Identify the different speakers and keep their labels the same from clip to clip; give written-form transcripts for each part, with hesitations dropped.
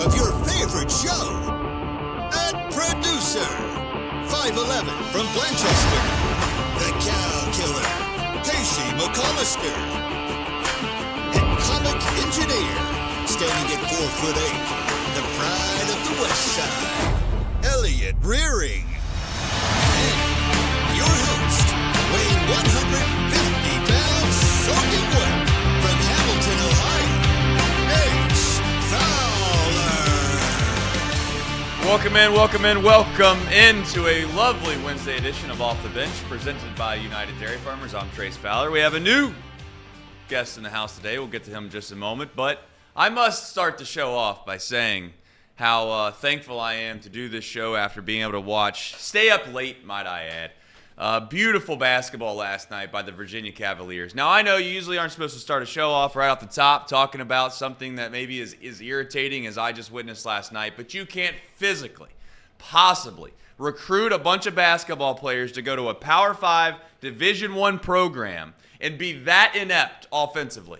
Speaker 1: of your favorite show. At producer, 5'11" from Blanchester, the Cow Killer, Casey McCollister, and comic engineer, standing at 4'8", the pride of the West Side, Elliot Rearing. And your host, weighing 150 pounds, soaking wet, from Hamilton, Ohio, Ace Fowler.
Speaker 2: Welcome into a lovely Wednesday edition of Off the Bench, presented by United Dairy Farmers. I'm Trace Fowler. We have a new guest in the house today. We'll get to him in just a moment, but I must start the show off by saying how thankful I am to do this show after being able to stay up late, might I add. Beautiful basketball last night by the Virginia Cavaliers. Now, I know you usually aren't supposed to start a show off right off the top talking about something that maybe is irritating as I just witnessed last night, but you can't physically, possibly, recruit a bunch of basketball players to go to a Power 5 Division I program and be that inept offensively.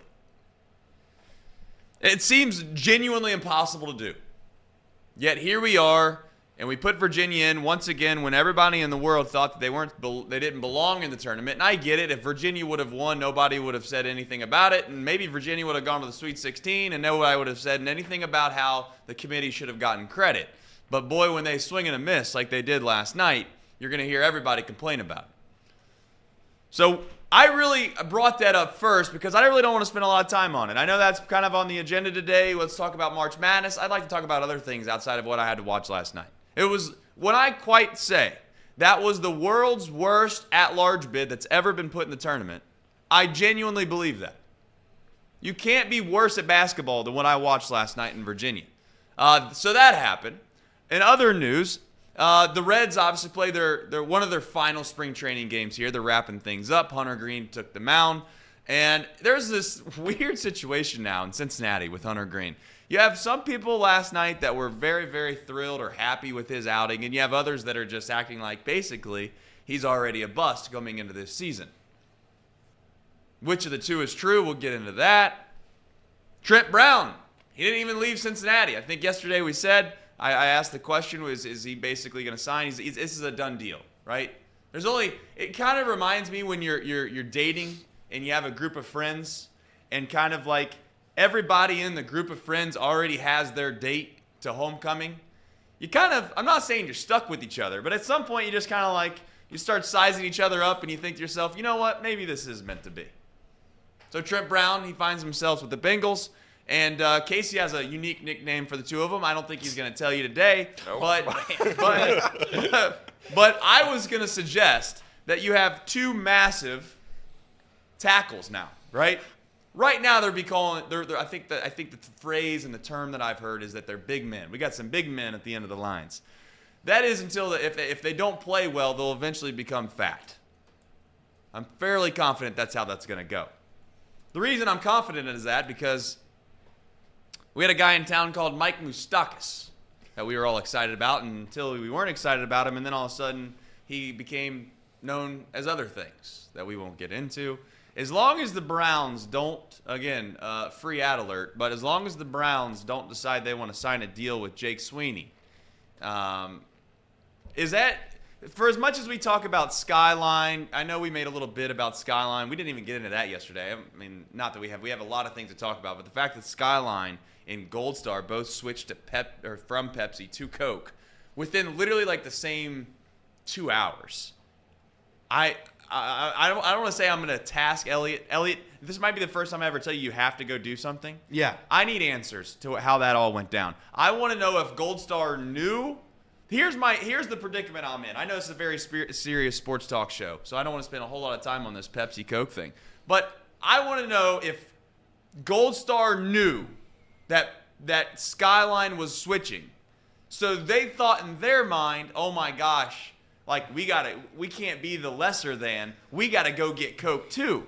Speaker 2: It seems genuinely impossible to do. Yet here we are, and we put Virginia in once again when everybody in the world thought that they didn't belong in the tournament. And I get it. If Virginia would have won, nobody would have said anything about it. And maybe Virginia would have gone to the Sweet 16, and nobody would have said anything about how the committee should have gotten credit. But boy, when they swing and a miss like they did last night, you're going to hear everybody complain about it. So I really brought that up first because I really don't want to spend a lot of time on it. I know that's kind of on the agenda today. Let's talk about March Madness. I'd like to talk about other things outside of what I had to watch last night. It was, when I quite say, that was the world's worst at-large bid that's ever been put in the tournament. I genuinely believe that. You can't be worse at basketball than what I watched last night in Virginia. So that happened. In other news, the Reds obviously play their one of their final spring training games here. They're wrapping things up. Hunter Green took the mound. And there's this weird situation now in Cincinnati with Hunter Green. You have some people last night that were very, very thrilled or happy with his outing, and you have others that are just acting like basically he's already a bust coming into this season. Which of the two is true? We'll get into that. Trent Brown, he didn't even leave Cincinnati. I think yesterday we said, I asked the question, is he basically going to sign? This is a done deal, right? It kind of reminds me when you're dating and you have a group of friends and kind of like everybody in the group of friends already has their date to homecoming. I'm not saying you're stuck with each other, but at some point you just kind of like, you start sizing each other up and you think to yourself, you know what, maybe this is meant to be. So Trent Brown, he finds himself with the Bengals. And Casey has a unique nickname for the two of them. I don't think he's going to tell you today. Nope. But I was going to suggest that you have two massive tackles now, right? Right now I think the phrase and the term that I've heard is that they're big men. We got some big men at the end of the lines. That is until if they don't play well, they'll eventually become fat. I'm fairly confident that's how that's going to go. The reason I'm confident is that because we had a guy in town called Mike Moustakas that we were all excited about until we weren't excited about him, and then all of a sudden he became known as other things that we won't get into. As long as the Browns don't, again, free ad alert, but as long as the Browns don't decide they want to sign a deal with Jake Sweeney, is that, for as much as we talk about Skyline, I know we made a little bit about Skyline. We didn't even get into that yesterday. I mean, not that we have a lot of things to talk about, but the fact that Skyline and Gold Star both switched to from Pepsi to Coke within literally like the same 2 hours. I don't want to say I'm going to task Elliot. Elliot, this might be the first time I ever tell you have to go do something.
Speaker 3: Yeah.
Speaker 2: I need answers to how that all went down. I want to know if Gold Star knew. Here's the predicament I'm in. I know this is a very serious sports talk show, so I don't want to spend a whole lot of time on this Pepsi Coke thing. But I want to know if Gold Star knew that Skyline was switching. So they thought in their mind, oh my gosh, like we can't be the lesser than. We got to go get Coke too.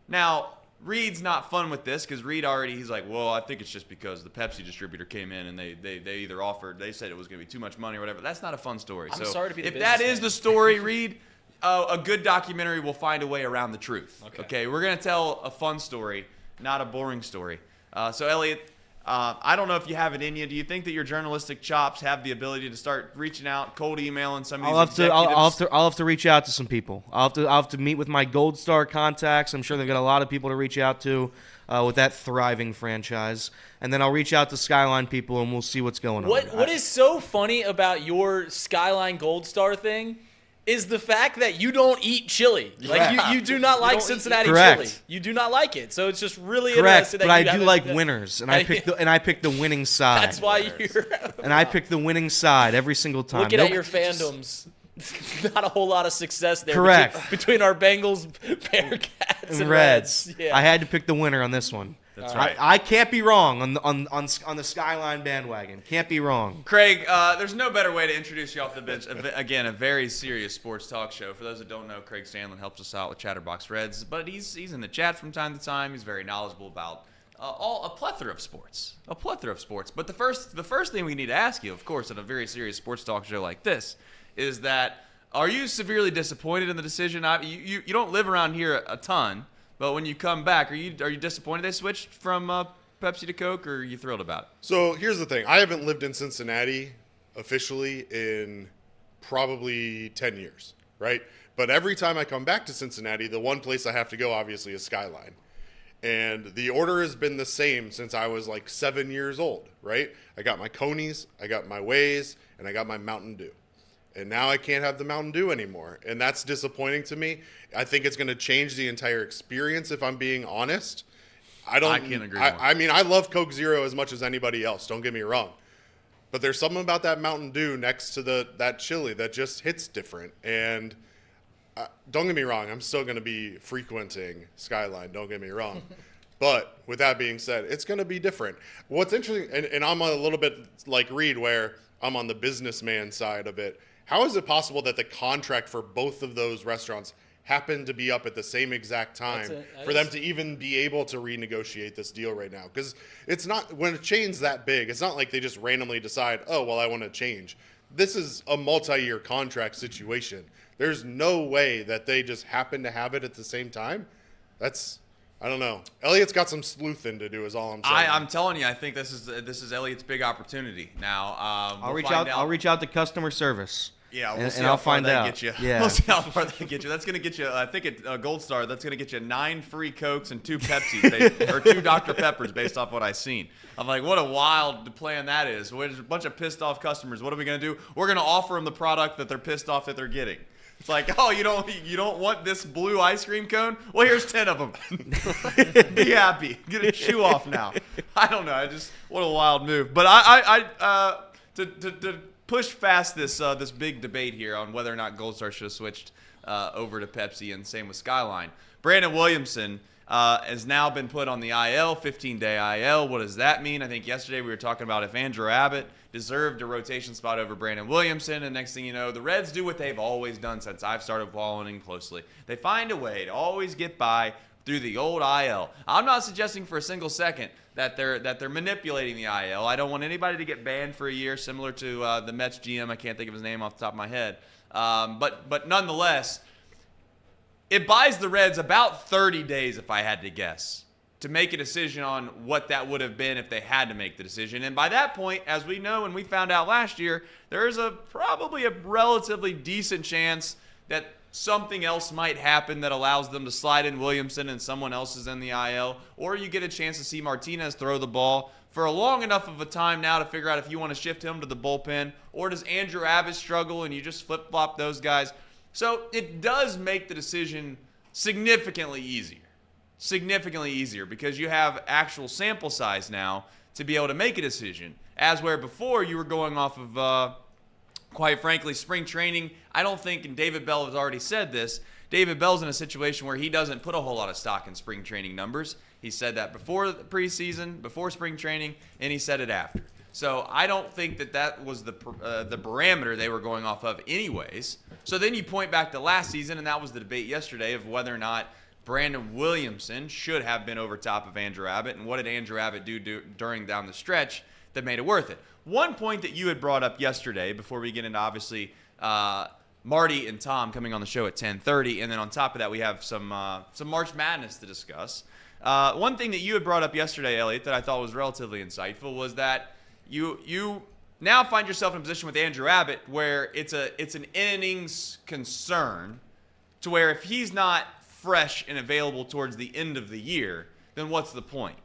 Speaker 2: Now, Reed's not fun with this because he's like, well, I think it's just because the Pepsi distributor came in and they said it was going to be too much money or whatever. That's not a fun story.
Speaker 4: I'm sorry to be the
Speaker 2: if that is
Speaker 4: businessman.
Speaker 2: the story, Reed, a good documentary will find a way around the truth. Okay, we're going to tell a fun story, not a boring story. So, Elliot, I don't know if you have it in you. Do you think that your journalistic chops have the ability to start reaching out, cold emailing some of these executives?
Speaker 3: I'll have to reach out to some people. I'll have to meet with my Gold Star contacts. I'm sure they've got a lot of people to reach out to with that thriving franchise. And then I'll reach out to Skyline people, and we'll see what's going on.
Speaker 4: What is so funny about your Skyline Gold Star thing is the fact that you don't eat chili. Like you do not like Cincinnati chili. You do not like it. So it's just really
Speaker 3: correct.
Speaker 4: interesting.
Speaker 3: But I do like winners, and I pick the winning side.
Speaker 4: That's why you're.
Speaker 3: And I pick the winning side every single time.
Speaker 4: Looking at your fandoms, not a whole lot of success there.
Speaker 3: Correct.
Speaker 4: Between our Bengals, Bearcats, and Reds. Yeah.
Speaker 3: I had to pick the winner on this one.
Speaker 2: That's right.
Speaker 3: I can't be wrong on the Skyline bandwagon. Can't be wrong.
Speaker 2: Craig, there's no better way to introduce you off the bench. Again, a very serious sports talk show. For those that don't know, Craig Stanlin helps us out with Chatterbox Reds, but he's in the chat from time to time. He's very knowledgeable about a plethora of sports. But the first thing we need to ask you, of course, at a very serious sports talk show like this, is that are you severely disappointed in the decision? You don't live around here a ton. But when you come back, are you disappointed they switched from Pepsi to Coke, or are you thrilled about it?
Speaker 5: So here's the thing. I haven't lived in Cincinnati officially in probably 10 years, right? But every time I come back to Cincinnati, the one place I have to go, obviously, is Skyline. And the order has been the same since I was like 7 years old, right? I got my Conies, I got my Ways, and I got my Mountain Dew. And now I can't have the Mountain Dew anymore. And that's disappointing to me. I think it's going to change the entire experience, if I'm being honest. I can't agree more. I mean, I love Coke Zero as much as anybody else. Don't get me wrong. But there's something about that Mountain Dew next to that chili that just hits different. And don't get me wrong. I'm still going to be frequenting Skyline. Don't get me wrong. But with that being said, it's going to be different. What's interesting, and I'm a little bit like Reed, where I'm on the businessman side of it. How is it possible that the contract for both of those restaurants happened to be up at the same exact time for them to even be able to renegotiate this deal right now? Because it's not, when a chain's that big, it's not like they just randomly decide, oh, well, I want to change. This is a multi-year contract situation. There's no way that they just happen to have it at the same time. I don't know. Elliot's got some sleuthing to do is all I'm saying.
Speaker 2: I'm telling you, I think this is Elliot's big opportunity. Now,
Speaker 3: I'll reach out to customer service.
Speaker 2: Yeah,
Speaker 3: and I'll find out.
Speaker 2: Get you.
Speaker 3: Yeah.
Speaker 2: We'll see how far they get you. That's going to get you, I think at Gold Star, that's going to get you 9 free Cokes and 2 Pepsis, or 2 Dr. Peppers based off what I've seen. I'm like, what a wild plan that is. There's a bunch of pissed off customers. What are we going to do? We're going to offer them the product that they're pissed off that they're getting. It's like, oh, you don't want this blue ice cream cone? Well, here's 10 of them. Be happy. Get a chew off now. I don't know. What a wild move. But to push past this big debate here on whether or not Gold Star should have switched over to Pepsi, and same with Skyline. Brandon Williamson has now been put on the IL, 15-day IL. What does that mean? I think yesterday we were talking about if Andrew Abbott deserved a rotation spot over Brandon Williamson, and next thing you know, the Reds do what they've always done since I've started following closely. They find a way to always get by through the old IL. I'm not suggesting for a single second that they're manipulating the IL. I don't want anybody to get banned for a year, similar to the Mets GM. I can't think of his name off the top of my head. But nonetheless, it buys the Reds about 30 days, if I had to guess, to make a decision on what that would have been if they had to make the decision. And by that point, as we know and we found out last year, there's probably a relatively decent chance that something else might happen that allows them to slide in Williamson and someone else is in the IL, or you get a chance to see Martinez throw the ball for a long enough of a time now to figure out if you want to shift him to the bullpen, or does Andrew Abbott struggle and you just flip-flop those guys. So it does make the decision significantly easier because you have actual sample size now to be able to make a decision, as where before you were going off of quite frankly, spring training. I don't think, and David Bell has already said this, David Bell's in a situation where he doesn't put a whole lot of stock in spring training numbers. He said that before the preseason, before spring training, and he said it after. So I don't think that was the parameter they were going off of anyways. So then you point back to last season, and that was the debate yesterday of whether or not Brandon Williamson should have been over top of Andrew Abbott, and what did Andrew Abbott do during down the stretch that made it worth it. One point that you had brought up yesterday, before we get into obviously Marty and Tom coming on the show at 10:30, and then on top of that we have some March Madness to discuss. One thing that you had brought up yesterday, Elliot, that I thought was relatively insightful was that you now find yourself in a position with Andrew Abbott where it's an innings concern to where if he's not fresh and available towards the end of the year, then what's the point?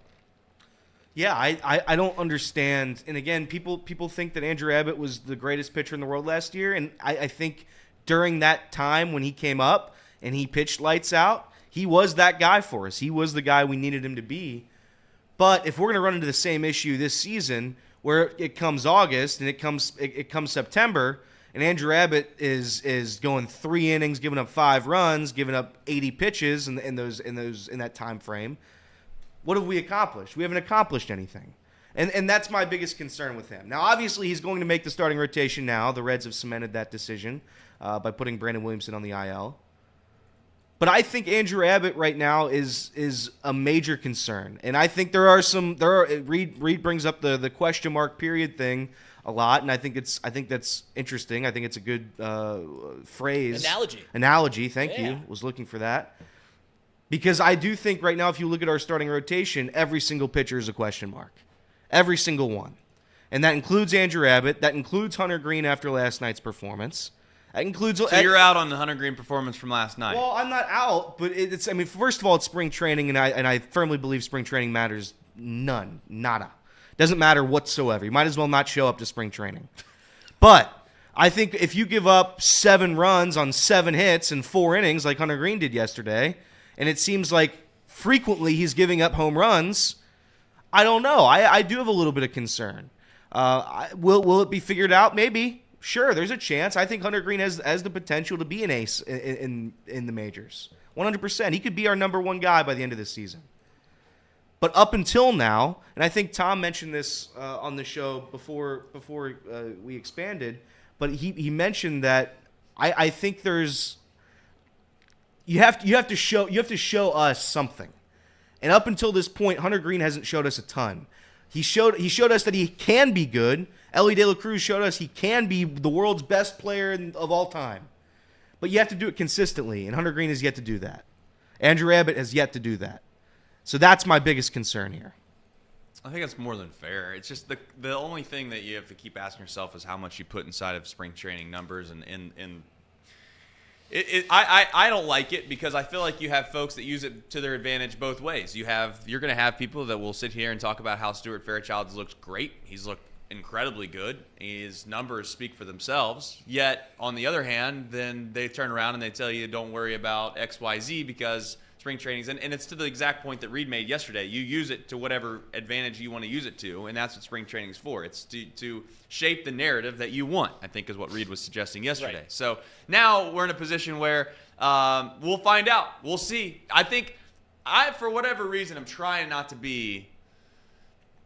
Speaker 3: Yeah, I don't understand. And again, people think that Andrew Abbott was the greatest pitcher in the world last year. And I think during that time when he came up and he pitched lights out, he was that guy for us. He was the guy we needed him to be. But if we're going to run into the same issue this season where it comes August and it comes September and Andrew Abbott is going 3 innings, giving up 5 runs, giving up 80 pitches in that time frame, what have we accomplished? We haven't accomplished anything. And that's my biggest concern with him. Now, obviously, he's going to make the starting rotation now. The Reds have cemented that decision by putting Brandon Williamson on the IL. But I think Andrew Abbott right now is a major concern. And I think Reed brings up the question mark period thing a lot, and I think that's interesting. I think it's a good phrase. Analogy, thank you. Was looking for that. Because I do think right now, if you look at our starting rotation, every single pitcher is a question mark. Every single one. And that includes Andrew Abbott. That includes Hunter Green after last night's performance. That includes.
Speaker 2: So you're out on the Hunter Green performance from last night.
Speaker 3: Well, I'm not out, but it's. I mean, first of all, it's spring training, and I firmly believe spring training matters nada. Doesn't matter whatsoever. You might as well not show up to spring training. But I think if you give up 7 runs on 7 hits in 4 innings, like Hunter Green did yesterday, and it seems like frequently he's giving up home runs, I don't know. I do have a little bit of concern. Will it be figured out? Maybe. Sure, there's a chance. I think Hunter Green has the potential to be an ace in the majors. 100%. He could be our number 1 guy by the end of the season. But up until now, and I think Tom mentioned this on the show before we expanded, but he mentioned that I think there's you have to show us something. And up until this point, Hunter Green hasn't showed us a ton. He showed us that he can be good. Ellie De La Cruz showed us he can be the world's best player of all time. But you have to do it consistently, and Hunter Green has yet to do that. Andrew Abbott has yet to do that. So that's my biggest concern here.
Speaker 2: I think that's more than fair. It's just the only thing that you have to keep asking yourself is how much you put inside of spring training numbers, and I don't like it because I feel like you have folks that use it to their advantage both ways. You're going to have people that will sit here and talk about how Stuart Fairchild looks great. He's looked incredibly good. His numbers speak for themselves. Yet, on the other hand, then they turn around and they tell you don't worry about XYZ because spring trainings, and it's to the exact point that Reed made yesterday. You use it to whatever advantage you want to use it to, and that's what spring training is for. It's to shape the narrative that you want, I think is what Reed was suggesting yesterday. Right. So now we're in a position where we'll find out. We'll see. I think for whatever reason, I'm trying not to be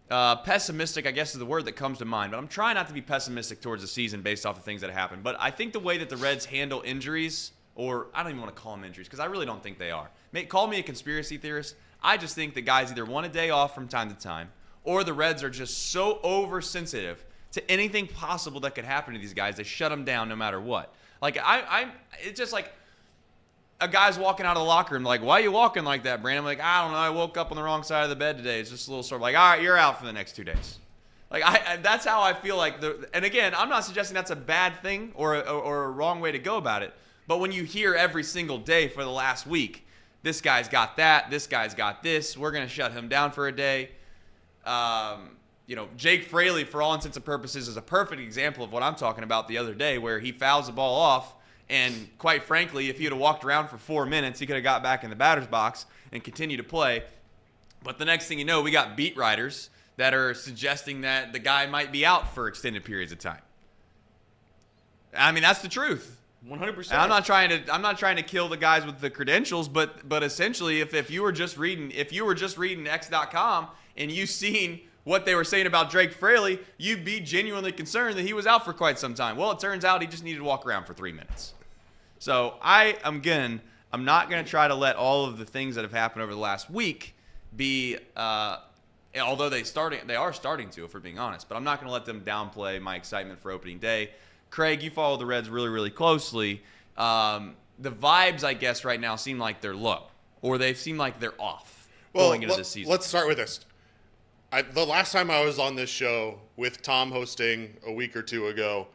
Speaker 2: pessimistic, I guess is the word that comes to mind, but I'm trying not to be pessimistic towards the season based off of things that happen. But I think the way that the Reds handle injuries, or I don't even want to call them injuries because I really don't think they are. Call me a conspiracy theorist. I just think the guys either want a day off from time to time, or the Reds are just so oversensitive to anything possible that could happen to these guys. They shut them down no matter what. Like it's just like a guy's walking out of the locker room like, why are you walking like that, Brandon? I'm like, I don't know. I woke up on the wrong side of the bed today. It's just a little sort of like, all right, you're out for the next 2 days. Like that's how I feel like. And again, I'm not suggesting that's a bad thing or a wrong way to go about it. But when you hear every single day for the last week, this guy's got that, this guy's got this, we're going to shut him down for a day. Jake Fraley, for all intents and purposes, is a perfect example of what I'm talking about the other day, where he fouls the ball off. And quite frankly, if he had walked around for 4 minutes, he could have got back in the batter's box and continued to play. But the next thing you know, we got beat writers that are suggesting that the guy might be out for extended periods of time. I mean, that's the truth.
Speaker 3: 100%.
Speaker 2: I'm not trying to kill the guys with the credentials, but essentially, if you were just reading X.com and you seen what they were saying about Drake Fraley, you'd be genuinely concerned that he was out for quite some time. Well, it turns out he just needed to walk around for 3 minutes. So I'm not going to try to let all of the things that have happened over the last week be, although they are starting to, if we're being honest, but I'm not going to let them downplay my excitement for opening day. Craig, you follow the Reds really, really closely. The vibes, I guess, right now seem like they're low, or they seem like they're off. going into this season.
Speaker 5: Let's start with this. The last time I was on this show with Tom hosting a week or two ago,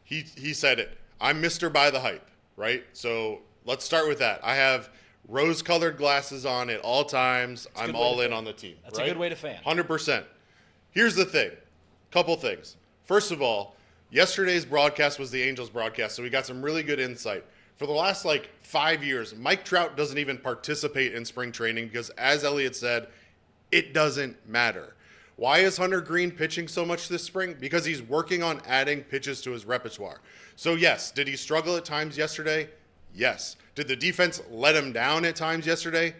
Speaker 5: he said it. I'm Mr. By the Hype, right? So let's start with that. I have rose-colored glasses on at all times. I'm all in on the team.
Speaker 4: That's a good way to fan.
Speaker 5: 100%. Here's the thing. Couple things. First of all, yesterday's broadcast was the Angels broadcast, so we got some really good insight. For the last 5 years, Mike Trout doesn't even participate in spring training because, as Elliot said, it doesn't matter. Why is Hunter Green pitching so much this spring? Because he's working on adding pitches to his repertoire. So yes, did he struggle at times yesterday? Yes. Did the defense let him down at times yesterday?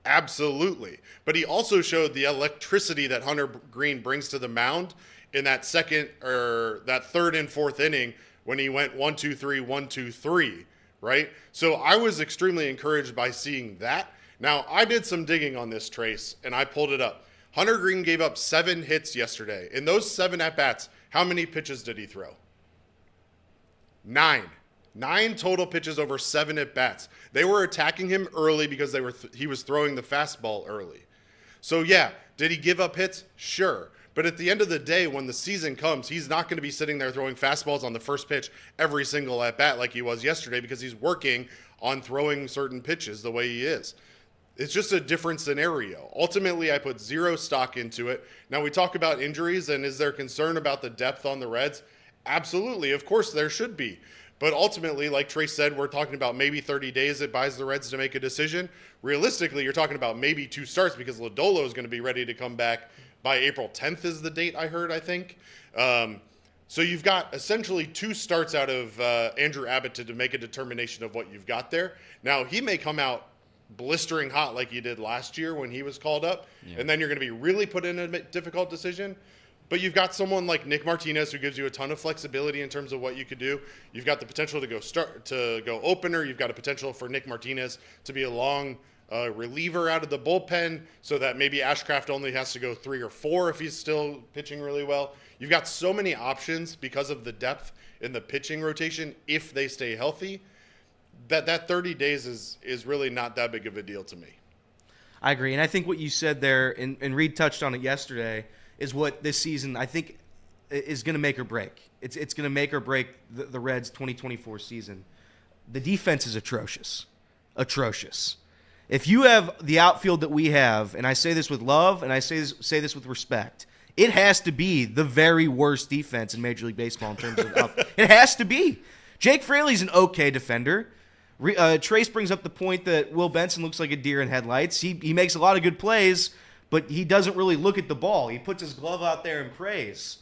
Speaker 5: Absolutely. But he also showed the electricity that Hunter Green brings to the mound in that third and fourth inning when he went 1-2-3, 1-2-3, right? So I was extremely encouraged by seeing that. Now, I did some digging on this, Trace, and I pulled it up. Hunter Green gave up 7 hits yesterday. In those 7 at-bats, how many pitches did he throw? 9. 9 total pitches over 7 at-bats. They were attacking him early because he was throwing the fastball early. So, yeah, did he give up hits? Sure. But at the end of the day, when the season comes, he's not going to be sitting there throwing fastballs on the first pitch every single at-bat like he was yesterday because he's working on throwing certain pitches the way he is. It's just a different scenario. Ultimately, I put 0 stock into it. Now, we talk about injuries, and is there concern about the depth on the Reds? Absolutely. Of course, there should be. But ultimately, like Trace said, we're talking about maybe 30 days it buys the Reds to make a decision. Realistically, you're talking about maybe 2 starts because Lodolo is going to be ready to come back by April 10th is the date I heard, I think. So you've got essentially 2 starts out of Andrew Abbott to make a determination of what you've got there. Now, he may come out blistering hot like he did last year when he was called up, and then you're going to be really put in a difficult decision. But you've got someone like Nick Martinez who gives you a ton of flexibility in terms of what you could do. You've got the potential to go opener. You've got a potential for Nick Martinez to be a long reliever out of the bullpen so that maybe Ashcraft only has to go 3 or 4 if he's still pitching really well. You've got so many options because of the depth in the pitching rotation if they stay healthy. That 30 days is really not that big of a deal to me.
Speaker 3: I agree. And I think what you said there, and Reed touched on it yesterday, is what this season I think is going to make or break. It's going to make or break the Reds' 2024 season. The defense is atrocious. Atrocious. If you have the outfield that we have, and I say this with love, and I say this with respect, it has to be the very worst defense in Major League Baseball in terms of outfield. It has to be. Jake Fraley's an okay defender. Trace brings up the point that Will Benson looks like a deer in headlights. He makes a lot of good plays, but he doesn't really look at the ball. He puts his glove out there and prays.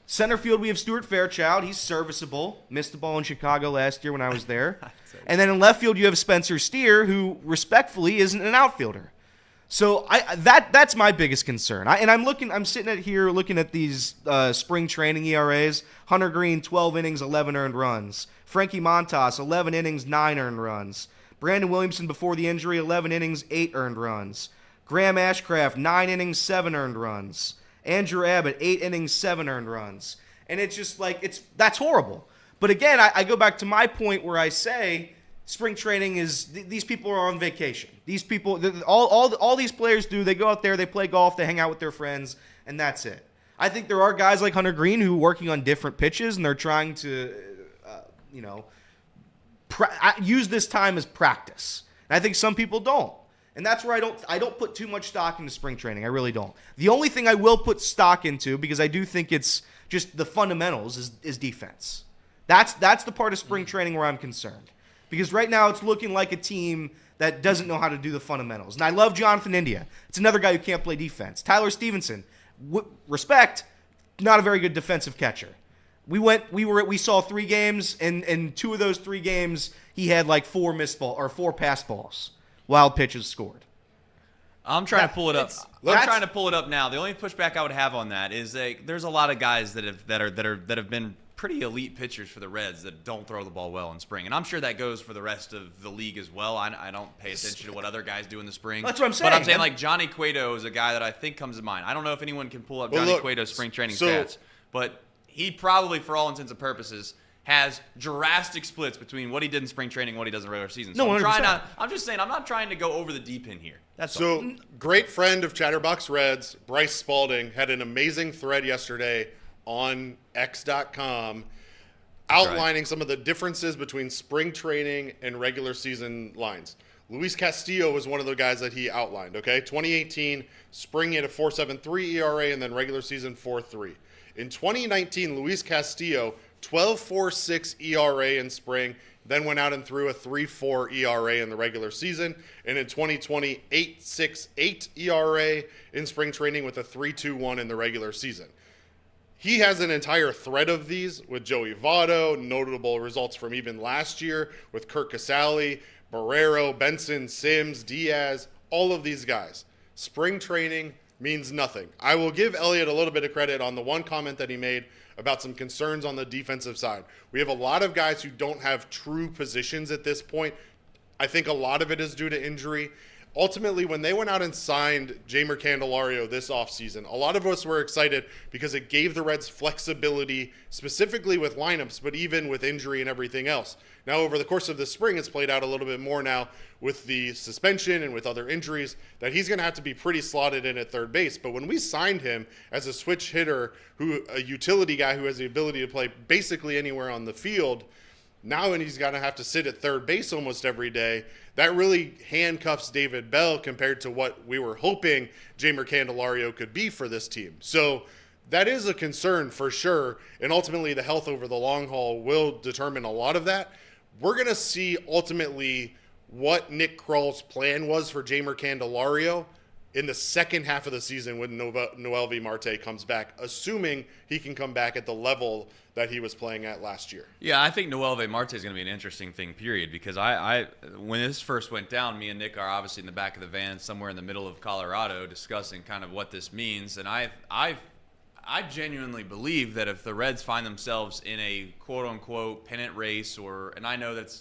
Speaker 3: Center field, we have Stuart Fairchild. He's serviceable. Missed the ball in Chicago last year when I was there. And then in left field, you have Spencer Steer, who respectfully isn't an outfielder. So that's my biggest concern. I'm sitting here looking at these spring training ERAs. Hunter Green, 12 innings, 11 earned runs. Frankie Montas, 11 innings, 9 earned runs. Brandon Williamson before the injury, 11 innings, 8 earned runs. Graham Ashcraft, 9 innings, 7 earned runs. Andrew Abbott, 8 innings, 7 earned runs. And it's just that's horrible. But again, I go back to my point where I say spring training is these people are on vacation. These people, all these players do, they go out there, they play golf, they hang out with their friends, and that's it. I think there are guys like Hunter Green who are working on different pitches and they're trying to, use this time as practice. And I think some people don't. And that's where I don't put too much stock into spring training. I really don't. The only thing I will put stock into, because I do think it's just the fundamentals, is defense. That's the part of spring training where I'm concerned. Because right now it's looking like a team that doesn't know how to do the fundamentals. And I love Jonathan India. It's another guy who can't play defense. Tyler Stevenson, respect, not a very good defensive catcher. We saw 3 games, and in 2 of those 3 games he had 4 pass balls. Wild pitches scored.
Speaker 2: I'm trying to pull it up. I'm trying to pull it up now. The only pushback I would have on that is there's a lot of guys that have been pretty elite pitchers for the Reds that don't throw the ball well in spring, and I'm sure that goes for the rest of the league as well. I don't pay attention to what other guys do in the spring.
Speaker 3: That's what I'm saying.
Speaker 2: But I'm saying Johnny Cueto is a guy that I think comes to mind. I don't know if anyone can pull up Johnny Cueto's spring training stats, but he probably, for all intents and purposes, has drastic splits between what he did in spring training and what he does in regular season.
Speaker 3: No,
Speaker 2: So
Speaker 3: 100%.
Speaker 2: I'm just saying, I'm not trying to go over the deep end here. That's all.
Speaker 5: So, great friend of Chatterbox Reds, Bryce Spalding, had an amazing thread yesterday on X.com outlining some of the differences between spring training and regular season lines. Luis Castillo was one of the guys that he outlined, okay? 2018, spring he had a 4.73 ERA, and then regular season 4.3. In 2019, Luis Castillo, 12.46 ERA in spring, then went out and threw a 3.4 ERA in the regular season. And in 2020, 8.68 ERA in spring training with a 3.21 in the regular season. He has an entire thread of these with Joey Votto, notable results from even last year with Kurt Casale, Barrero, Benson, Sims, Diaz, all of these guys. Spring training means nothing. I will give Elliot a little bit of credit on the one comment that he made about some concerns on the defensive side. We have a lot of guys who don't have true positions at this point. I think a lot of it is due to injury. Ultimately, when they went out and signed Jeimer Candelario this offseason, a lot of us were excited because it gave the Reds flexibility, specifically with lineups, but even with injury and everything else. Now, over the course of the spring, it's played out a little bit more now with the suspension and with other injuries that he's going to have to be pretty slotted in at third base. But when we signed him as a switch hitter, a utility guy who has the ability to play basically anywhere on the field, now when he's going to have to sit at third base almost every day, that really handcuffs David Bell compared to what we were hoping Jeimer Candelario could be for this team. So that is a concern for sure, and ultimately the health over the long haul will determine a lot of that. We're going to see ultimately what Nick Kroll's plan was for Jeimer Candelario in the second half of the season when Noelvi Marte comes back, assuming he can come back at the level that he was playing at last year.
Speaker 2: Yeah, I think Noelvi Marte is going to be an interesting thing, period, because I when this first went down, me and Nick are obviously in the back of the van somewhere in the middle of Colorado discussing kind of what this means, and I genuinely believe that if the Reds find themselves in a quote-unquote pennant race, and I know that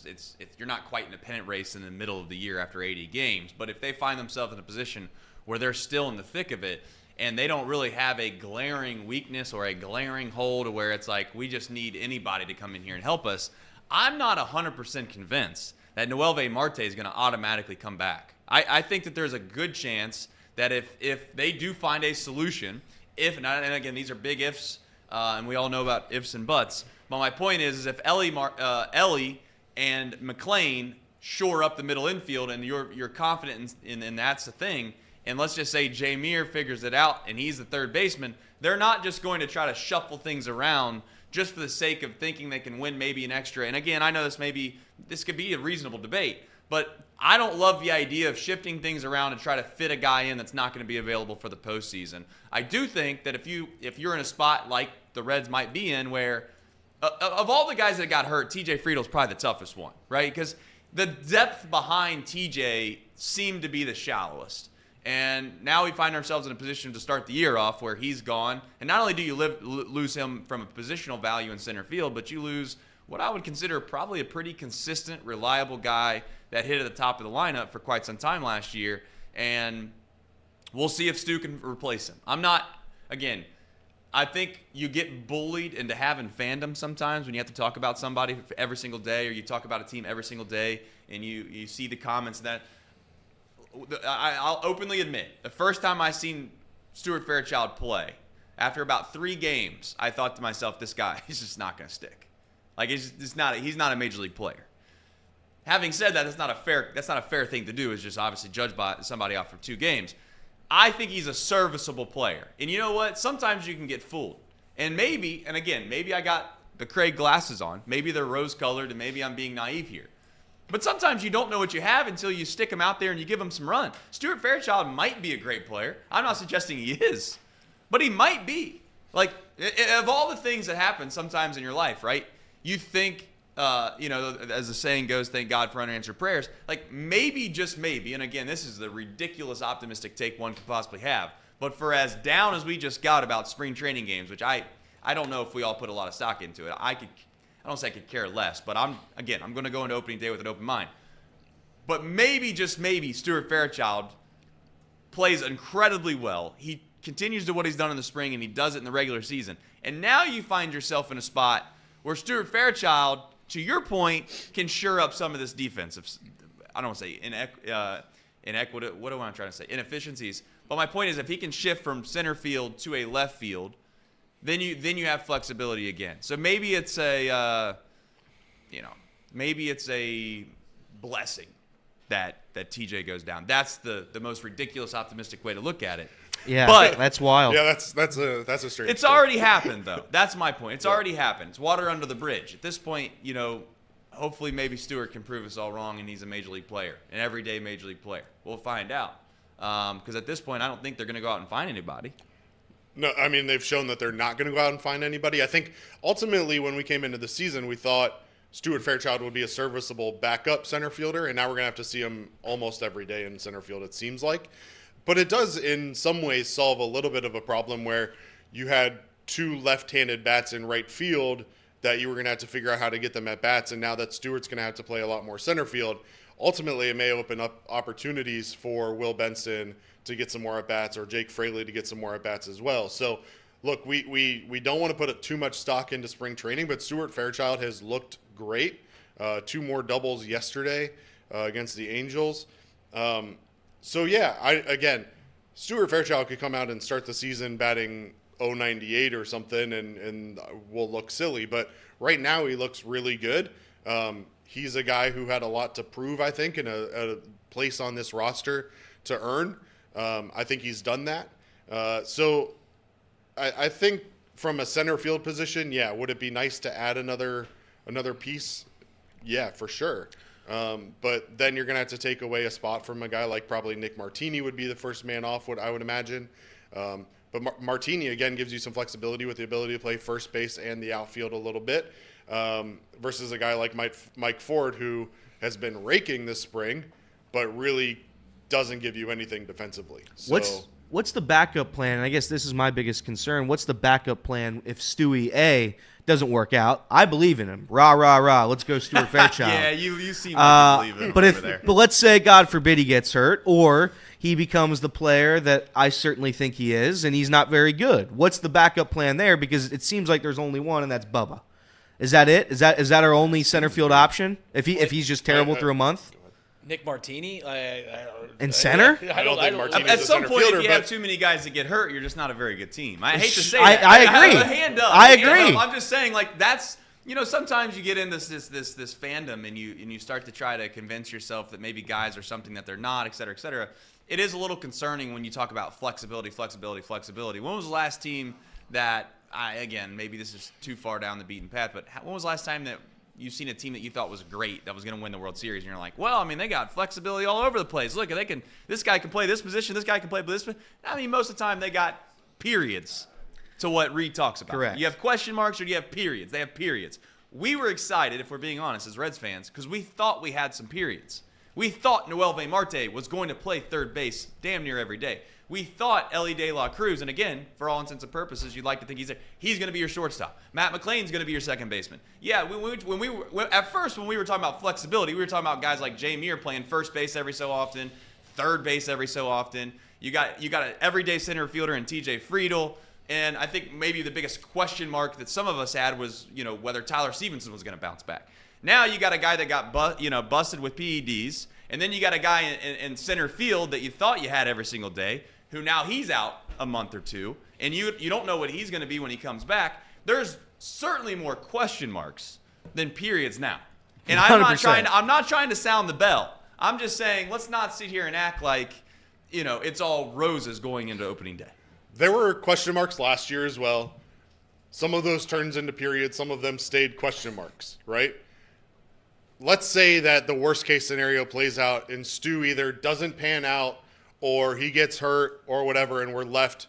Speaker 2: you're not quite in a pennant race in the middle of the year after 80 games, but if they find themselves in a position where they're still in the thick of it and they don't really have a glaring weakness or a glaring hole to where it's like we just need anybody to come in here and help us, I'm not 100% convinced that Noelvi Marte is going to automatically come back. I think that there's a good chance that if they do find a solution, and again, these are big ifs, and we all know about ifs and buts, but my point is if Ellie and McLean shore up the middle infield and you're confident in that's the thing, and let's just say Jeimer figures it out and he's the third baseman, they're not just going to try to shuffle things around just for the sake of thinking they can win maybe an extra. And again, I know this could be a reasonable debate, but I don't love the idea of shifting things around and try to fit a guy in that's not going to be available for the postseason. I do think that if you're in a spot like the Reds might be in where of all the guys that got hurt, TJ Friedl is probably the toughest one, right? Because the depth behind TJ seemed to be the shallowest. And now we find ourselves in a position to start the year off where he's gone. And not only do you lose him from a positional value in center field, but you lose what I would consider probably a pretty consistent, reliable guy that hit at the top of the lineup for quite some time last year. And we'll see if Stu can replace him. I think you get bullied into having fandom sometimes when you have to talk about somebody every single day, or you talk about a team every single day, and you see the comments that I'll openly admit, the first time I seen Stuart Fairchild play, after about 3 games, I thought to myself, this guy is just not going to stick. Like he's not a major league player. Having said that, that's not a fair thing to do. Is just obviously judge by somebody off for 2 games. I think he's a serviceable player. And you know what? Sometimes you can get fooled. And maybe I got the Craig glasses on. Maybe they're rose-colored, and maybe I'm being naive here. But sometimes you don't know what you have until you stick him out there and you give him some run. Stuart Fairchild might be a great player. I'm not suggesting he is. But he might be. Like, of all the things that happen sometimes in your life, right? You think, as the saying goes, thank God for unanswered prayers. Like, maybe, just maybe, and again, this is the ridiculous optimistic take one could possibly have, but for as down as we just got about spring training games, which I don't know if we all put a lot of stock into it. I don't say I could care less, but I'm going to go into opening day with an open mind. But maybe, just maybe, Stuart Fairchild plays incredibly well. He continues to do what he's done in the spring, and he does it in the regular season. And now you find yourself in a spot Where Stuart Fairchild, to your point, can shore up some of this defensive, I don't want to say inequity, what am I trying to say? Inefficiencies. But my point is, if he can shift from center field to a left field, then you have flexibility again. So maybe it's a blessing that TJ goes down. That's the most ridiculous, optimistic way to look at it.
Speaker 3: Yeah,
Speaker 2: but
Speaker 3: that's wild.
Speaker 5: Yeah, that's a straight.
Speaker 2: It's already happened, though. That's my point. It's already happened. It's water under the bridge. At this point, hopefully maybe Stewart can prove us all wrong and he's a major league player, an everyday major league player. We'll find out. Because at this point, I don't think they're going to go out and find anybody.
Speaker 5: No, I mean, they've shown that they're not going to go out and find anybody. I think ultimately when we came into the season, we thought Stuart Fairchild would be a serviceable backup center fielder, and now we're going to have to see him almost every day in center field, it seems like. But it does in some ways solve a little bit of a problem where you had two left-handed bats in right field that you were going to have to figure out how to get them at bats, and now that Stewart's going to have to play a lot more center field, ultimately it may open up opportunities for Will Benson to get some more at-bats or Jake Fraley to get some more at-bats as well. So, look, we don't want to put too much stock into spring training, but Stuart Fairchild has looked great. 2 more doubles yesterday against the Angels. So, yeah, Stuart Fairchild could come out and start the season batting .098 or something, and will look silly. But right now he looks really good. He's a guy who had a lot to prove, I think, and a place on this roster to earn. I think he's done that. So I think from a center field position, would it be nice to add another piece? Yeah, for sure. But then you're going to have to take away a spot from a guy like probably Nick Martini would be the first man off, what I would imagine. But Martini, again, gives you some flexibility with the ability to play first base and the outfield a little bit versus a guy like Mike Ford, who has been raking this spring, but really doesn't give you anything defensively. So,
Speaker 3: What's the backup plan? And I guess this is my biggest concern. What's the backup plan if Stewie A doesn't work out? I believe in him. Rah, rah, rah. Let's go Stuart Fairchild.
Speaker 2: Yeah, you seem like you believe him over there.
Speaker 3: But let's say, God forbid, he gets hurt, or he becomes the player that I certainly think he is, and he's not very good. What's the backup plan there? Because it seems like there's only one, and that's Bubba. Is that it? Is that our only center field option? If he's just terrible through a month?
Speaker 4: Nick Martini
Speaker 3: in center?
Speaker 5: I don't think Martini's
Speaker 2: At
Speaker 5: a
Speaker 2: some
Speaker 5: center
Speaker 2: point,
Speaker 5: fielder,
Speaker 2: if you have
Speaker 5: but
Speaker 2: too many guys that get hurt, you're just not a very good team. I hate to say
Speaker 3: I
Speaker 2: that.
Speaker 3: agree.
Speaker 2: Hand up.
Speaker 3: I agree.
Speaker 2: I'm just saying, like, that's, sometimes you get in this fandom and you start to try to convince yourself that maybe guys are something that they're not, et cetera, et cetera. It is a little concerning when you talk about flexibility. When was the last team that, again, maybe this is too far down the beaten path, but when was the last time that you've seen a team that you thought was great that was going to win the World Series, and you're like, well, I mean, they got flexibility all over the place. Look, this guy can play this position, this guy can play this. I mean, most of the time they got periods to what Reed talks about.
Speaker 3: Correct.
Speaker 2: You have question marks or you have periods. They have periods. We were excited, if we're being honest, as Reds fans, because we thought we had some periods. We thought Noel V. Marte was going to play third base damn near every day. We thought Ellie De La Cruz, and again, for all intents and purposes, you'd like to think he's going to be your shortstop. Matt McClain's going to be your second baseman. Yeah, at first when we were talking about flexibility, we were talking about guys like Jay Muir playing first base every so often, third base every so often. You got an everyday center fielder in TJ Friedl, and I think maybe the biggest question mark that some of us had was whether Tyler Stevenson was going to bounce back. Now you got a guy that got busted with PEDs, and then you got a guy in center field that you thought you had every single day, who now he's out a month or two, and you don't know what he's going to be when he comes back. There's certainly more question marks than periods now. And I'm not trying to sound the bell. I'm just saying let's not sit here and act like it's all roses going into opening day.
Speaker 5: there were question marks last year as well. Some of those turns into periods. Some of them stayed question marks, right? Let's say that the worst case scenario plays out and Stu either doesn't pan out or he gets hurt or whatever, and we're left,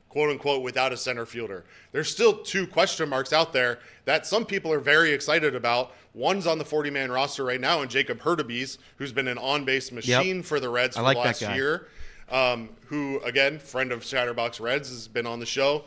Speaker 5: quote unquote, without a center fielder. There's still two question marks out there that some people are very excited about. One's on the 40-man roster right now, and Jacob Hurtubise, who's been an on-base machine for the Reds for the last year, who, again, friend of Chatterbox Reds, has been on the show.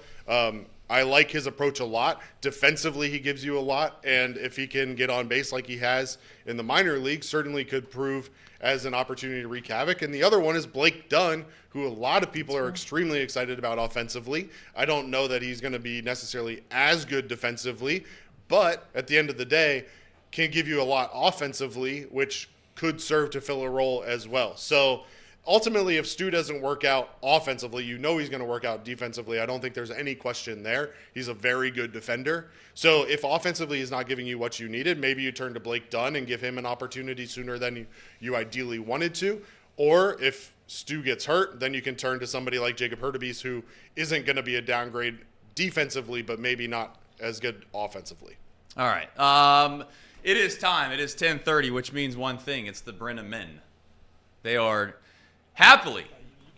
Speaker 5: I like his approach a lot. Defensively, he gives you a lot, and if he can get on base like he has in the minor league, certainly could prove as an opportunity to wreak havoc. And the other one is Blake Dunn, who a lot of people are extremely excited about offensively. I don't know that he's going to be necessarily as good defensively, but at the end of the day, can give you a lot offensively, which could serve to fill a role as well. So ultimately, if Stu doesn't work out offensively, you know he's going to work out defensively. I don't think there's any question there. He's a very good defender. So if offensively he's not giving you what you needed, maybe you turn to Blake Dunn and give him an opportunity sooner than you ideally wanted to. Or if Stu gets hurt, then you can turn to somebody like Jacob Hurtubise, who isn't going to be a downgrade defensively, but maybe not as good offensively.
Speaker 2: All right. It is time. It is 10:30, which means one thing. It's the Brennaman. They are happily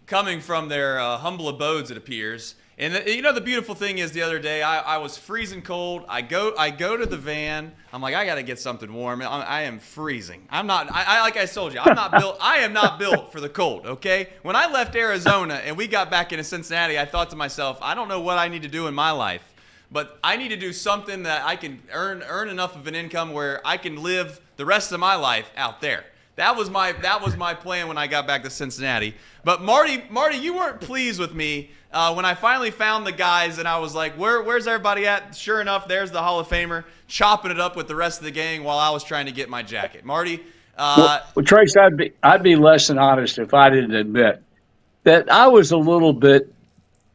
Speaker 2: coming from their humble abodes, it appears. And the beautiful thing is, the other day I was freezing cold. I go to the van. I'm like, I got to get something warm. I am freezing. I'm not. Like I told you, I'm not built. I am not built for the cold. Okay. When I left Arizona and we got back into Cincinnati, I thought to myself, I don't know what I need to do in my life, but I need to do something that I can earn enough of an income where I can live the rest of my life out there. That was my plan when I got back to Cincinnati. But Marty, you weren't pleased with me when I finally found the guys, and I was like, where's everybody at? Sure enough, there's the Hall of Famer chopping it up with the rest of the gang while I was trying to get my jacket. Marty.
Speaker 6: Well, Trace, I'd be less than honest if I didn't admit that I was a little bit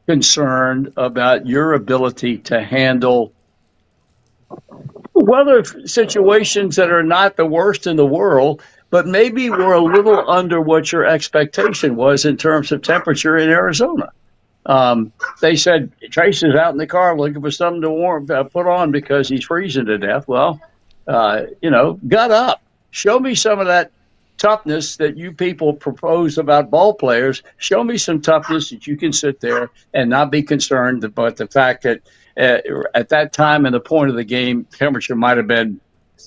Speaker 6: concerned about your ability to handle weather situations that are not the worst in the world, but maybe were a little under what your expectation was in terms of temperature in Arizona. They said Trace is out in the car looking for something to put on because he's freezing to death. Well, gut up. Show me some of that toughness that you people propose about ball players. Show me some toughness that you can sit there and not be concerned about the fact that at that time and the point of the game, temperature might have been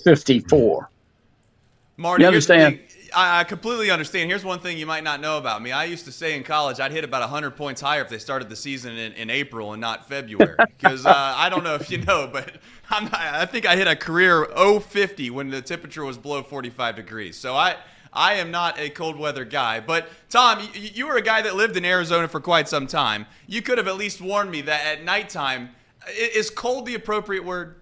Speaker 6: 54.
Speaker 2: Marty,
Speaker 6: you understand?
Speaker 2: I completely understand. Here's one thing you might not know about me. I used to say in college I'd hit about 100 points higher if they started the season in April and not February. Because I don't know if you know, but I think I hit a career 050 when the temperature was below 45 degrees. So I am not a cold weather guy. But, Tom, you were a guy that lived in Arizona for quite some time. You could have at least warned me that at nighttime, is cold the appropriate word?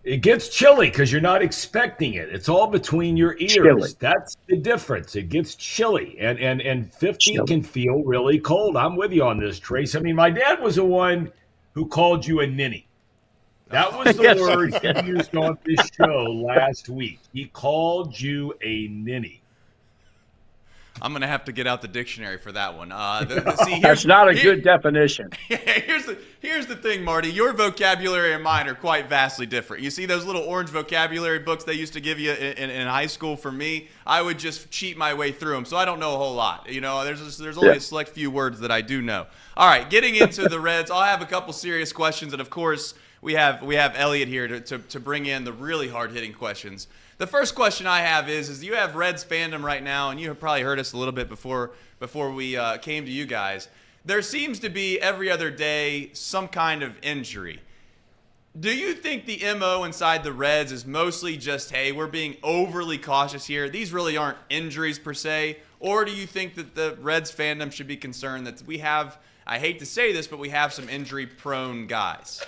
Speaker 7: It gets chilly because you're not expecting it. It's all between your ears.
Speaker 6: Chilly.
Speaker 7: That's the difference. It gets chilly, and 50 can feel really cold. I'm with you on this, Trace. I mean, my dad was the one who called you a ninny. That was the word he used on this show last week. He called you a ninny.
Speaker 2: I'm going to have to get out the dictionary for that one.
Speaker 6: That's not a good definition.
Speaker 2: Here's the thing, Marty. Your vocabulary and mine are quite vastly different. You see those little orange vocabulary books they used to give you in high school? For me, I would just cheat my way through them, so I don't know a whole lot. There's only a select few words that I do know. All right, getting into the Reds, I'll have a couple serious questions, and of course, we have Elliot here to bring in the really hard-hitting questions. The first question I have is you have Reds fandom right now, and you have probably heard us a little bit before we came to you guys. There seems to be every other day some kind of injury. Do you think the MO inside the Reds is mostly just, hey, we're being overly cautious here? These really aren't injuries per se. Or do you think that the Reds fandom should be concerned that we have, I hate to say this, but we have some injury-prone guys?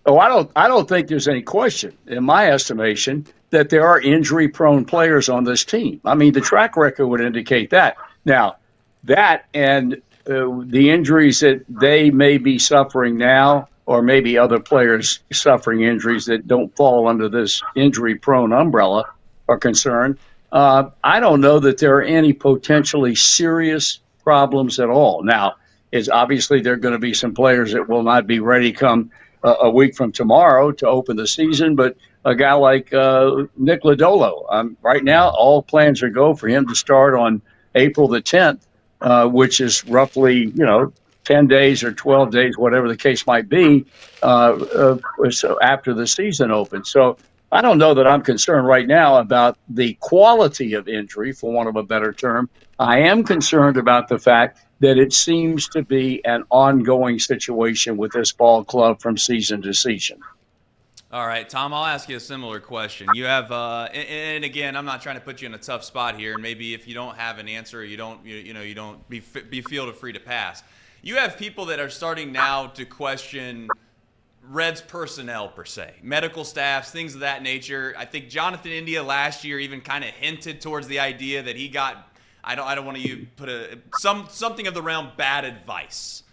Speaker 6: Oh, I don't think there's any question, in my estimation, that there are injury-prone players on this team. I mean, the track record would indicate that. Now, that and the injuries that they may be suffering now, or maybe other players suffering injuries that don't fall under this injury-prone umbrella are concerned. I don't know that there are any potentially serious problems at all. Now, obviously there are going to be some players that will not be ready come a week from tomorrow to open the season, but a guy like Nick Lodolo, right now all plans are go for him to start on April the 10th, which is roughly 10 days or 12 days, whatever the case might be, so after the season opens. So I don't know that I'm concerned right now about the quality of injury, for want of a better term. I am concerned about the fact that it seems to be an ongoing situation with this ball club from season to season.
Speaker 2: All right, Tom, I'll ask you a similar question. You have, and again, I'm not trying to put you in a tough spot here, and maybe if you don't have an answer, you don't feel free to pass. You have people that are starting now to question Reds personnel per se, medical staffs, things of that nature. I think Jonathan India last year even kind of hinted towards the idea that he got, I don't want to put something of the realm bad advice.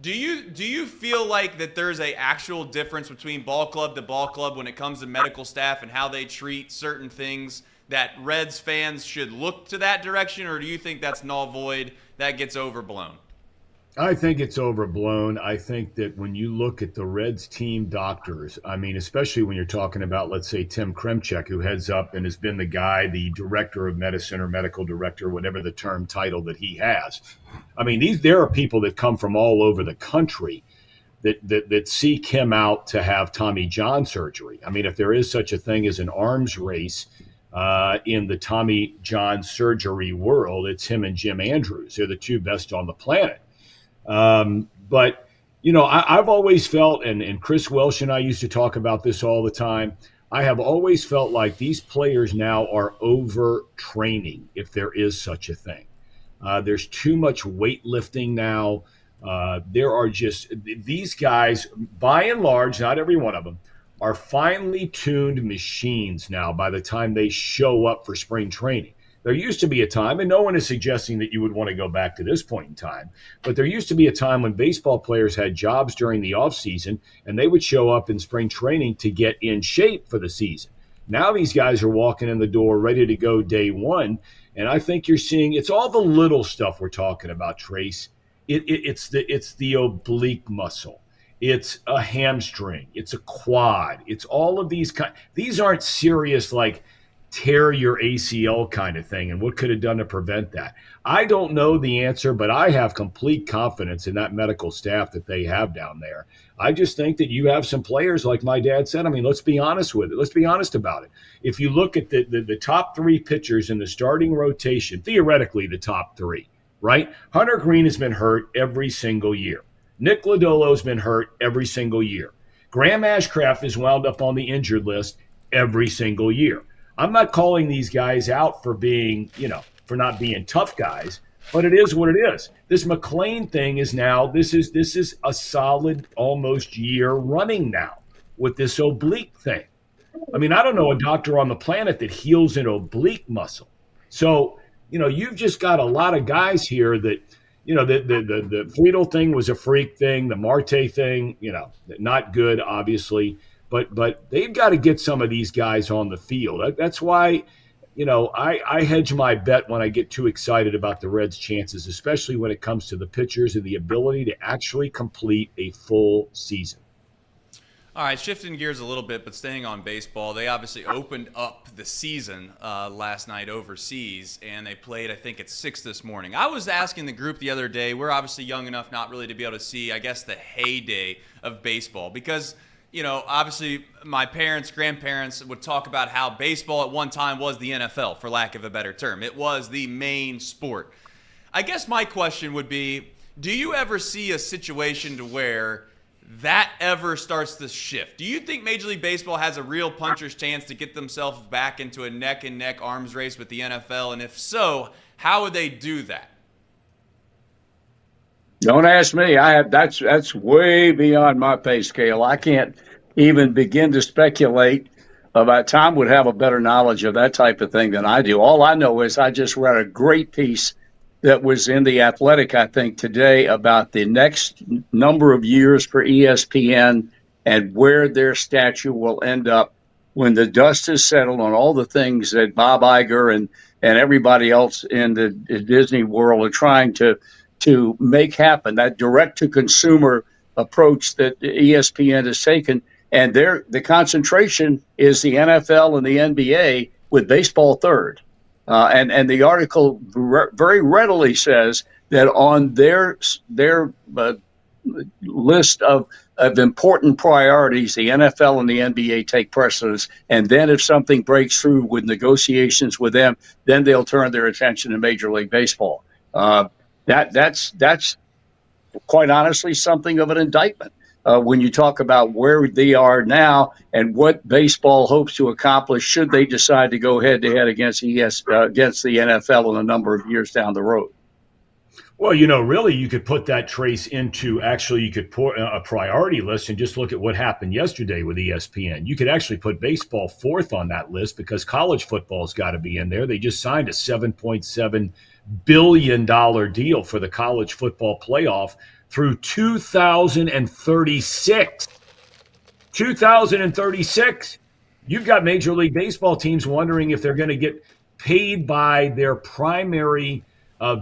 Speaker 2: Do you feel like that there's a actual difference between ball club to ball club when it comes to medical staff and how they treat certain things, that Reds fans should look to that direction, or do you think that's null void, that gets overblown?
Speaker 7: I think it's overblown. I think that when you look at the Reds team doctors, I mean, especially when you're talking about, let's say, Tim Kremchek, who heads up and has been the director of medicine or medical director, whatever the term title that he has. I mean, there are people that come from all over the country that seek him out to have Tommy John surgery. I mean, if there is such a thing as an arms race in the Tommy John surgery world, it's him and Jim Andrews. They're the two best on the planet. But, I've always felt, and Chris Welsh and I used to talk about this all the time, I have always felt like these players now are overtraining, if there is such a thing. There's too much weightlifting now. There are just these guys, by and large, not every one of them, are finely tuned machines now by the time they show up for spring training. There used to be a time, and no one is suggesting that you would want to go back to this point in time, but there used to be a time when baseball players had jobs during the offseason, and they would show up in spring training to get in shape for the season. Now these guys are walking in the door ready to go day one, and I think you're seeing it's all the little stuff we're talking about, Trace. It's the oblique muscle. It's a hamstring. It's a quad. It's all of these these aren't serious, like, tear your ACL kind of thing, and what could have done to prevent that. I don't know the answer, but I have complete confidence in that medical staff that they have down there. I just think that you have some players, like my dad said. I mean, let's be honest with it. Let's be honest about it. If you look at the top three pitchers in the starting rotation, theoretically the top three, right? Hunter Green has been hurt every single year. Nick Lodolo's been hurt every single year. Graham Ashcraft is wound up on the injured list every single year. I'm not calling these guys out for being, for not being tough guys, but it is what it is. This McLean thing is now, this is a solid almost year running now with this oblique thing. I mean, I don't know a doctor on the planet that heals an oblique muscle. So, you've just got a lot of guys here that, the Friedl thing was a freak thing. The Marte thing, not good, obviously. But they've got to get some of these guys on the field. That's why, I hedge my bet when I get too excited about the Reds' chances, especially when it comes to the pitchers and the ability to actually complete a full season.
Speaker 2: All right, shifting gears a little bit, but staying on baseball, they obviously opened up the season last night overseas, and they played, I think, at 6 this morning. I was asking the group the other day, we're obviously young enough not really to be able to see, I guess, the heyday of baseball, because obviously my parents, grandparents would talk about how baseball at one time was the NFL, for lack of a better term. It was the main sport. I guess my question would be, do you ever see a situation to where that ever starts to shift? Do you think Major League Baseball has a real puncher's chance to get themselves back into a neck-and-neck arms race with the NFL? And if so, how would they do that?
Speaker 6: Don't ask me. That's way beyond my pay scale. I can't even begin to speculate about. Tom would have a better knowledge of that type of thing than I do. All I know is I just read a great piece that was in The Athletic, I think, today about the next number of years for ESPN and where their statue will end up when the dust is settled on all the things that Bob Iger and everybody else in the Disney world are trying to make happen, that direct-to-consumer approach that ESPN has taken. And the concentration is the NFL and the NBA, with baseball third. And the article very readily says that on their list of important priorities, the NFL and the NBA take precedence. And then if something breaks through with negotiations with them, then they'll turn their attention to Major League Baseball. That's quite honestly something of an indictment when you talk about where they are now and what baseball hopes to accomplish should they decide to go head-to-head against the NFL in a number of years down the road.
Speaker 7: Well, really, you could put that, Trace, into you could put a priority list and just look at what happened yesterday with ESPN. You could actually put baseball fourth on that list because college football's got to be in there. They just signed a $7.7 billion deal for the college football playoff through 2036. 2036. You've got Major League Baseball teams wondering if they're going to get paid by their primary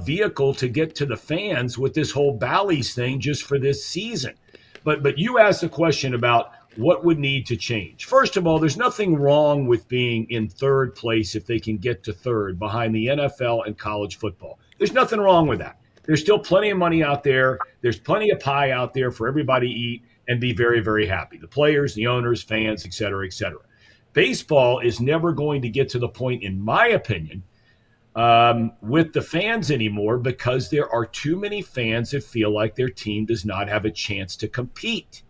Speaker 7: vehicle to get to the fans with this whole Bally's thing just for this season. But you asked the question about what would need to change. First of all, there's nothing wrong with being in third place if they can get to third behind the NFL and college football. There's nothing wrong with that. There's still plenty of money out there. There's plenty of pie out there for everybody to eat and be very, very happy. The players, the owners, fans, et cetera, et cetera. Baseball is never going to get to the point, in my opinion, with the fans anymore because there are too many fans that feel like their team does not have a chance to compete.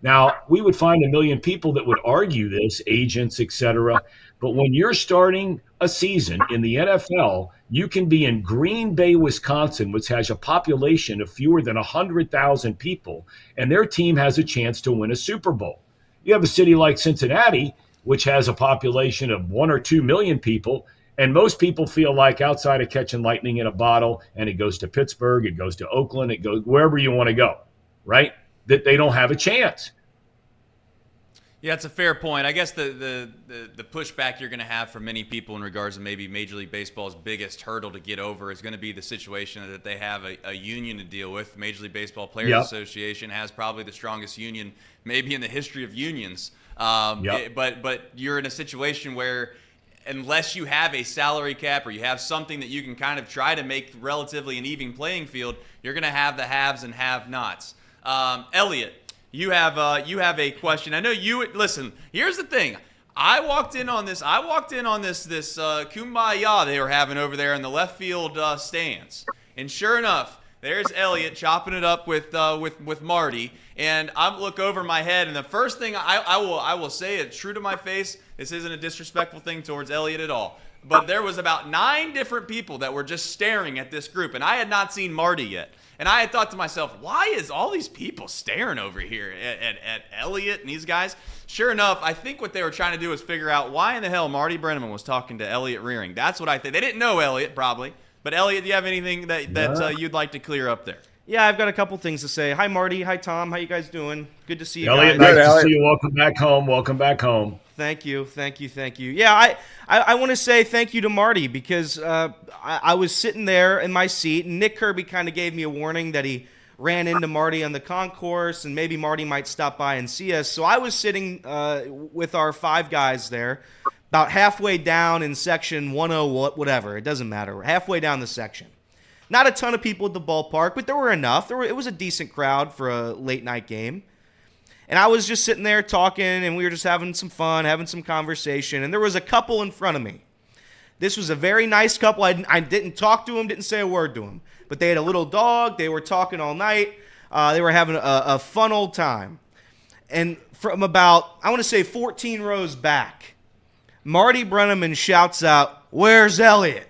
Speaker 7: Now, we would find a million people that would argue this, agents, et cetera, but when you're starting a season in the NFL, you can be in Green Bay, Wisconsin, which has a population of fewer than 100,000 people, and their team has a chance to win a Super Bowl. You have a city like Cincinnati, which has a population of 1 or 2 million people, and most people feel like outside of catching lightning in a bottle, and it goes to Pittsburgh, it goes to Oakland, it goes wherever you want to go, right? That they don't have a chance.
Speaker 2: Yeah, it's a fair point. I guess the pushback you're going to have from many people in regards to maybe Major League Baseball's biggest hurdle to get over is going to be the situation that they have a union to deal with. Major League Baseball Players Association has probably the strongest union maybe in the history of unions. But you're in a situation where unless you have a salary cap or you have something that you can kind of try to make relatively an even playing field, you're going to have the haves and have-nots. Elliot, you have a question. I know you listen. Here's the thing. I walked in on this kumbaya they were having over there in the left field stands, and sure enough, there's Elliot chopping it up with Marty, and I look over my head, and the first thing I will say it true to my face. This isn't a disrespectful thing towards Elliot at all, but there was about 9 different people that were just staring at this group, and I had not seen Marty yet. And I had thought to myself, why is all these people staring over here at Elliot and these guys? Sure enough, I think what they were trying to do was figure out why in the hell Marty Brennaman was talking to Elliot Rearing. That's what I think. They didn't know Elliot, probably. But, Elliot, do you have anything that you'd like to clear up there?
Speaker 3: Yeah, I've got a couple things to say. Hi, Marty. Hi, Tom. How you guys doing? Good to see you
Speaker 7: Elliot,
Speaker 3: guys.
Speaker 7: nice to see you. Welcome back home. Welcome back home.
Speaker 3: Thank you. Yeah, I want to say thank you to Marty because I was sitting there in my seat, and Nick Kirby kind of gave me a warning that he ran into Marty on the concourse, and maybe Marty might stop by and see us. So I was sitting with our 5 guys there, about halfway down in section 10, whatever. It doesn't matter. We're halfway down the section. Not a ton of people at the ballpark, but there were enough. It was a decent crowd for a late-night game. And I was just sitting there talking, and we were just having some fun, having some conversation. And there was a couple in front of me. This was a very nice couple. I didn't talk to him, didn't say a word to him. But they had a little dog. They were talking all night. They were having a fun old time. And from about, I want to say 14 rows back, Marty Brennaman shouts out, "Where's Elliot?"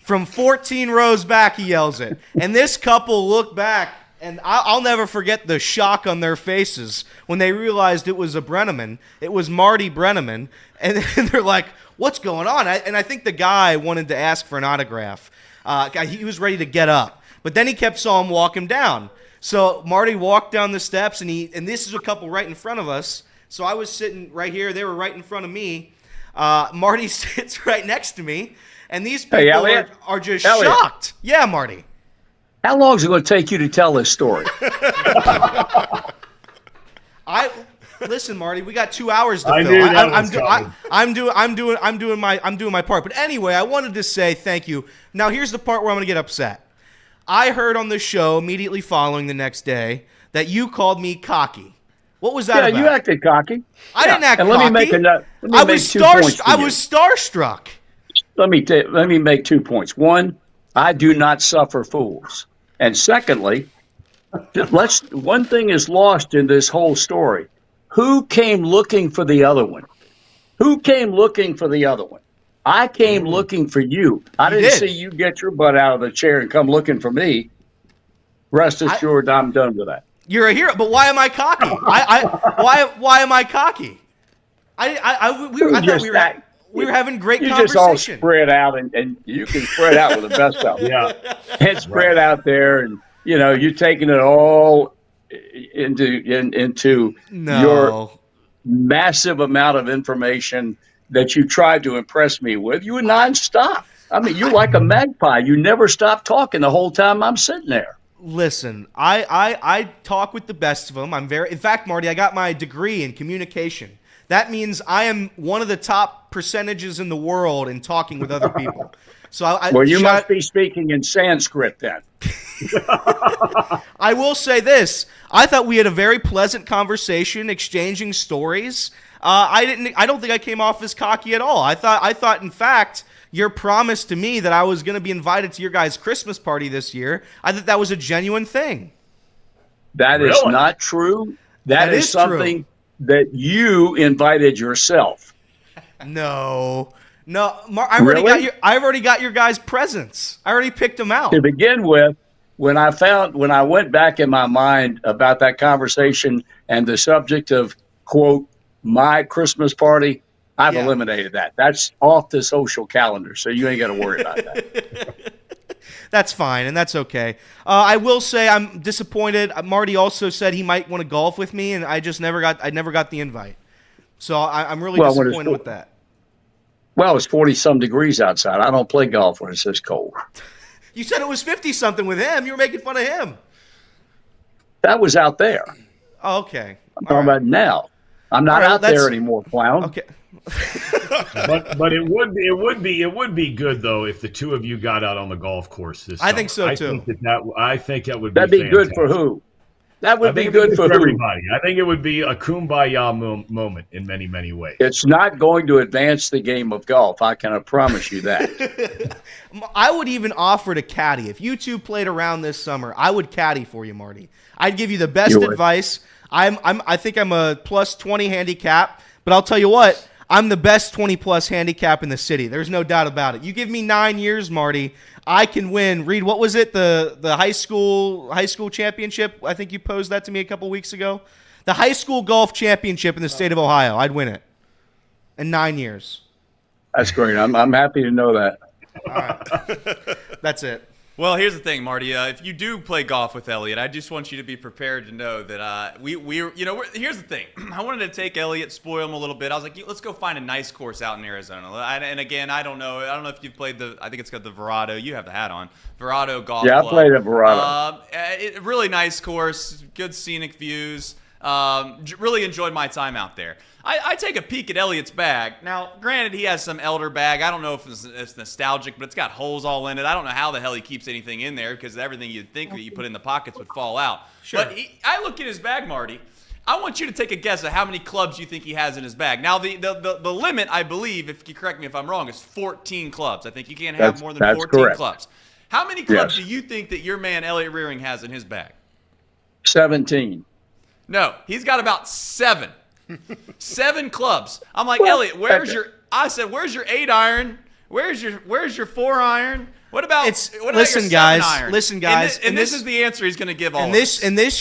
Speaker 3: From 14 rows back, he yells it. And this couple looked back, and I'll never forget the shock on their faces when they realized it was a Brennaman. It was Marty Brennaman. And they're like, what's going on? And I think the guy wanted to ask for an autograph. He was ready to get up. But then he saw him walk him down. So Marty walked down the steps, and this is a couple right in front of us. So I was sitting right here. They were right in front of me. Marty sits right next to me. And these people are just shocked. Yeah, Marty.
Speaker 6: How long is it going to take you to tell this story?
Speaker 3: Listen, Marty. We got 2 hours to
Speaker 7: I
Speaker 3: fill.
Speaker 7: knew that was coming.
Speaker 3: I'm doing my part. But anyway, I wanted to say thank you. Now here's the part where I'm going to get upset. I heard on the show immediately following the next day that you called me cocky. What was that about?
Speaker 6: Yeah, you acted cocky.
Speaker 3: I didn't act cocky.
Speaker 6: Let me make 2 points.
Speaker 3: I was starstruck.
Speaker 6: Let me make 2 points. One, I do not suffer fools. And secondly, one thing is lost in this whole story. Who came looking for the other one? Who came looking for the other one? I came looking for you. I didn't see you get your butt out of the chair and come looking for me. Rest assured, I'm done with that.
Speaker 3: You're a hero, but why am I cocky? Why am I cocky? I thought we were having great
Speaker 6: you
Speaker 3: conversation.
Speaker 6: just all spread out, and you can spread out with the best of them.
Speaker 7: Yeah.
Speaker 6: And spread out there, and you're taking it all into your massive amount of information that you tried to impress me with. You were nonstop. I mean, you're like a magpie. You never stop talking the whole time I'm sitting there.
Speaker 3: Listen, I talk with the best of them. In fact, Marty, I got my degree in communication. That means I am one of the top percentages in the world in talking with other people. So
Speaker 6: you must be speaking in Sanskrit then.
Speaker 3: I will say this. I thought we had a very pleasant conversation, exchanging stories. I don't think I came off as cocky at all. I thought in fact, your promise to me that I was going to be invited to your guys' Christmas party this year, I thought that was a genuine thing.
Speaker 6: That is not true. That is something that you invited yourself.
Speaker 3: No, I've already got your guys' presents. I already picked them out.
Speaker 6: To begin with, when I went back in my mind about that conversation and the subject of, quote, my Christmas party, I've eliminated that. That's off the social calendar, so you ain't got to worry about that.
Speaker 3: That's fine, and that's okay. I will say I'm disappointed. Marty also said he might want to golf with me, and I never got the invite. So I'm really disappointed with that.
Speaker 6: Well, it's 40-some degrees outside. I don't play golf when it's this cold.
Speaker 3: You said it was 50-something with him. You were making fun of him.
Speaker 6: That was out there.
Speaker 3: Oh, okay.
Speaker 6: I'm talking about now. I'm not out there anymore, clown.
Speaker 3: Okay.
Speaker 7: but it would be good though if the two of you got out on the golf course this summer.
Speaker 3: I think so too.
Speaker 7: I think that would be
Speaker 6: That'd be
Speaker 7: fantastic.
Speaker 6: good for who? That would be good for
Speaker 7: everybody. I think it would be a kumbaya moment in many, many ways.
Speaker 6: It's not going to advance the game of golf. I can promise you that.
Speaker 3: I would even offer to caddy. If you two played around this summer, I would caddy for you, Marty. I'd give you the best advice. I think I'm a plus 20 handicap, but I'll tell you what, I'm the best 20-plus handicap in the city. There's no doubt about it. You give me 9 years, Marty, I can win. Reed, what was it? The high school championship? I think you posed that to me a couple weeks ago. The high school golf championship in the state of Ohio. I'd win it in 9 years.
Speaker 6: That's great. I'm happy to know that.
Speaker 3: All right. That's it.
Speaker 2: Well, here's the thing, Marty. If you do play golf with Elliot, I just want you to be prepared to know that here's the thing. I wanted to take Elliot, spoil him a little bit. I was like, let's go find a nice course out in Arizona. And again, I don't know if you've played I think it's got the Verado. You have the hat on. Verado Golf Club.
Speaker 6: Yeah, I played at Verado.
Speaker 2: Really nice course, good scenic views. Really enjoyed my time out there. I take a peek at Elliot's bag. Now, granted, he has some elder bag. I don't know if it's nostalgic, but it's got holes all in it. I don't know how the hell he keeps anything in there because everything you'd think that you put in the pockets would fall out.
Speaker 3: Sure.
Speaker 2: But I look at his bag, Marty. I want you to take a guess at how many clubs you think he has in his bag. Now, the limit, I believe, if you correct me if I'm wrong, is 14 clubs. I think you can't have more than 14 clubs. How many clubs do you think that your man Elliot Rearing has in his bag?
Speaker 6: 17.
Speaker 2: No, he's got about 7. 7 clubs. I'm like, Elliot, where's your 8 iron? Where's your 4 iron? What about your 7 iron?
Speaker 3: Listen, guys.
Speaker 2: And this is the answer he's going to give all
Speaker 3: and
Speaker 2: of us.
Speaker 3: And this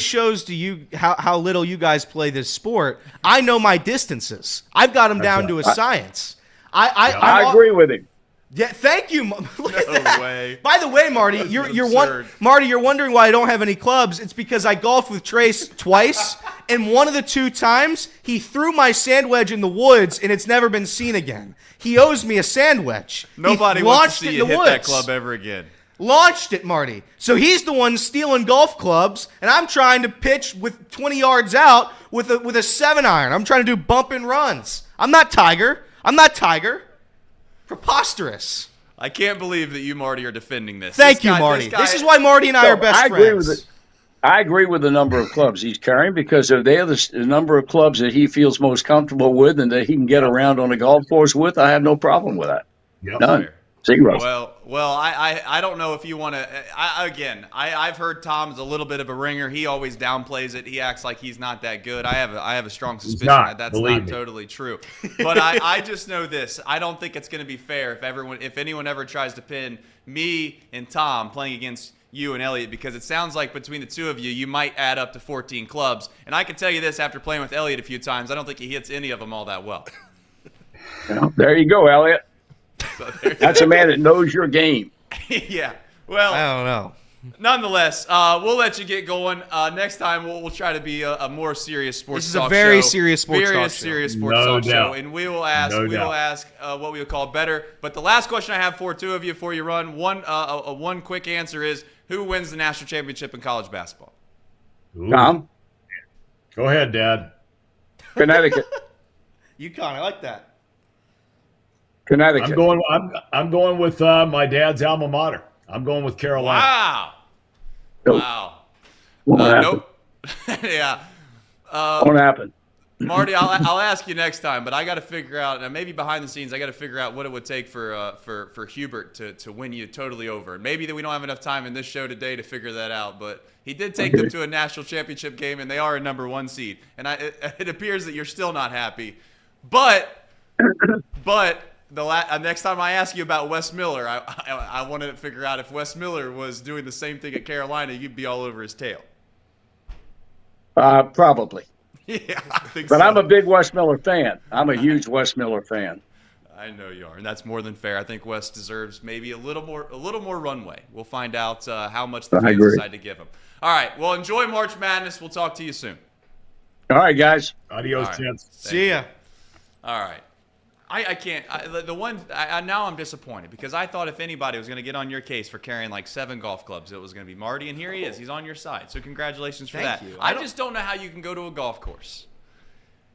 Speaker 3: shows to you how little you guys play this sport. I know my distances. I've got them down to a science.
Speaker 6: I agree with him.
Speaker 3: Yeah, thank you. Look at
Speaker 2: No
Speaker 3: that.
Speaker 2: way.
Speaker 3: By the way, Marty, you're wondering why I don't have any clubs. It's because I golfed with Trace twice, and one of the 2 times he threw my sand wedge in the woods, and it's never been seen again. He owes me a sand wedge.
Speaker 2: Nobody wants to see you hit that club ever again.
Speaker 3: Launched it, Marty. So he's the one stealing golf clubs, and I'm trying to pitch with 20 yards out with a 7 iron. I'm trying to do bump and runs. I'm not Tiger. Preposterous.
Speaker 2: I can't believe that you, Marty, are defending this.
Speaker 3: Thank you, Marty. This is why Marty and I are best friends.
Speaker 6: I agree with the number of clubs he's carrying because if they are the number of clubs that he feels most comfortable with and that he can get around on a golf course with, I have no problem with that.
Speaker 7: Yep.
Speaker 6: None. 0.
Speaker 2: Well, I don't know if you want to. I've heard Tom's a little bit of a ringer. He always downplays it. He acts like he's not that good. I have a strong suspicion that that's not totally true. But I just know this. I don't think it's going to be fair if anyone ever tries to pin me and Tom playing against you and Elliot, because it sounds like between the two of you, you might add up to 14 clubs. And I can tell you this after playing with Elliot a few times, I don't think he hits any of them all that well.
Speaker 6: Well, there you go, Elliot.
Speaker 2: So
Speaker 6: That's a man that knows your game.
Speaker 2: yeah. Well,
Speaker 3: I don't know.
Speaker 2: Nonetheless, we'll let you get going. Next time, we'll try to be a more serious sports talk show.
Speaker 3: This is a very serious sports talk show.
Speaker 2: Very serious sports talk show. And we will ask what we would call better. But the last question I have for two of you before you run, one quick answer is, who wins the national championship in college basketball?
Speaker 7: Ooh.
Speaker 6: Tom?
Speaker 7: Go ahead, Dad.
Speaker 6: Connecticut.
Speaker 3: UConn, I like that.
Speaker 6: Connecticut.
Speaker 7: I'm going with my dad's alma mater. I'm going with Carolina.
Speaker 2: Wow.
Speaker 6: Nope.
Speaker 2: Wow.
Speaker 6: Won't happen.
Speaker 2: Nope. Yeah.
Speaker 6: Won't happen.
Speaker 2: Marty, I'll ask you next time, but I got to figure out, and maybe behind the scenes, I got to figure out what it would take for Hubert to win you totally over. Maybe that we don't have enough time in this show today to figure that out, but he did take them to a national championship game, and they are a number 1 seed. And it appears that you're still not happy, but next time I ask you about Wes Miller, I wanted to figure out if Wes Miller was doing the same thing at Carolina, you'd be all over his tail.
Speaker 6: Probably.
Speaker 2: Yeah, I think
Speaker 6: But
Speaker 2: so.
Speaker 6: I'm a big Wes Miller fan. I'm a huge Wes Miller fan.
Speaker 2: I know you are, and that's more than fair. I think Wes deserves maybe a little more runway. We'll find out how much the fans decide to give him. All right. Well, enjoy March Madness. We'll talk to you soon.
Speaker 6: All right, guys.
Speaker 7: Adios,
Speaker 2: All right.
Speaker 7: gents.
Speaker 3: See ya.
Speaker 2: All right. I can't. Now I'm disappointed because I thought if anybody was going to get on your case for carrying like 7 golf clubs, it was going to be Marty, and here he is. He's on your side. So congratulations for
Speaker 3: Thank
Speaker 2: that.
Speaker 3: you.
Speaker 2: I just don't know how you can go to a golf course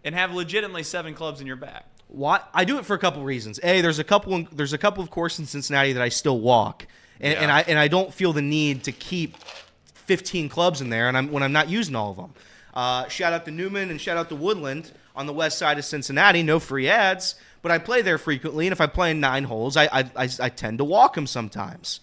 Speaker 2: and have legitimately 7 clubs in your bag.
Speaker 3: Why? I do it for a couple reasons. There's a couple of courses in Cincinnati that I still walk, and I don't feel the need to keep 15 clubs in there, when I'm not using all of them. Shout out to Newman and shout out to Woodland on the west side of Cincinnati. No free ads. But I play there frequently, and if I play in 9 holes, I tend to walk them sometimes.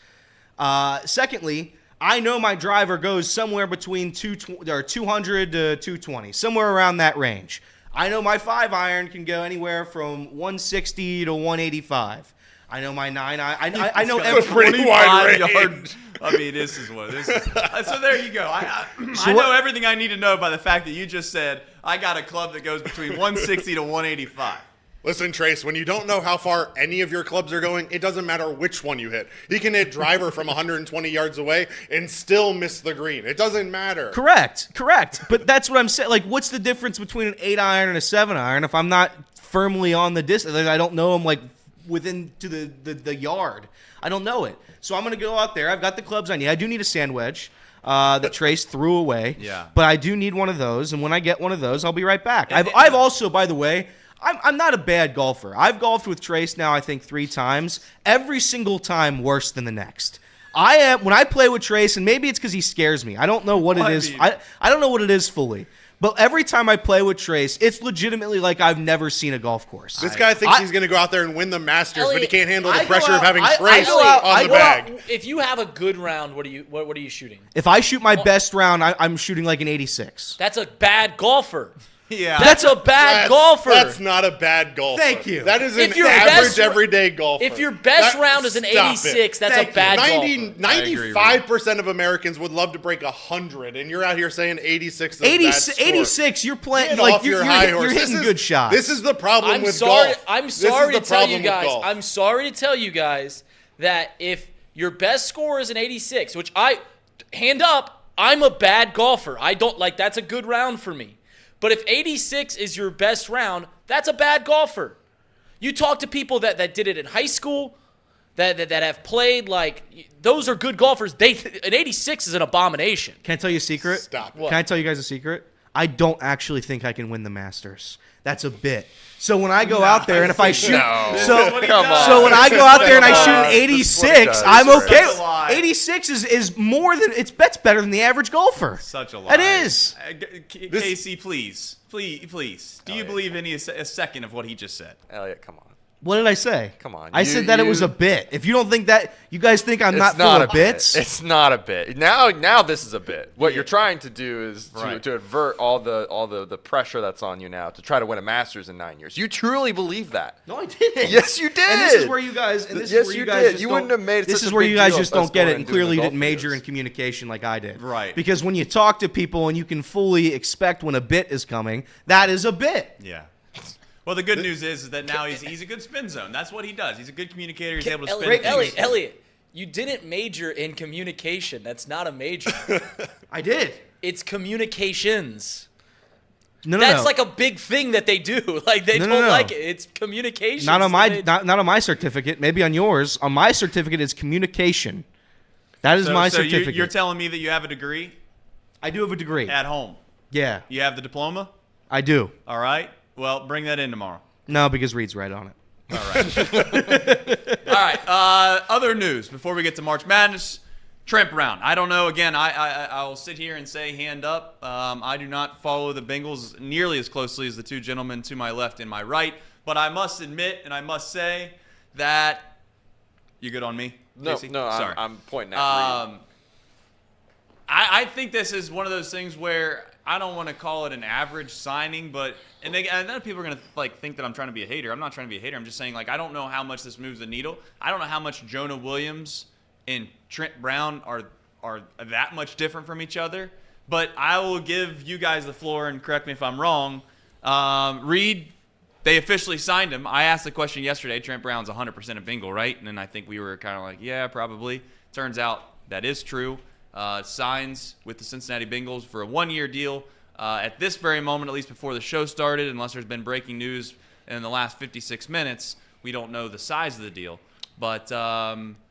Speaker 3: Secondly, I know my driver goes somewhere between 200 to 220, somewhere around that range. I know my 5-iron can go anywhere from 160 to 185. I know my 9-iron. I know every
Speaker 5: pretty wide range.
Speaker 2: I mean, this is what this is. So there you go. I know everything I need to know by the fact that you just said I got a club that goes between 160 to 185.
Speaker 5: Listen, Trace, when you don't know how far any of your clubs are going, it doesn't matter which one you hit. You can hit driver from 120 yards away and still miss the green. It doesn't matter.
Speaker 3: Correct. But that's what I'm saying. Like, what's the difference between an 8-iron and a 7-iron if I'm not firmly on the distance? I don't know them, like, within to the yard. I don't know it. So I'm going to go out there. I've got the clubs I need. I do need a sand wedge that Trace threw away.
Speaker 2: Yeah.
Speaker 3: But I do need one of those, and when I get one of those, I'll be right back. I've also, by the way, I'm not a bad golfer. I've golfed with Trace now, I think, 3 times. Every single time worse than the next. When I play with Trace, and maybe it's because he scares me. I don't know what it is. I don't know what it is fully. But every time I play with Trace, it's legitimately like I've never seen a golf course.
Speaker 5: This guy thinks he's going to go out there and win the Masters,
Speaker 4: Elliot,
Speaker 5: but he can't handle the
Speaker 4: I go
Speaker 5: pressure of
Speaker 4: out-
Speaker 5: having
Speaker 4: I-
Speaker 5: Trace
Speaker 4: I
Speaker 5: on
Speaker 4: go
Speaker 5: the
Speaker 4: out-
Speaker 5: bag.
Speaker 4: If you have a good round, what are you shooting?
Speaker 3: If I shoot my best round, I'm shooting like an 86.
Speaker 4: That's a bad golfer.
Speaker 2: Yeah.
Speaker 4: That's a bad golfer.
Speaker 5: That's not a bad golfer.
Speaker 3: Thank you.
Speaker 5: That is an
Speaker 4: If your
Speaker 5: average,
Speaker 4: best-
Speaker 5: everyday golfer.
Speaker 4: If your best round is an
Speaker 5: Stop
Speaker 4: 86,
Speaker 5: it.
Speaker 4: that's
Speaker 3: Thank
Speaker 4: a bad
Speaker 3: you.
Speaker 4: golfer.
Speaker 5: 95% of Americans would love to break 100, and you're out here saying 86 is a bad
Speaker 3: 86, you're playing
Speaker 5: Get
Speaker 3: like
Speaker 5: off
Speaker 3: you're
Speaker 5: your high
Speaker 3: hitting,
Speaker 5: horse.
Speaker 3: you're hitting
Speaker 5: This is-
Speaker 3: good shots.
Speaker 5: This is the problem
Speaker 4: I'm
Speaker 5: with
Speaker 4: sorry.
Speaker 5: golf.
Speaker 4: I'm
Speaker 5: This
Speaker 4: sorry
Speaker 5: is
Speaker 4: to
Speaker 5: the
Speaker 4: tell you
Speaker 5: problem with
Speaker 4: guys.
Speaker 5: golf.
Speaker 4: I'm sorry to tell you guys that if your best score is an 86, which hand up, I'm a bad golfer. I don't like that's a good round for me. But if 86 is your best round, that's a bad golfer. You talk to people that did it in high school, that have played, like, those are good golfers. An 86 is an abomination.
Speaker 3: Can I tell you a secret?
Speaker 5: Stop it.
Speaker 4: What?
Speaker 3: Can I tell you guys a secret? I don't actually think I can win the Masters. That's a bit. So when I go out there and if I shoot, so when I go out there and I shoot an 86, I'm okay.
Speaker 2: Such a lie.
Speaker 3: 86 is more than that's better than the average golfer.
Speaker 2: Such a lie.
Speaker 3: It is.
Speaker 2: Casey, please. Do you believe a second of what he just said?
Speaker 8: Elliot, come on.
Speaker 3: What did I say?
Speaker 8: Come on.
Speaker 3: I said that it was a bit. If you don't think that, you guys think I'm not full of bits?
Speaker 8: It's not a bit. Now this is a bit. What you're trying to do is
Speaker 2: Right.
Speaker 8: to avert all the pressure that's on you now to try to win a Masters in 9 years. You truly believe that?
Speaker 3: No, I didn't.
Speaker 8: Yes, you did.
Speaker 3: And this is where you guys. And this
Speaker 8: Yes,
Speaker 3: is where
Speaker 8: you
Speaker 3: guys
Speaker 8: did.
Speaker 3: just
Speaker 8: You
Speaker 3: don't-
Speaker 8: wouldn't have made
Speaker 3: This
Speaker 8: such
Speaker 3: is
Speaker 8: a
Speaker 3: where
Speaker 8: big
Speaker 3: you guys
Speaker 8: deal
Speaker 3: just
Speaker 8: of us
Speaker 3: don't get
Speaker 8: going
Speaker 3: it,
Speaker 8: and
Speaker 3: and
Speaker 8: doing
Speaker 3: clearly
Speaker 8: the
Speaker 3: you didn't
Speaker 8: golf
Speaker 3: major
Speaker 8: videos.
Speaker 3: in communication like I did.
Speaker 2: Right.
Speaker 3: Because when you talk to people and you can fully expect when a bit is coming, that is a bit.
Speaker 2: Yeah. Well, the good news is that now he's a good spin zone. That's what he does. He's a good communicator. He's able to spin things.
Speaker 4: Elliot, you didn't major in communication. That's not a major.
Speaker 3: I did.
Speaker 4: It's communications.
Speaker 3: No,
Speaker 4: That's like a big thing that they do. Like they
Speaker 3: No,
Speaker 4: don't
Speaker 3: no.
Speaker 4: like it. It's communication.
Speaker 3: Not on my not on my certificate. Maybe on yours. On my certificate, it's communication. That is my certificate.
Speaker 2: You're telling me that you have a degree
Speaker 3: I do have a degree.
Speaker 2: at home.
Speaker 3: Yeah,
Speaker 2: You have the diploma.
Speaker 3: I do.
Speaker 2: All right. Well, bring that in tomorrow.
Speaker 3: No, because Reed's right on it.
Speaker 2: All right. Other news before we get to March Madness. Trent Brown. I don't know. Again, I'll sit here and say hand up. I do not follow the Bengals nearly as closely as the two gentlemen to my left and my right. But I must admit and I must say that you good on me?
Speaker 8: No,
Speaker 2: Casey?
Speaker 8: no,
Speaker 2: Sorry.
Speaker 8: I'm pointing at Reed.
Speaker 2: I think this is one of those things where I don't want to call it an average signing, but and then people are gonna think that I'm trying to be a hater. I'm not trying to be a hater. I'm just saying I don't know how much this moves the needle. I don't know how much Jonah Williams and Trent Brown are that much different from each other. But I will give you guys the floor and correct me if I'm wrong. Reed, they officially signed him. I asked the question yesterday. Trent Brown's 100% a Bengal, right? And then I think we were kind of like, yeah, probably. Turns out that is true. Signs with the Cincinnati Bengals for a one-year deal. At this very moment, at least before the show started, unless there's been breaking news in the last 56 minutes, we don't know the size of the deal. But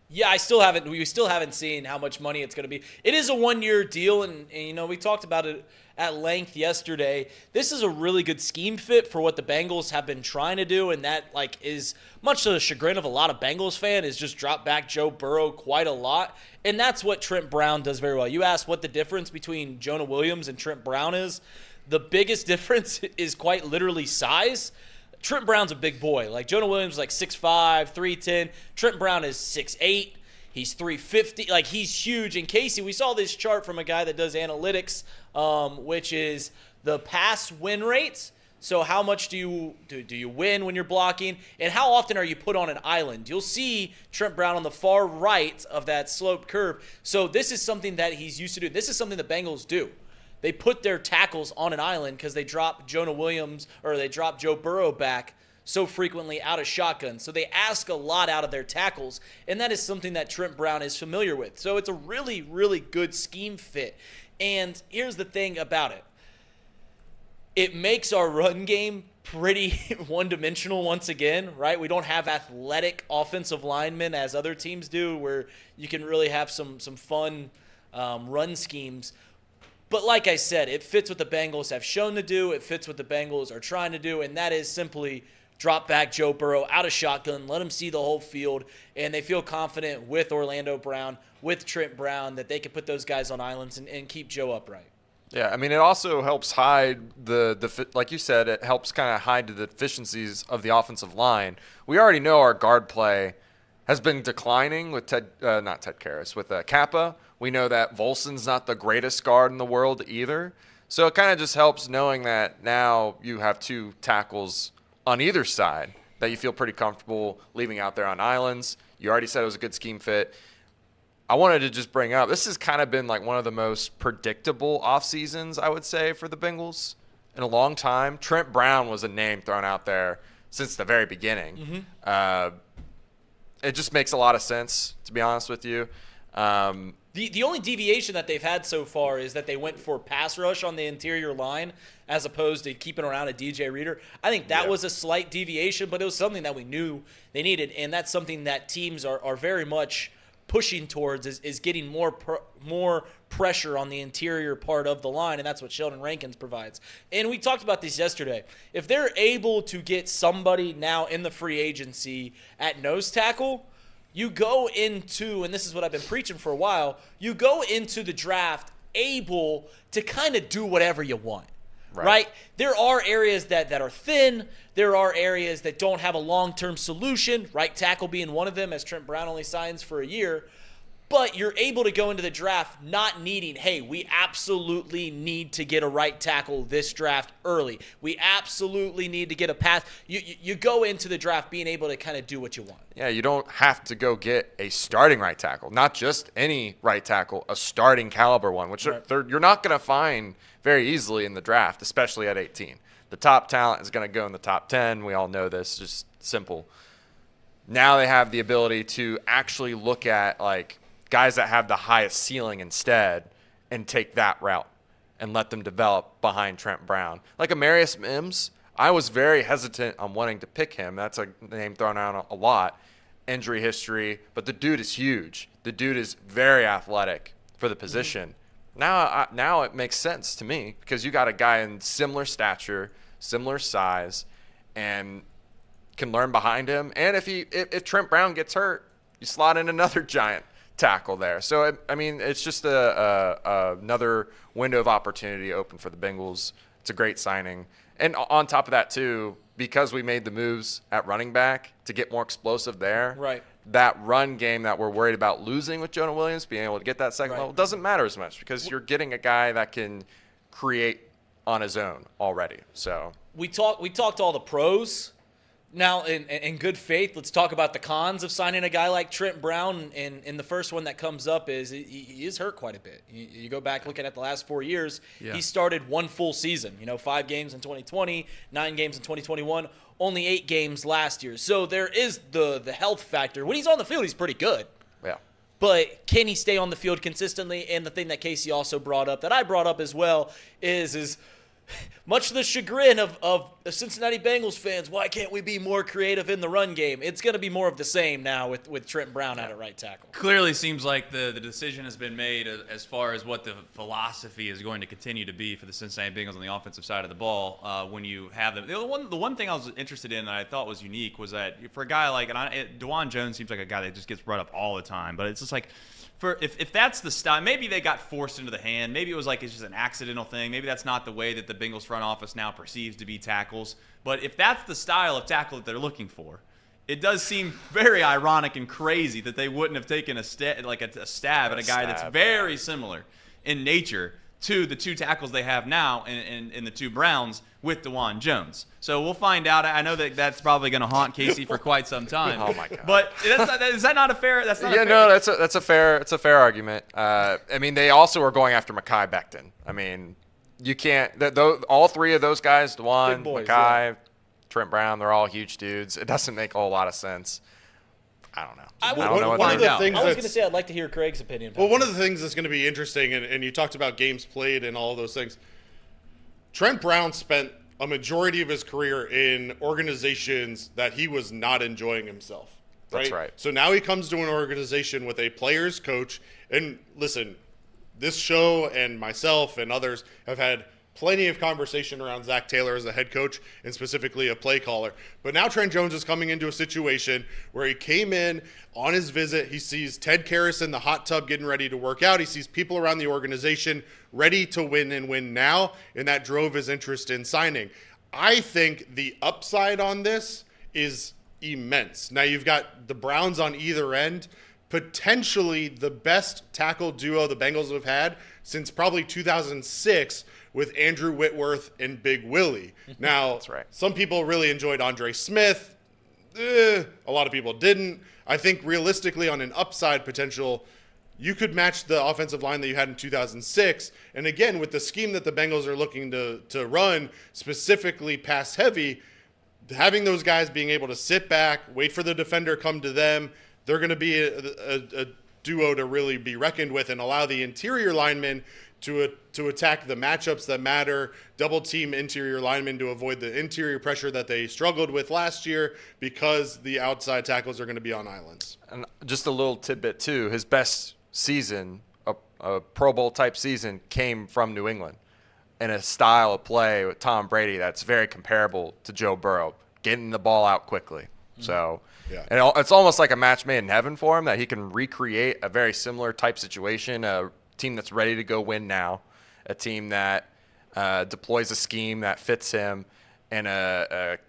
Speaker 4: Yeah, we still haven't seen how much money it's going to be. It is a one-year deal, and we talked about it at length yesterday. This is a really good scheme fit for what the Bengals have been trying to do, and that is much to the chagrin of a lot of Bengals fans, is just drop back Joe Burrow quite a lot, and that's what Trent Brown does very well. You asked what the difference between Jonah Williams and Trent Brown is. The biggest difference is quite literally size. Trent Brown's a big boy. Jonah Williams is 6'5", 310. Trent Brown is 6'8". He's 350. He's huge. And Casey, we saw this chart from a guy that does analytics, which is the pass win rates. So how much do you win when you're blocking, and how often are you put on an island? You'll see Trent Brown on the far right of that sloped curve. So this is something that he's used to do. This is something the Bengals do. They put their tackles on an island because they drop Jonah Williams or they drop Joe Burrow back so frequently out of shotgun. So they ask a lot out of their tackles, and that is something that Trent Brown is familiar with. So it's a really, really good scheme fit. And here's the thing about it. It makes our run game pretty one-dimensional once again, right? We don't have athletic offensive linemen as other teams do, where you can really have some fun run schemes. But like I said, it fits what the Bengals have shown to do. It fits what the Bengals are trying to do, and that is simply drop back Joe Burrow out of shotgun, let him see the whole field, and they feel confident with Orlando Brown, with Trent Brown, that they can put those guys on islands and keep Joe upright.
Speaker 8: Yeah, I mean, it also helps hide like you said, it helps kind of hide the deficiencies of the offensive line. We already know our guard play has been declining with not Ted Karras, with Kappa. We know that Volson's not the greatest guard in the world either. So it kind of just helps knowing that now you have two tackles on either side that you feel pretty comfortable leaving out there on islands. You already said it was a good scheme fit. I wanted to just bring up, this has kind of been one of the most predictable off seasons, I would say, for the Bengals in a long time. Trent Brown was a name thrown out there since the very beginning. Mm-hmm. It just makes a lot of sense, to be honest with you.
Speaker 4: The only deviation that they've had so far is that they went for pass rush on the interior line as opposed to keeping around a DJ Reader. I think that was a slight deviation, but it was something that we knew they needed, and that's something that teams are very much pushing towards is getting more pressure on the interior part of the line, and that's what Sheldon Rankins provides. And we talked about this yesterday. If they're able to get somebody now in the free agency at nose tackle, you go into, and this is what I've been preaching for a while, you go into the draft able to kind of do whatever you want, right? There are areas that are thin. There are areas that don't have a long-term solution, right tackle being one of them, as Trent Brown only signs for a year. But you're able to go into the draft not needing, hey, we absolutely need to get a right tackle this draft early. We absolutely need to get a pass. You go into the draft being able to kind of do what you want.
Speaker 8: Yeah, you don't have to go get a starting right tackle, not just any right tackle, a starting caliber one, which you're not going to find very easily in the draft, especially at 18. The top talent is going to go in the top 10. We all know this, just simple. Now they have the ability to actually look at, like, guys that have the highest ceiling instead and take that route and let them develop behind Trent Brown. Like Amarius Mims, I was very hesitant on wanting to pick him. That's a name thrown out a lot. Injury history, but the dude is huge. The dude is very athletic for the position. Now it makes sense to me because you got a guy in similar stature, similar size, and can learn behind him. And if Trent Brown gets hurt, you slot in another giant tackle there. So, I mean, it's just another window of opportunity open for the Bengals. It's a great signing. And on top of that, too, because we made the moves at running back to get more explosive there,
Speaker 4: right?
Speaker 8: That run game that we're worried about losing with Jonah Williams, being able to get that second level, doesn't matter as much because you're getting a guy that can create on his own already. So
Speaker 4: we talked all the pros. Now, in good faith, let's talk about the cons of signing a guy like Trent Brown. And the first one that comes up is he is hurt quite a bit. You go back looking at the last 4 years, he started one full season. 5 games in 2020, 9 games in 2021, only 8 games last year. So there is the health factor. When he's on the field, he's pretty good.
Speaker 8: Yeah.
Speaker 4: But can he stay on the field consistently? And the thing that Casey also brought up, that I brought up as well, is much to the chagrin of Cincinnati Bengals fans, why can't we be more creative in the run game? It's going to be more of the same now with Trent Brown out at right tackle.
Speaker 2: Clearly seems like the decision has been made as far as what the philosophy is going to continue to be for the Cincinnati Bengals on the offensive side of the ball when you have them. The one thing I was interested in that I thought was unique was that for a guy like DeJuan Jones seems like a guy that just gets brought up all the time, but it's just like, if that's the style, maybe they got forced into the hand. Maybe it was like it's just an accidental thing. Maybe that's not the way that the Bengals front office now perceives to be tackles. But if that's the style of tackle that they're looking for, it does seem very ironic and crazy that they wouldn't have taken a stab at a guy that's very similar in nature to the 2 tackles they have now in the 2 Browns with DeJuan Jones. So we'll find out. I know that's probably going to haunt Casey for quite some time.
Speaker 8: Oh my God!
Speaker 2: But is that not a fair? That's not.
Speaker 8: Yeah,
Speaker 2: a fair,
Speaker 8: no, that's a fair argument. I mean, they also are going after Mekhi Becton. I mean, you can't. All 3 of those guys, DeJuan, Mekhi, Trent Brown, they're all huge dudes. It doesn't make a whole lot of sense. I don't know. I don't know what
Speaker 5: one of the
Speaker 8: I
Speaker 5: things
Speaker 4: I was going to say I'd like to hear Craig's opinion.
Speaker 5: Well, one of the things that's going to be interesting, and you talked about games played and all of those things. Trent Brown spent a majority of his career in organizations that he was not enjoying himself. Right?
Speaker 8: That's right.
Speaker 5: So now he comes to an organization with a player's coach. And listen, this show and myself and others have had plenty of conversation around Zach Taylor as a head coach and specifically a play caller. But now Trent Jones is coming into a situation where he came in on his visit. He sees Ted Karras in the hot tub getting ready to work out. He sees people around the organization ready to win and win now, and that drove his interest in signing. I think the upside on this is immense. Now you've got the Browns on either end, potentially the best tackle duo the Bengals have had since probably 2006 with Andrew Whitworth and Big Willie. Now,
Speaker 8: That's right.
Speaker 5: Some people really enjoyed Andre Smith. A lot of people didn't. I think realistically on an upside potential, you could match the offensive line that you had in 2006. And again, with the scheme that the Bengals are looking to run, specifically pass heavy, having those guys being able to sit back, wait for the defender come to them, they're going to be a duo to really be reckoned with and allow the interior linemen to attack the matchups that matter, double team interior linemen to avoid the interior pressure that they struggled with last year because the outside tackles are going to be on islands.
Speaker 8: And just a little tidbit too, his best season, a Pro Bowl type season, came from New England in a style of play with Tom Brady that's very comparable to Joe Burrow, getting the ball out quickly. So and it's almost like a match made in heaven for him that he can recreate a very similar type situation, a team that's ready to go win now, a team that deploys a scheme that fits him, and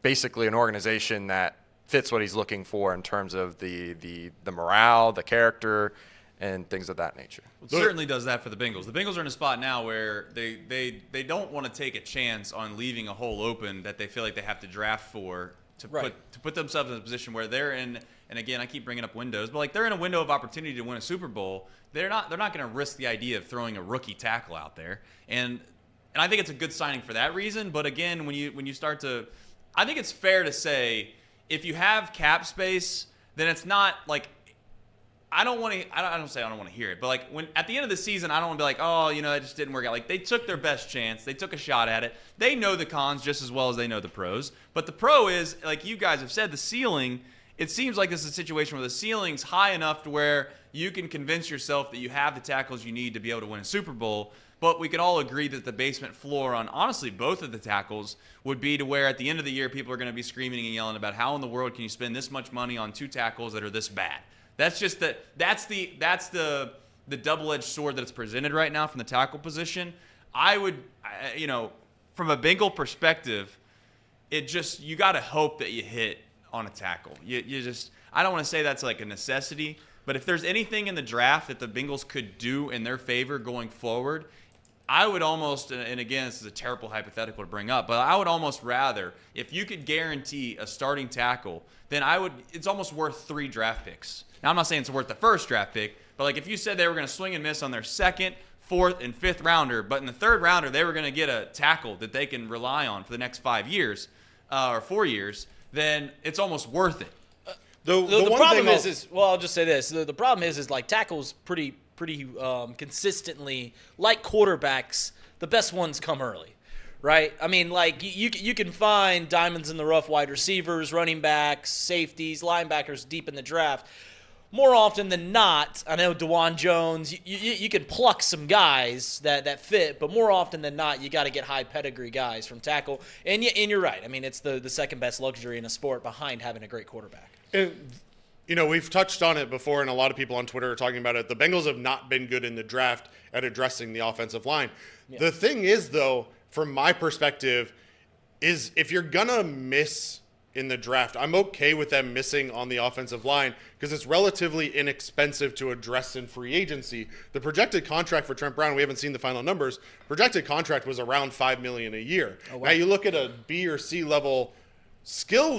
Speaker 8: basically an organization that fits what he's looking for in terms of the morale, the character, and things of that nature.
Speaker 2: It certainly does that for the Bengals. The Bengals are in a spot now where they don't want to take a chance on leaving a hole open that they feel like they have to draft for to put themselves in a position where they're in. And again, I keep bringing up windows, but like they're in a window of opportunity to win a Super Bowl. They're not going to risk the idea of throwing a rookie tackle out there. And I think it's a good signing for that reason. But again, when you start to, I think it's fair to say if you have cap space, then it's not like. I don't want to hear it, but like when at the end of the season, I don't want to be like, oh, that just didn't work out. Like they took their best chance, they took a shot at it. They know the cons just as well as they know the pros. But the pro is, like you guys have said, the ceiling. It seems like this is a situation where the ceiling's high enough to where you can convince yourself that you have the tackles you need to be able to win a Super Bowl. But we can all agree that the basement floor on honestly both of the tackles would be to where at the end of the year people are going to be screaming and yelling about how in the world can you spend this much money on two tackles that are this bad. That's just that's the double-edged sword that's presented right now from the tackle position. I would, from a Bengal perspective, you got to hope that you hit on a tackle. I don't want to say that's like a necessity, but if there's anything in the draft that the Bengals could do in their favor going forward, I would almost, and again, this is a terrible hypothetical to bring up, but I would almost rather, if you could guarantee a starting tackle, then it's almost worth 3 draft picks. Now, I'm not saying it's worth the first draft pick, but like if you said they were going to swing and miss on their second, fourth, and fifth rounder, but in the third rounder they were going to get a tackle that they can rely on for the next 5 years or 4 years, then it's almost worth it.
Speaker 4: The problem is I'll just say this. The problem is like tackles pretty consistently, like quarterbacks, the best ones come early. Right? I mean, like, you can find diamonds in the rough wide receivers, running backs, safeties, linebackers deep in the draft. More often than not, I know DeJuan Jones, you can pluck some guys that fit, but more often than not, you got to get high pedigree guys from tackle. And you're right. I mean, it's the second best luxury in a sport behind having a great quarterback.
Speaker 5: And, we've touched on it before, and a lot of people on Twitter are talking about it. The Bengals have not been good in the draft at addressing the offensive line. Yeah. The thing is, though, from my perspective, is if you're going to miss in the draft, I'm okay with them missing on the offensive line because it's relatively inexpensive to address in free agency. The projected contract for Trent Brown, we haven't seen the final numbers, projected contract was around $5 million a year. Oh, wow. Now you look at a B or C level skill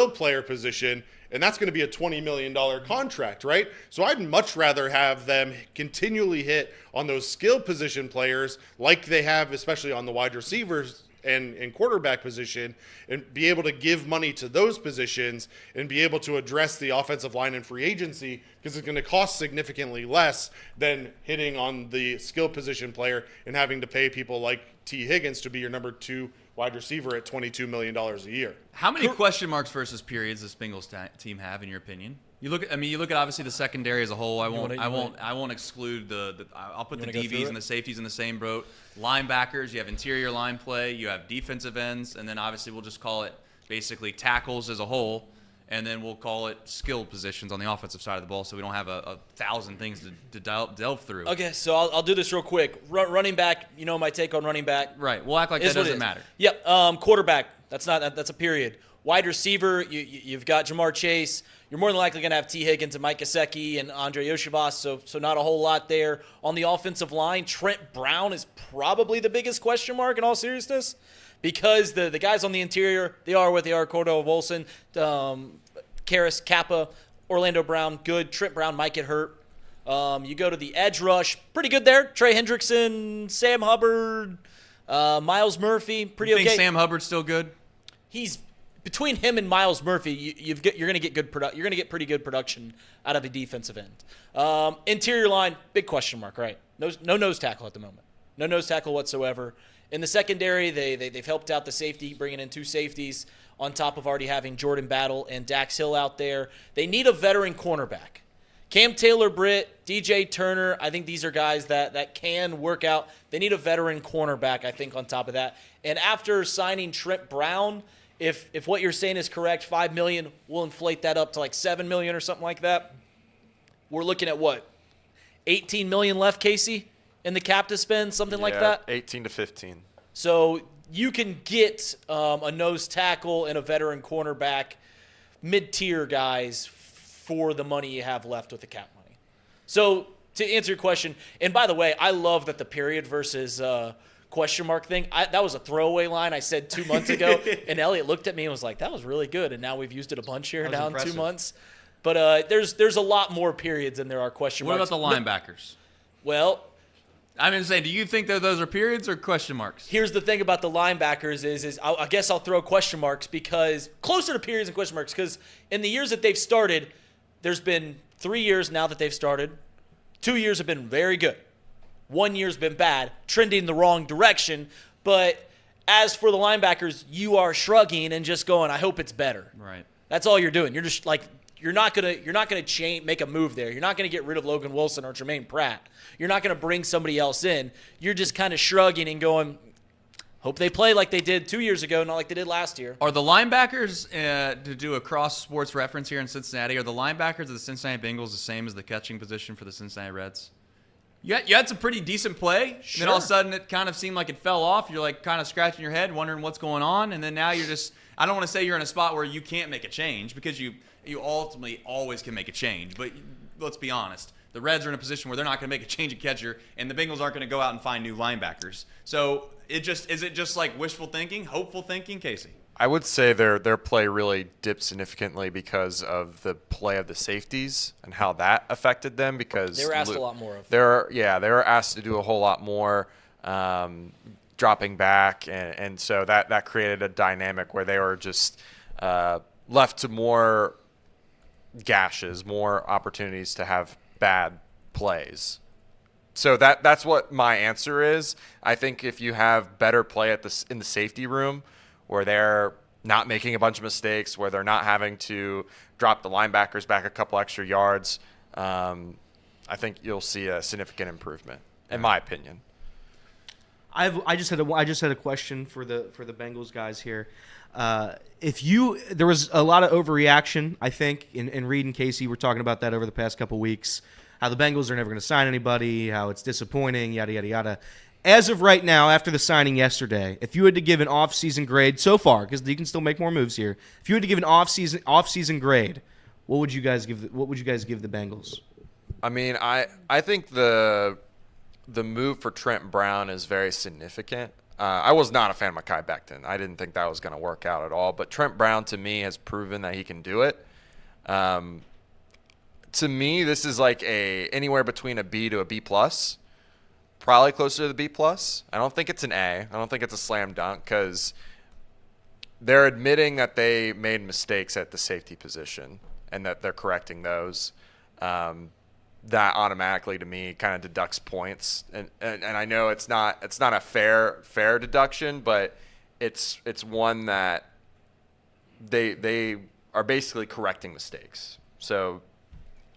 Speaker 5: player position, and that's going to be a $20 million contract, right? So I'd much rather have them continually hit on those skill position players like they have, especially on the wide receivers and quarterback position, and be able to give money to those positions and be able to address the offensive line in free agency because it's going to cost significantly less than hitting on the skill position player and having to pay people like T. Higgins to be your number 2 wide receiver at $22 million a year.
Speaker 2: How many question marks versus periods does Bengals team have, in your opinion? You look at obviously the secondary as a whole. I won't exclude I'll put the DBs and the safeties in the same boat. Linebackers, you have interior line play, you have defensive ends, and then obviously we'll just call it basically tackles as a whole, and then we'll call it skill positions on the offensive side of the ball, so we don't have a thousand things to delve through.
Speaker 4: Okay, so I'll do this real quick. Running back, my take on running back.
Speaker 2: Right, we'll act like that doesn't matter.
Speaker 4: Yep. Quarterback, that's a period. Wide receiver, you've got Jamar Chase. You're more than likely going to have T. Higgins and Mike Gesicki and Andre Yoshivas, so not a whole lot there. On the offensive line, Trent Brown is probably the biggest question mark in all seriousness because the guys on the interior, they are what they are. Cordell Wilson, Karras, Kappa, Orlando Brown, good. Trent Brown might get hurt. You go to the edge rush, pretty good there. Trey Hendrickson, Sam Hubbard, Miles Murphy, pretty okay.
Speaker 2: You think Sam Hubbard's still good?
Speaker 4: He's between him and Miles Murphy, you're going to get you're going to get pretty good production out of the defensive end. Interior line, big question mark, right? No nose tackle at the moment. No nose tackle whatsoever. In the secondary, they've helped out the safety, bringing in 2 safeties on top of already having Jordan Battle and Dax Hill out there. They need a veteran cornerback. Cam Taylor-Britt, DJ Turner, I think these are guys that can work out. They need a veteran cornerback, I think, on top of that. And after signing Trent Brown, if what you're saying is correct, $5 million, we'll inflate that up to like $7 million or something like that. We're looking at what? $18 million left, Casey, in the cap to spend, something like
Speaker 8: Yeah,
Speaker 4: that.
Speaker 8: 18 to 15.
Speaker 4: So you can get a nose tackle and a veteran cornerback, mid-tier guys for the money you have left with the cap money. So to answer your question, and by the way, I love that the period versus question mark thing. That was a throwaway line I said 2 months ago, and Elliot looked at me and was like, that was really good, and now we've used it a bunch here now in 2 months. But there's a lot more periods than there are question marks.
Speaker 2: What about the linebackers?
Speaker 4: Well,
Speaker 2: I'm going to say, do you think that those are periods or question marks?
Speaker 4: here's the thing about the linebackers is I guess I'll throw question marks because closer to periods and question marks because in the years that they've started, there's been 3 years now that they've started. 2 years have been very good. 1 year's been bad, trending the wrong direction. But as for the linebackers, you are shrugging and just going, I hope it's better.
Speaker 2: Right.
Speaker 4: That's all you're doing. You're just like you're not gonna make a move there. You're not gonna get rid of Logan Wilson or Jermaine Pratt. You're not gonna bring somebody else in. You're just kind of shrugging and going, hope they play like they did 2 years ago, not like they did last year.
Speaker 2: Are the linebackers, to do a cross-sports reference here in Cincinnati, are the linebackers of the Cincinnati Bengals the same as the catching position for the Cincinnati Reds? You had some pretty decent play, and then all of a sudden it kind of seemed like it fell off. You're like kind of scratching your head, wondering what's going on, and then now you're just – I don't want to say you're in a spot where you can't make a change because you ultimately always can make a change, but let's be honest. The Reds are in a position where they're not going to make a change at catcher, and the Bengals aren't going to go out and find new linebackers. So is it just like wishful thinking, hopeful thinking, Casey?
Speaker 8: I would say their play really dipped significantly because of the play of the safeties and how that affected them. Because
Speaker 4: they were asked a lot more of.
Speaker 8: They were asked to do a whole lot more, dropping back, and so that created a dynamic where they were just left to more gashes, more opportunities to have bad plays. So that's what my answer is. I think if you have better play in the safety room, where they're not making a bunch of mistakes, where they're not having to drop the linebackers back a couple extra yards, I think you'll see a significant improvement, in my opinion.
Speaker 3: I just had a question for the Bengals guys here. There was a lot of overreaction, I think, in Reed and Casey were talking about that over the past couple weeks. How the Bengals are never going to sign anybody, how it's disappointing, yada yada yada. As of right now, after the signing yesterday, if you had to give an off-season grade so far, because you can still make more moves here, if you had to give an off-season grade, what would you guys give the Bengals?
Speaker 8: I mean, I think the move for Trent Brown is very significant. I was not a fan of Mekhi Becton. I didn't think that was going to work out at all. But Trent Brown, to me, has proven that he can do it. To me, this is like anywhere between a B to a B+. Probably closer to the B+. I don't think it's an A. I don't think it's a slam dunk because they're admitting that they made mistakes at the safety position and that they're correcting those. That automatically, to me, kind of deducts points. And I know it's not a fair deduction, but it's one that they are basically correcting mistakes. So,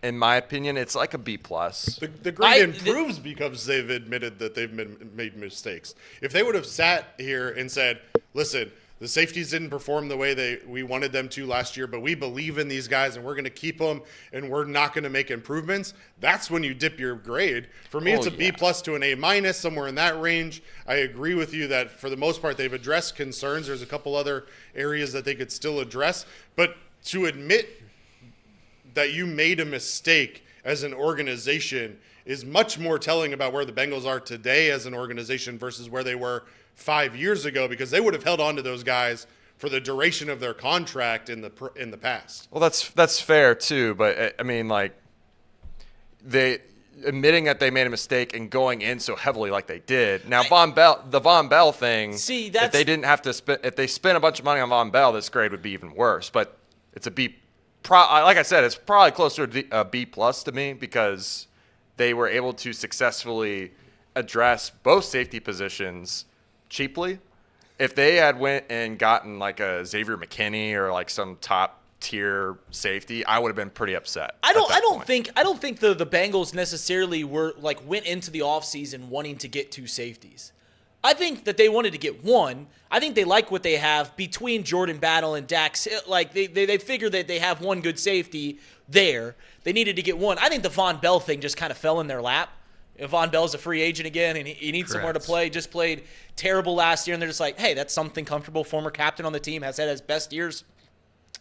Speaker 8: in my opinion, it's like a B+.
Speaker 5: The grade improves because they've admitted that they've made mistakes. If they would have sat here and said, listen, the safeties didn't perform the way we wanted them to last year, but we believe in these guys and we're going to keep them and we're not going to make improvements, that's when you dip your grade. For me, it's a B+ to an A-, somewhere in that range. I agree with you that for the most part they've addressed concerns. There's a couple other areas that they could still address. But to admit that you made a mistake as an organization is much more telling about where the Bengals are today as an organization versus where they were 5 years ago, because they would have held on to those guys for the duration of their contract in the past.
Speaker 8: Well, that's fair too, but I mean, like, they admitting that they made a mistake and going in so heavily like they did. Now, the Von Bell thing.
Speaker 4: See,
Speaker 8: if they didn't have to if they spent a bunch of money on Von Bell, this grade would be even worse. But it's a B. Like I said, it's probably closer to a B+ to me because they were able to successfully address both safety positions cheaply. If they had went and gotten like a Xavier McKinney or like some top tier safety, I would have been pretty upset.
Speaker 4: I don't think the Bengals necessarily went into the offseason wanting to get two safeties. I think that they wanted to get one. I think they like what they have between Jordan Battle and Dax. Like they figure that they have one good safety there. They needed to get one. I think the Von Bell thing just kind of fell in their lap Von Bell's a free agent again, and he needs somewhere to
Speaker 2: Correct.
Speaker 4: play. Just played terrible last year, and they're just like, hey, that's something comfortable. Former captain on the team, has had his best years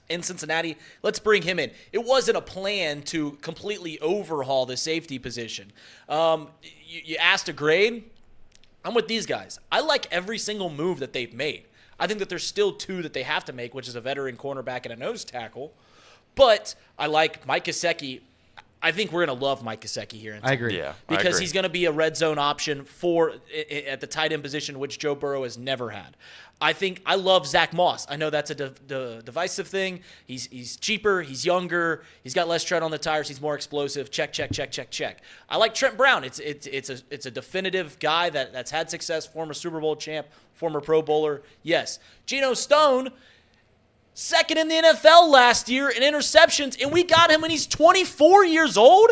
Speaker 4: in Cincinnati. Let's bring him in. It wasn't a plan to completely overhaul the safety position. You asked a grade. I'm with these guys. I like every single move that they've made. I think that there's still two that they have to make, which is a veteran cornerback and a nose tackle. But I like Mike Gesicki. I think we're going to love Mike Gesicki here.
Speaker 3: I agree.
Speaker 8: Yeah,
Speaker 4: Because he's going to be a red zone option at the tight end position, which Joe Burrow has never had. I love Zach Moss. I know that's a divisive thing. He's cheaper. He's younger. He's got less tread on the tires. He's more explosive. Check. I like Trent Brown. It's a definitive guy that's had success. Former Super Bowl champ. Former Pro Bowler. Yes. Geno Stone, second in the NFL last year in interceptions, and we got him when he's 24 years old.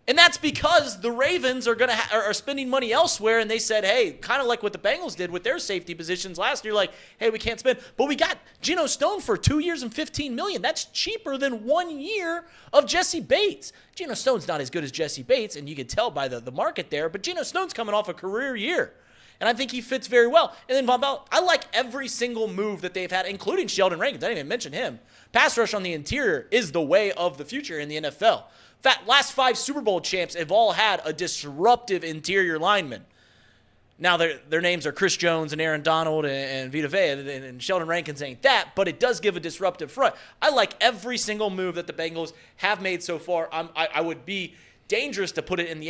Speaker 4: And that's because the Ravens are spending money elsewhere, and they said, hey, kind of like what the Bengals did with their safety positions last year, like, hey, we can't spend. But we got Geno Stone for 2 years and $15 million. That's cheaper than 1 year of Jesse Bates. Geno Stone's not as good as Jesse Bates, and you can tell by the market there, but Geno Stone's coming off a career year. And I think he fits very well. And then Von Bell, I like every single move that they've had, including Sheldon Rankins. I didn't even mention him. Pass rush on the interior is the way of the future in the NFL. In fact, last 5 Super Bowl champs have all had a disruptive interior lineman. Now, their names are Chris Jones and Aaron Donald and Vita Vea, and Sheldon Rankins ain't that, but it does give a disruptive front. I like every single move that the Bengals have made so far. I would be dangerous to put it in the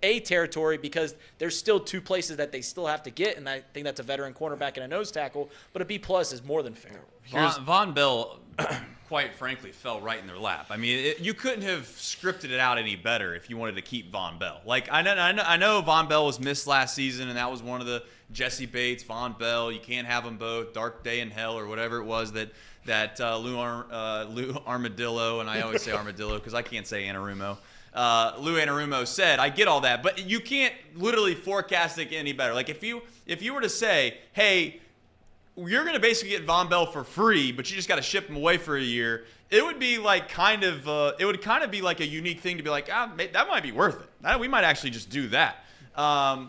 Speaker 4: A territory because there's still 2 places that they still have to get, and I think that's a veteran cornerback and a nose tackle, but a B+ is more than fair.
Speaker 2: Von Bell, quite frankly, fell right in their lap. I mean, you couldn't have scripted it out any better if you wanted to keep Von Bell. Like, I know Von Bell was missed last season, and that was one of the Jesse Bates, Von Bell. You can't have them both. Dark day in hell, or whatever it was that Lou Armadillo, and I always say Armadillo because I can't say Anarumo. Lou Anarumo said, I get all that, but you can't literally forecast it any better. Like if you were to say, hey, you're going to basically get Von Bell for free, but you just got to ship him away for a year, it would be like it would kind of be like a unique thing to be like, that might be worth it. We might actually just do that.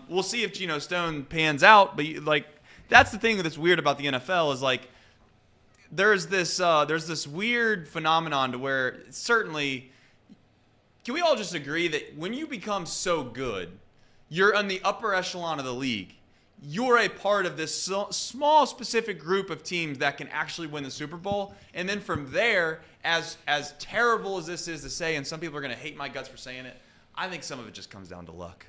Speaker 2: We'll see if Geno Stone pans out, but like that's the thing that's weird about the NFL is like there's this weird phenomenon to where certainly. Can we all just agree that when you become so good, you're on the upper echelon of the league, you're a part of this small specific group of teams that can actually win the Super Bowl, and then from there, as terrible as this is to say, and some people are going to hate my guts for saying it, I think some of it just comes down to luck.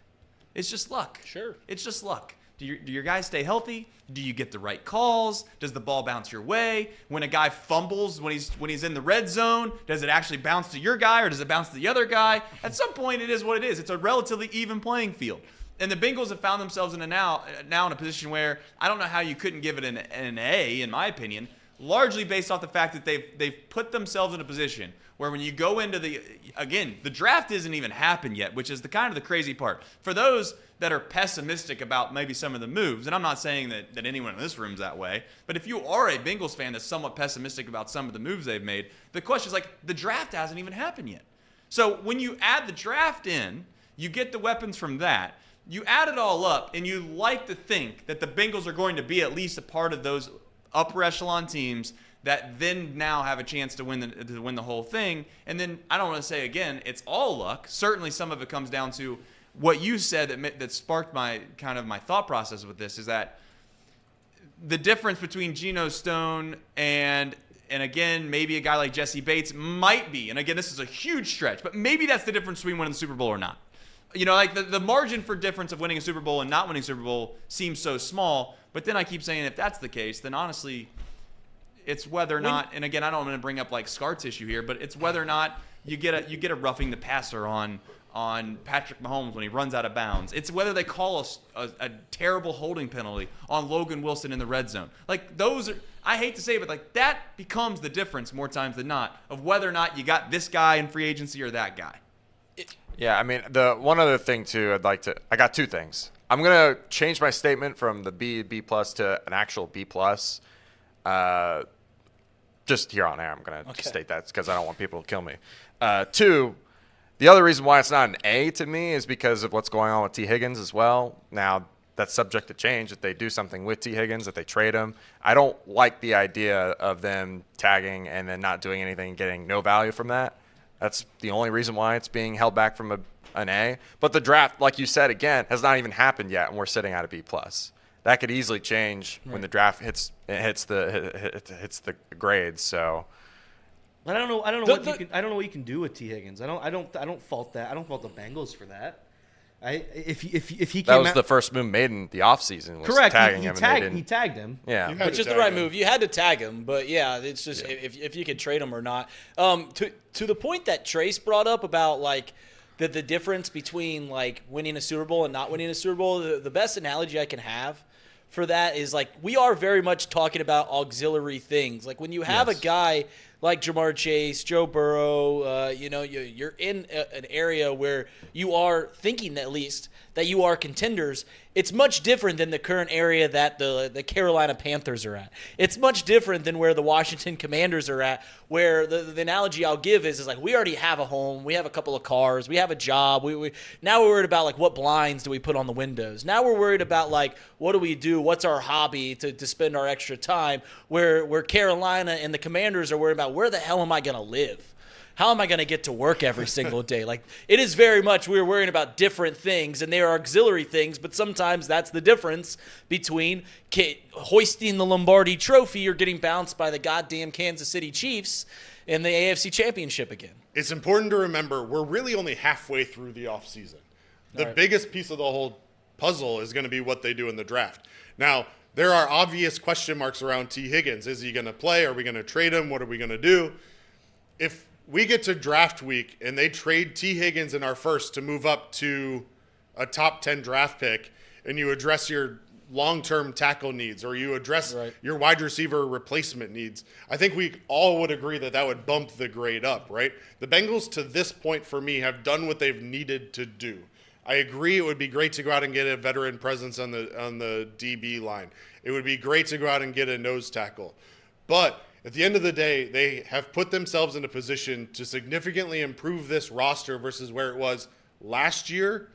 Speaker 2: It's just luck.
Speaker 4: Sure.
Speaker 2: It's just luck. Do your guys stay healthy? Do you get the right calls? Does the ball bounce your way? When a guy fumbles when he's in the red zone, does it actually bounce to your guy or does it bounce to the other guy? At some point, it is what it is. It's a relatively even playing field. And the Bengals have found themselves now in a position where I don't know how you couldn't give it an A, in my opinion, largely based off the fact that they've put themselves in a position where when you go into the draft isn't even happened yet, which is the kind of the crazy part. For those that are pessimistic about maybe some of the moves, and I'm not saying that anyone in this room is that way, but if you are a Bengals fan that's somewhat pessimistic about some of the moves they've made, the question is like, the draft hasn't even happened yet. So when you add the draft in, you get the weapons from that, you add it all up, and you like to think that the Bengals are going to be at least a part of those upper echelon teams that then now have a chance to win the whole thing. And then I don't want to say again, it's all luck. Certainly some of it comes down to what you said that sparked my thought process with this is that the difference between Geno Stone and again, maybe a guy like Jesse Bates might be, and again, this is a huge stretch, but maybe that's the difference between winning the Super Bowl or not. You know, like the margin for difference of winning a Super Bowl and not winning a Super Bowl seems so small, but then I keep saying if that's the case, then honestly, it's whether or not, and again, I don't want to bring up like scar tissue here, but it's whether or not you get a roughing the passer on Patrick Mahomes when he runs out of bounds. It's whether they call a terrible holding penalty on Logan Wilson in the red zone. Like those are, I hate to say it, but like that becomes the difference more times than not of whether or not you got this guy in free agency or that guy.
Speaker 8: Yeah, I mean, the one other thing too, I got 2 things. I'm going to change my statement from the B+ to an actual B+. Just here on air, I'm going to state that because I don't want people to kill me. 2, The other reason why it's not an A to me is because of what's going on with T. Higgins as well. Now, that's subject to change if they do something with T. Higgins, if they trade him. I don't like the idea of them tagging and then not doing anything and getting no value from that. That's the only reason why it's being held back from an A. But the draft, like you said, again, has not even happened yet, and we're sitting at a B+. That could easily change when the draft hits the grades. So
Speaker 3: I don't know. I don't know what you can do with T. Higgins. I don't fault that. I don't fault the Bengals for that. If he came
Speaker 8: that was
Speaker 3: out,
Speaker 8: the first move made in the offseason. Was
Speaker 3: correct.
Speaker 8: Tagging
Speaker 3: He
Speaker 8: him.
Speaker 3: tagged him.
Speaker 8: Yeah,
Speaker 4: which is the right move. You had to tag him, but yeah, it's just if you could trade him or not. To the point that Trace brought up about like the difference between like winning a Super Bowl and not winning a Super Bowl. The best analogy I can have for that is like we are very much talking about auxiliary things. Like when you have a guy like Jamar Chase, Joe Burrow, you're in an area where you are thinking at least that you are contenders. It's much different than the current area that the Carolina Panthers are at. It's much different than where the Washington Commanders are at, where the analogy I'll give is like we already have a home, we have a couple of cars, we have a job. Now we're worried about like what blinds do we put on the windows. Now we're worried about like what do we do, what's our hobby to spend our extra time, where Carolina and the Commanders are worried about where the hell am I going to live? How am I going to get to work every single day? Like, it is very much we're worrying about different things, and they are auxiliary things, but sometimes that's the difference between hoisting the Lombardi trophy or getting bounced by the goddamn Kansas City Chiefs in the AFC Championship again.
Speaker 5: It's important to remember we're really only halfway through the offseason. The biggest piece of the whole puzzle is going to be what they do in the draft. Now, there are obvious question marks around T. Higgins. Is he going to play? Are we going to trade him? What are we going to do? If we get to draft week and they trade T. Higgins in our first to move up to a top 10 draft pick, and you address your long-term tackle needs or you address your wide receiver replacement needs, I think we all would agree that would bump the grade up, right? The Bengals to this point for me have done what they've needed to do. I agree it would be great to go out and get a veteran presence on the DB line. It would be great to go out and get a nose tackle. But at the end of the day, they have put themselves in a position to significantly improve this roster versus where it was last year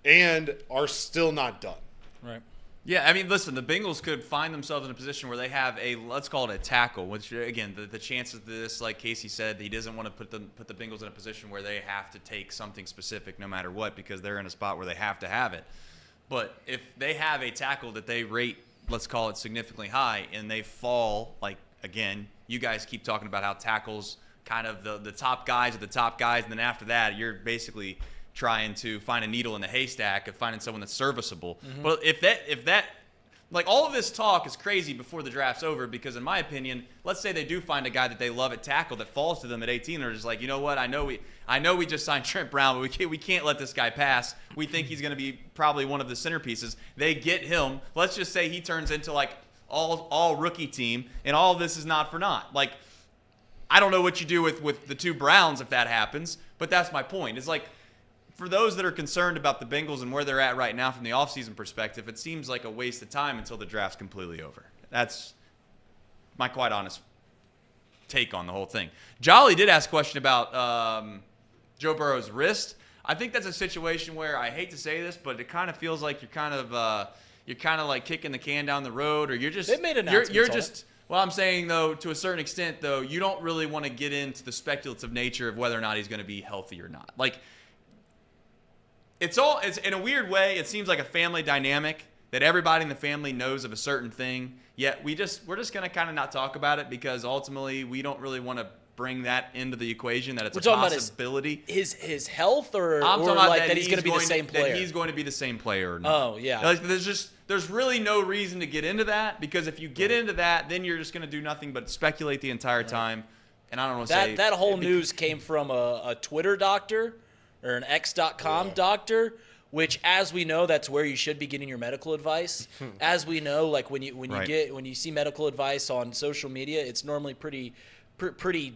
Speaker 5: and are still not done.
Speaker 4: Right.
Speaker 2: Yeah, I mean, listen, the Bengals could find themselves in a position where they have let's call it a tackle, which, again, the chances of this, like Casey said, he doesn't want to put the Bengals in a position where they have to take something specific no matter what because they're in a spot where they have to have it. But if they have a tackle that they rate, let's call it significantly high, and they fall, like, again, you guys keep talking about how tackles kind of the top guys are the top guys, and then after that, you're basically trying to find a needle in the haystack of finding someone that's serviceable. Mm-hmm. But if that, like all of this talk is crazy before the draft's over because in my opinion, let's say they do find a guy that they love at tackle that falls to them at 18, they're just like, you know what, I know we just signed Trent Brown, but we can't let this guy pass. We think he's going to be probably one of the centerpieces. They get him. Let's just say he turns into like all rookie team, and all of this is not for naught. Like, I don't know what you do with the two Browns if that happens, but that's my point. It's like, for those that are concerned about the Bengals and where they're at right now from the offseason perspective, it seems like a waste of time until the draft's completely over. That's my quite honest take on the whole thing. Jolly did ask a question about Joe Burrow's wrist. I think that's a situation where I hate to say this, but it kind of feels like you're kind of like kicking the can down the road, or you're just
Speaker 4: they made announcements
Speaker 2: you're
Speaker 4: on
Speaker 2: just
Speaker 4: it.
Speaker 2: Well, I'm saying though, to a certain extent though, you don't really want to get into the speculative nature of whether or not he's going to be healthy or not. Like, it's in a weird way, it seems like a family dynamic that everybody in the family knows of a certain thing, yet we're just going to kind of not talk about it because ultimately we don't really want to bring that into the equation that it's a possibility.
Speaker 4: His health or
Speaker 2: I'm talking
Speaker 4: like
Speaker 2: about
Speaker 4: that he's going to be the same player.
Speaker 2: That he's going to be the same player or not.
Speaker 4: Oh, yeah.
Speaker 2: Like, there's really no reason to get into that because if you get into that, then you're just going to do nothing but speculate the entire time. And I don't know
Speaker 4: that whole news came from a Twitter doctor or an X.com doctor, which, as we know, that's where you should be getting your medical advice. As we know, like when you see medical advice on social media, it's normally pretty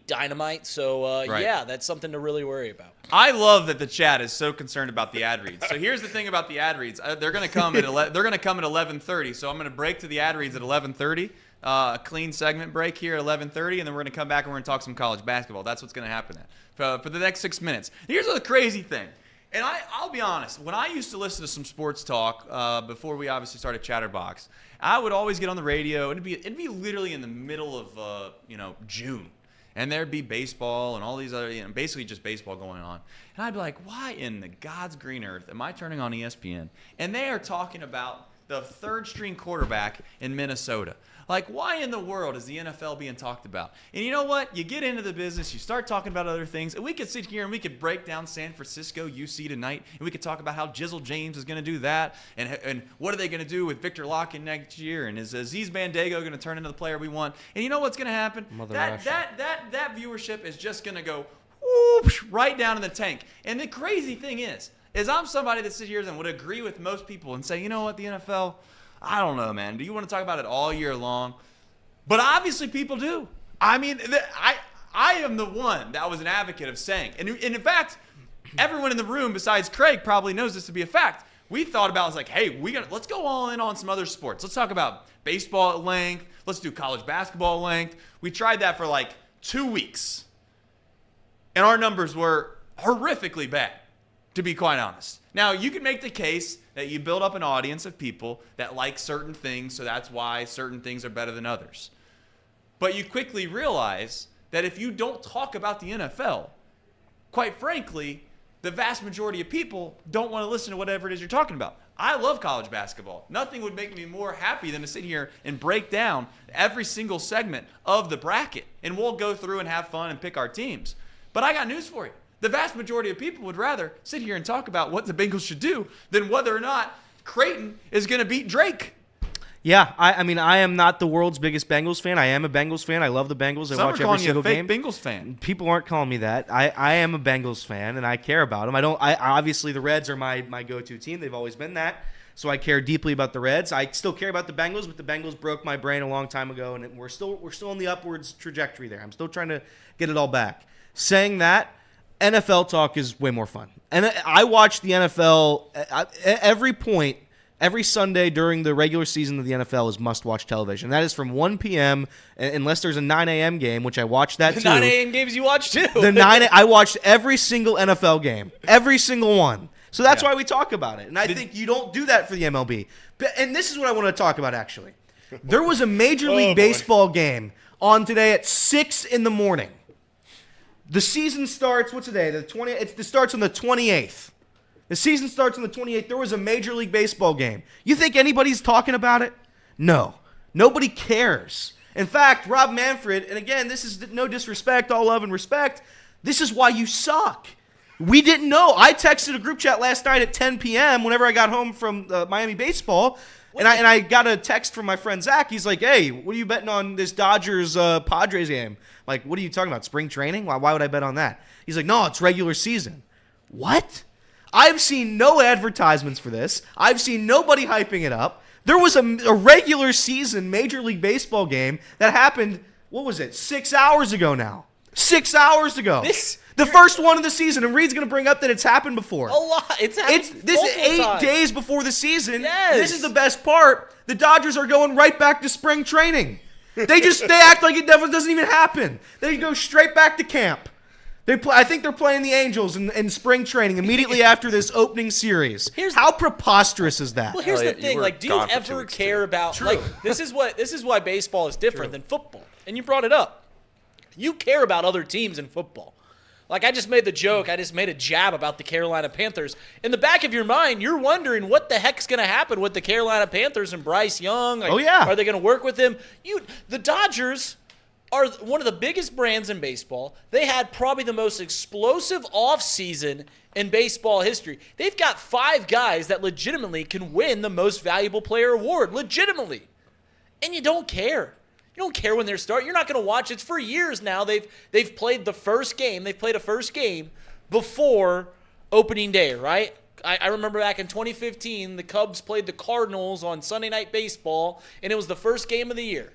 Speaker 4: dynamite. So yeah, that's something to really worry about.
Speaker 2: I love that the chat is so concerned about the ad reads. So here's the thing about the ad reads: they're going to come at 11:30. So I'm going to break to the ad reads at 11:30. a clean segment break here at 11:30, and then we're going to come back and we're going to talk some college basketball. That's what's going to happen for the next 6 minutes. Here's the crazy thing. And I'll be honest, when I used to listen to some sports talk before we obviously started Chatterbox, I would always get on the radio, and it'd be literally in the middle of June, and there'd be baseball and all these other, basically just baseball going on. And I'd be like, why in the God's green earth am I turning on ESPN? And they are talking about the third-string quarterback in Minnesota. Like, why in the world is the NFL being talked about? And you know what? You get into the business, you start talking about other things, and we could sit here and we could break down San Francisco, UC tonight, and we could talk about how Jizzle James is going to do that, and what are they going to do with Victor Locken next year, and is Aziz Bandego going to turn into the player we want? And you know what's going to happen? That viewership is just going to go whoosh, right down in the tank. And the crazy thing is I'm somebody that sits here and would agree with most people and say, you know what, the NFL, I don't know, man. Do you want to talk about it all year long? But obviously people do. I mean, I am the one that was an advocate of saying, and in fact, everyone in the room besides Craig probably knows this to be a fact. We thought about, it's like, hey, let's go all in on some other sports. Let's talk about baseball at length. Let's do college basketball at length. We tried that for like 2 weeks. And our numbers were horrifically bad, to be quite honest. Now, you can make the case that you build up an audience of people that like certain things, so that's why certain things are better than others. But you quickly realize that if you don't talk about the NFL, quite frankly, the vast majority of people don't want to listen to whatever it is you're talking about. I love college basketball. Nothing would make me more happy than to sit here and break down every single segment of the bracket, and we'll go through and have fun and pick our teams. But I got news for you. The vast majority of people would rather sit here and talk about what the Bengals should do than whether or not Creighton is going to beat Drake.
Speaker 3: Yeah, I mean, I am not the world's biggest Bengals fan. I am a Bengals fan. I love the Bengals. I watch every single game.
Speaker 2: Bengals fan.
Speaker 3: People aren't calling me that. I am a Bengals fan, and I care about them. Obviously, the Reds are my go-to team. They've always been that. So I care deeply about the Reds. I still care about the Bengals, but the Bengals broke my brain a long time ago, and we're still on the upwards trajectory there. I'm still trying to get it all back. Saying that, NFL talk is way more fun. And I watch the NFL every Sunday during the regular season of the NFL is must-watch television. That is from 1 p.m. unless there's a 9 a.m. game, which I watch that too.
Speaker 4: The 9 a.m. games you watch too.
Speaker 3: I watched every single NFL game, every single one. So that's why we talk about it. And I think you don't do that for the MLB. And this is what I want to talk about, actually. There was a Major League Baseball game on today at 6 in the morning. The season starts, what's today? It starts on the 28th. The season starts on the 28th. There was a Major League Baseball game. You think anybody's talking about it? No. Nobody cares. In fact, Rob Manfred, and again, this is no disrespect, all love and respect, this is why you suck. We didn't know. I texted a group chat last night at 10 p.m. whenever I got home from Miami baseball, and I got a text from my friend Zach. He's like, hey, what are you betting on this Dodgers-Padres game? Like, what are you talking about, spring training? Why would I bet on that? He's like, no, it's regular season. What? I've seen no advertisements for this. I've seen nobody hyping it up. There was a regular season Major League Baseball game that happened, 6 hours ago now. 6 hours ago. The first one of the season, and Reed's going to bring up that it's happened before.
Speaker 4: A lot. It's happened
Speaker 3: This is 8
Speaker 4: times.
Speaker 3: days before the season.
Speaker 4: Yes.
Speaker 3: This is the best part. The Dodgers are going right back to spring training. They act like it doesn't even happen. They go straight back to camp. I think they're playing the Angels in spring training immediately after this opening series. How preposterous is that?
Speaker 4: Well, here's
Speaker 8: Elliot,
Speaker 4: the thing.
Speaker 8: you
Speaker 4: Do you ever care about this is why baseball is different than football. And you brought it up. You care about other teams in football. Like, I just made the joke. I just made a jab about the Carolina Panthers. In the back of your mind, you're wondering what the heck's going to happen with the Carolina Panthers and Bryce Young. Like, are they going to work with him? The Dodgers are one of the biggest brands in baseball. They had probably the most explosive offseason in baseball history. They've got 5 guys that legitimately can win the most valuable player award. Legitimately. And you don't care. You don't care when they start. You're not going to watch. It's for years now. They've played the first game. They've played a first game before opening day, right? I remember back in 2015, the Cubs played the Cardinals on Sunday Night Baseball, and it was the first game of the year.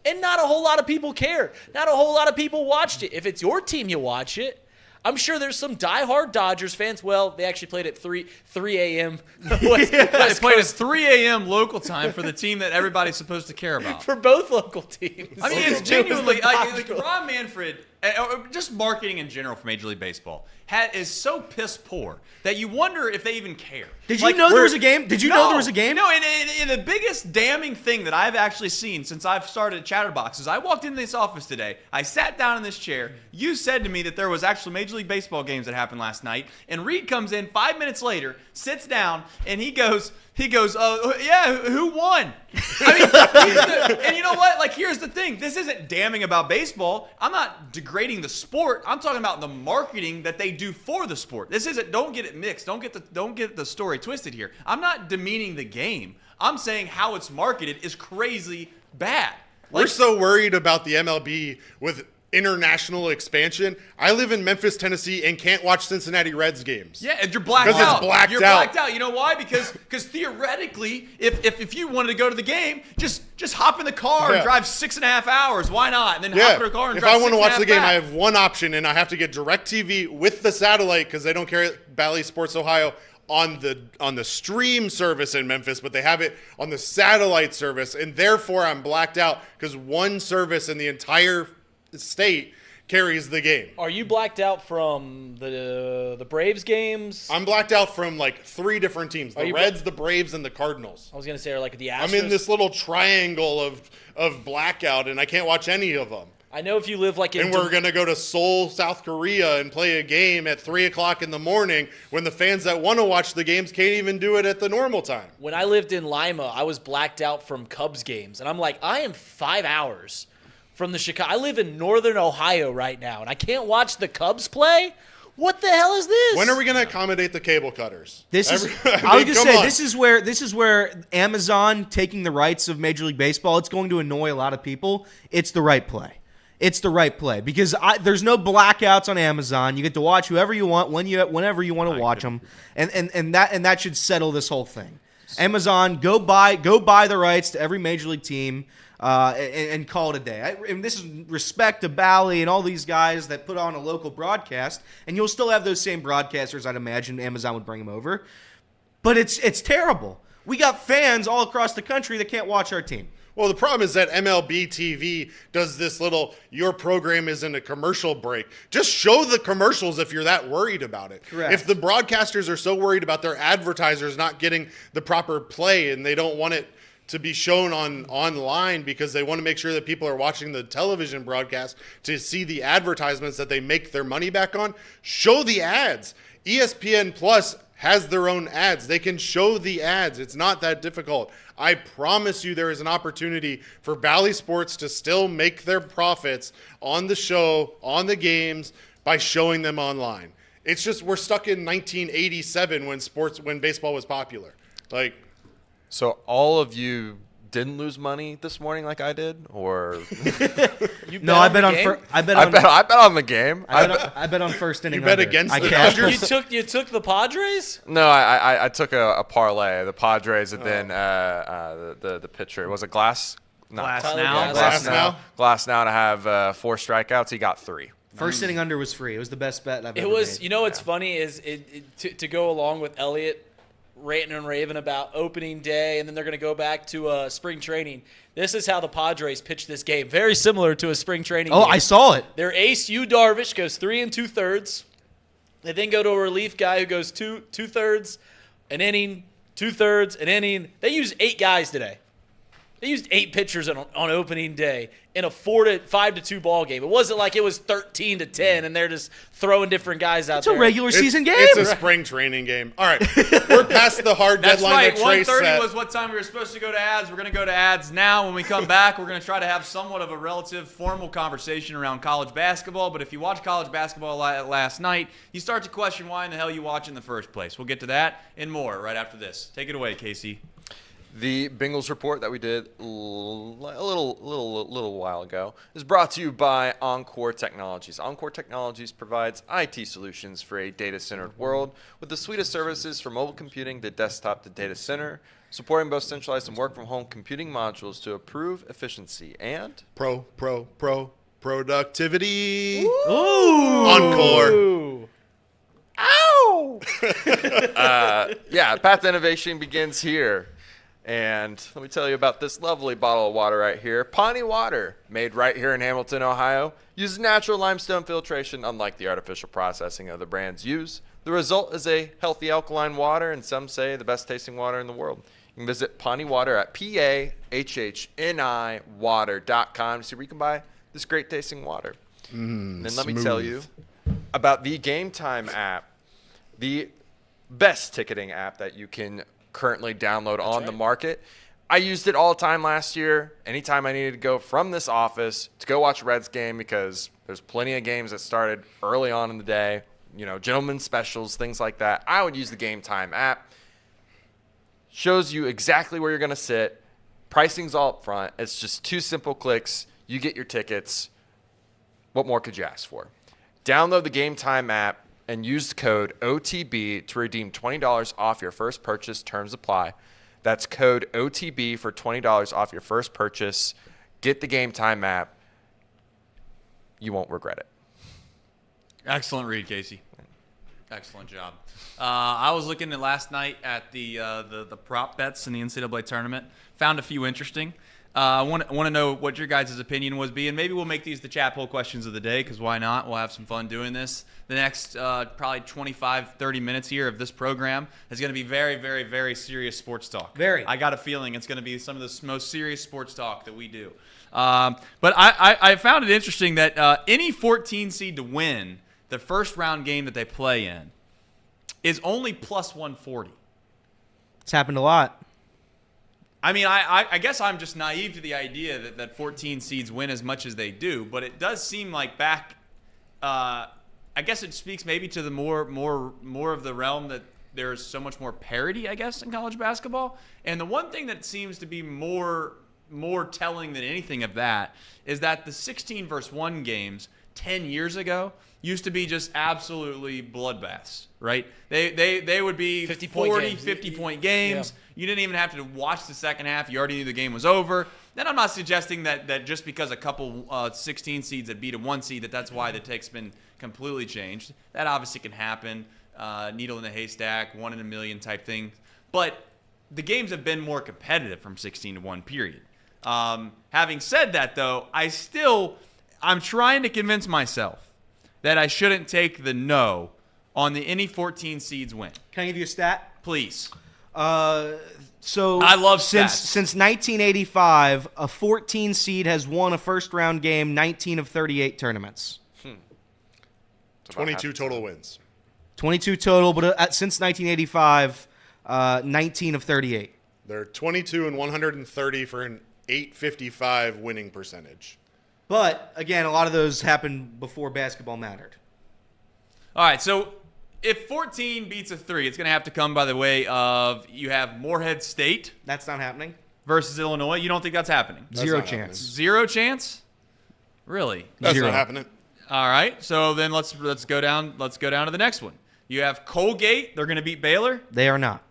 Speaker 4: And not a whole lot of people cared. Not a whole lot of people watched it. If it's your team, you watch it. I'm sure there's some diehard Dodgers fans. Well, they actually played at 3 a.m.
Speaker 2: They played at 3 a.m. local time for the team that everybody's supposed to care about.
Speaker 4: for both local teams.
Speaker 2: I mean, it's genuinely like Ron Manfred, or just marketing in general for Major League Baseball, is so piss poor that you wonder if they even care.
Speaker 3: Did you know there was a game? Did you know there was a game?
Speaker 2: No, and the biggest damning thing that I've actually seen since I've started at Chatterbox is I walked into this office today, I sat down in this chair, you said to me that there was actually Major League Baseball games that happened last night, and Reed comes in 5 minutes later, sits down, and he goes, yeah, who won? I mean, and you know what? Like, here's the thing. This isn't damning about baseball. I'm not degrading the sport. I'm talking about the marketing that they do for the sport. This isn't, don't get it mixed. Don't get the story twisted here. I'm not demeaning the game. I'm saying how it's marketed is crazy bad.
Speaker 5: We're so worried about the MLB with international expansion. I live in Memphis, Tennessee, and can't watch Cincinnati Reds games.
Speaker 2: Yeah, and you're blacked out.
Speaker 5: Because it's blacked
Speaker 2: You're
Speaker 5: out.
Speaker 2: blacked out. You know why? Because theoretically, if you wanted to go to the game, just hop in the car and drive 6.5 hours. Why not? And then hop in the car and
Speaker 5: if
Speaker 2: drive
Speaker 5: I want to watch the game,
Speaker 2: back.
Speaker 5: I have one option, and I have to get DirecTV with the satellite because they don't carry Bally Sports Ohio on the stream service in Memphis, but they have it on the satellite service, and therefore I'm blacked out because one service in the entire state carries the game.
Speaker 4: Are you blacked out from the Braves games?
Speaker 5: I'm blacked out from like 3 different teams: the Reds, the Braves, and the Cardinals.
Speaker 4: I was gonna say, or like the Astros.
Speaker 5: I'm in this little triangle of blackout, and I can't watch any of them.
Speaker 4: I know if you live like in
Speaker 5: And we're going to go to Seoul, South Korea, and play a game at 3 o'clock in the morning when the fans that want to watch the games can't even do it at the normal time.
Speaker 4: When I lived in Lima, I was blacked out from Cubs games. And I'm like, I am 5 hours from the Chicago. I live in northern Ohio right now, and I can't watch the Cubs play? What the hell is this?
Speaker 5: When are we going to accommodate the cable cutters?
Speaker 3: I was gonna say this is where Amazon taking the rights of Major League Baseball, it's going to annoy a lot of people. It's the right play. It's the right play because there's no blackouts on Amazon. You get to watch whoever you want whenever you want to watch them, and that should settle this whole thing. Amazon, go buy the rights to every Major League team and call it a day. And this is respect to Bally and all these guys that put on a local broadcast, and you'll still have those same broadcasters. I'd imagine Amazon would bring them over, but it's terrible. We got fans all across the country that can't watch our team.
Speaker 5: Well, the problem is that MLB TV does this little, your program isn't a commercial break. Just show the commercials if you're that worried about it.
Speaker 3: Correct.
Speaker 5: If the broadcasters are so worried about their advertisers not getting the proper play and they don't want it to be shown online because they want to make sure that people are watching the television broadcast to see the advertisements that they make their money back on, show the ads. ESPN Plus has their own ads. They can show the ads. It's not that difficult. I promise you there is an opportunity for Bally Sports to still make their profits on the show, on the games, by showing them online. It's just we're stuck in 1987 when baseball was popular.
Speaker 8: So all of you didn't lose money this morning like I did, or
Speaker 3: No, I bet on
Speaker 8: the game.
Speaker 3: I bet on first inning.
Speaker 5: You bet
Speaker 3: under.
Speaker 5: against
Speaker 3: I
Speaker 5: the
Speaker 3: cashed.
Speaker 5: Dodgers?
Speaker 4: You took the Padres?
Speaker 8: No, I took a parlay. The Padres and then the pitcher. Was it
Speaker 2: Glasnow.
Speaker 8: Glasnow to have 4 strikeouts. He got 3.
Speaker 3: First inning under was free. It was the best bet I've ever
Speaker 4: was.
Speaker 3: made.
Speaker 4: You know what's funny is to go along with Elliot ranting and raving about opening day, and then they're going to go back to spring training. This is how the Padres pitch this game. Very similar to a spring training game.
Speaker 3: I saw it.
Speaker 4: Their ace, Darvish, goes 3 2/3. They then go to a relief guy who goes 2/3, an inning, 2/3, an inning. They used 8 guys today. They used 8 pitchers on opening day in a 5-2 ball game. It wasn't like it was 13-10 and they're just throwing different guys out there.
Speaker 3: It's a regular season game.
Speaker 5: It's a spring training game. All right, we're past the hard
Speaker 2: That's
Speaker 5: deadline
Speaker 2: right.
Speaker 5: that Trace
Speaker 2: 1:30
Speaker 5: set.
Speaker 2: was what time we were supposed to go to ads. We're going to go to ads now. When we come back, we're going to try to have somewhat of a relative formal conversation around college basketball. But if you watch college basketball last night, you start to question why in the hell you watch in the first place. We'll get to that and more right after this. Take it away, Casey.
Speaker 8: The Bengals report that we did a little while ago is brought to you by Encore Technologies. Encore Technologies provides IT solutions for a data-centered world with the suite of services from mobile computing to desktop to data center, supporting both centralized and work-from-home computing modules to improve efficiency and
Speaker 5: productivity.
Speaker 3: Ooh.
Speaker 5: Encore.
Speaker 8: Yeah, path to innovation begins here. And let me tell you about this lovely bottle of water right here. Pawnee Water, made right here in Hamilton, Ohio, uses natural limestone filtration, unlike the artificial processing other brands use. The result is a healthy alkaline water, and some say the best tasting water in the world. You can visit Pawnee Water at PAHHNI water.com to see where you can buy this great tasting water. And then let me tell you about the Game Time app, the best ticketing app that you can currently download on the market. I used it all the time last year, anytime I needed to go from this office to go watch a Reds game, because there's plenty of games that started early on in the day, you know, gentlemen's specials, things like that. I would use the Game Time app. Shows you exactly where you're going to sit. Pricing's all up front. It's just 2 simple clicks. You get your tickets. What more could you ask for? Download the Game Time app and use the code OTB to redeem $20 off your first purchase. Terms apply. That's code OTB for $20 off your first purchase. Get the Game Time app. You won't regret it.
Speaker 2: Excellent read, Casey. Excellent job. I was looking at last night at the prop bets in the NCAA tournament. Found a few interesting. I want to know what your guys' opinion was be, and maybe we'll make these the chat poll questions of the day, because why not? We'll have some fun doing this. The next probably 25, 30 minutes here of this program is going to be very, very, very serious sports talk.
Speaker 3: Very.
Speaker 2: I got a feeling it's going to be some of the most serious sports talk that we do. But I found it interesting that any 14 seed to win the first round game that they play in is only plus 140.
Speaker 3: It's happened a lot.
Speaker 2: I mean, I guess I'm just naive to the idea that 14 seeds win as much as they do, but it does seem like back. I guess it speaks maybe to the more of the realm that there's so much more parity, I guess, in college basketball. And the one thing that seems to be more telling than anything of that is that the 16 versus 1 games 10 years ago used to be just absolutely bloodbaths, right? They would be 50-point games. Yeah. You didn't even have to watch the second half. You already knew the game was over. Then I'm not suggesting that just because a couple 16 seeds that beat a 1 seed, that's why the take's been completely changed. That obviously can happen. Needle in the haystack, 1 in a million type thing. But the games have been more competitive from 16 to 1, period. Having said that, though, I'm trying to convince myself that I shouldn't take the no on the any 14 seeds win.
Speaker 3: Can I give you a stat?
Speaker 2: Please.
Speaker 3: So
Speaker 2: I love
Speaker 3: since 1985, a 14 seed has won a first round game 19 of 38 tournaments.
Speaker 5: 22 total wins.
Speaker 3: 22 total, but since 1985, 19 of 38.
Speaker 5: They're 22 and 130 for an 855 winning percentage.
Speaker 3: But again, a lot of those happened before basketball mattered.
Speaker 2: All right, so if 14 beats a 3, it's going to have to come by the way of you have Morehead State.
Speaker 3: That's not happening.
Speaker 2: Versus Illinois. You don't think that's happening?
Speaker 3: Zero chance.
Speaker 5: Happening.
Speaker 2: 0 chance? Really?
Speaker 5: That's
Speaker 3: Zero.
Speaker 5: not happening.
Speaker 2: All right. So then let's go down. Let's go down to the next one. You have Colgate. They're going to beat Baylor.
Speaker 3: They are not.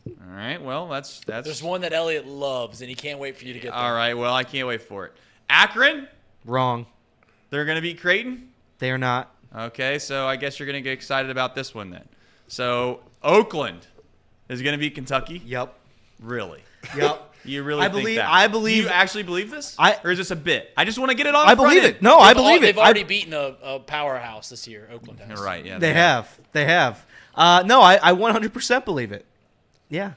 Speaker 2: All right. Well, that's.
Speaker 4: There's one that Elliot loves, and he can't wait for you to get there.
Speaker 2: All right. Well, I can't wait for it. Akron.
Speaker 3: Wrong.
Speaker 2: They're going to beat Creighton.
Speaker 3: They are not.
Speaker 2: Okay. So I guess you're going to get excited about this one then. So Oakland is going to beat Kentucky.
Speaker 3: Yep.
Speaker 2: Really?
Speaker 3: Yep.
Speaker 2: You really
Speaker 3: I
Speaker 2: think
Speaker 3: believe.
Speaker 2: that?
Speaker 3: I believe.
Speaker 2: You actually believe this? Or is this a bit? I just want to get it on.
Speaker 3: I believe it. No, I believe it.
Speaker 4: They've already beaten a powerhouse this year. Oakland has.
Speaker 2: Right. Yeah.
Speaker 3: They have. They have. No, I 100% believe it. Yeah.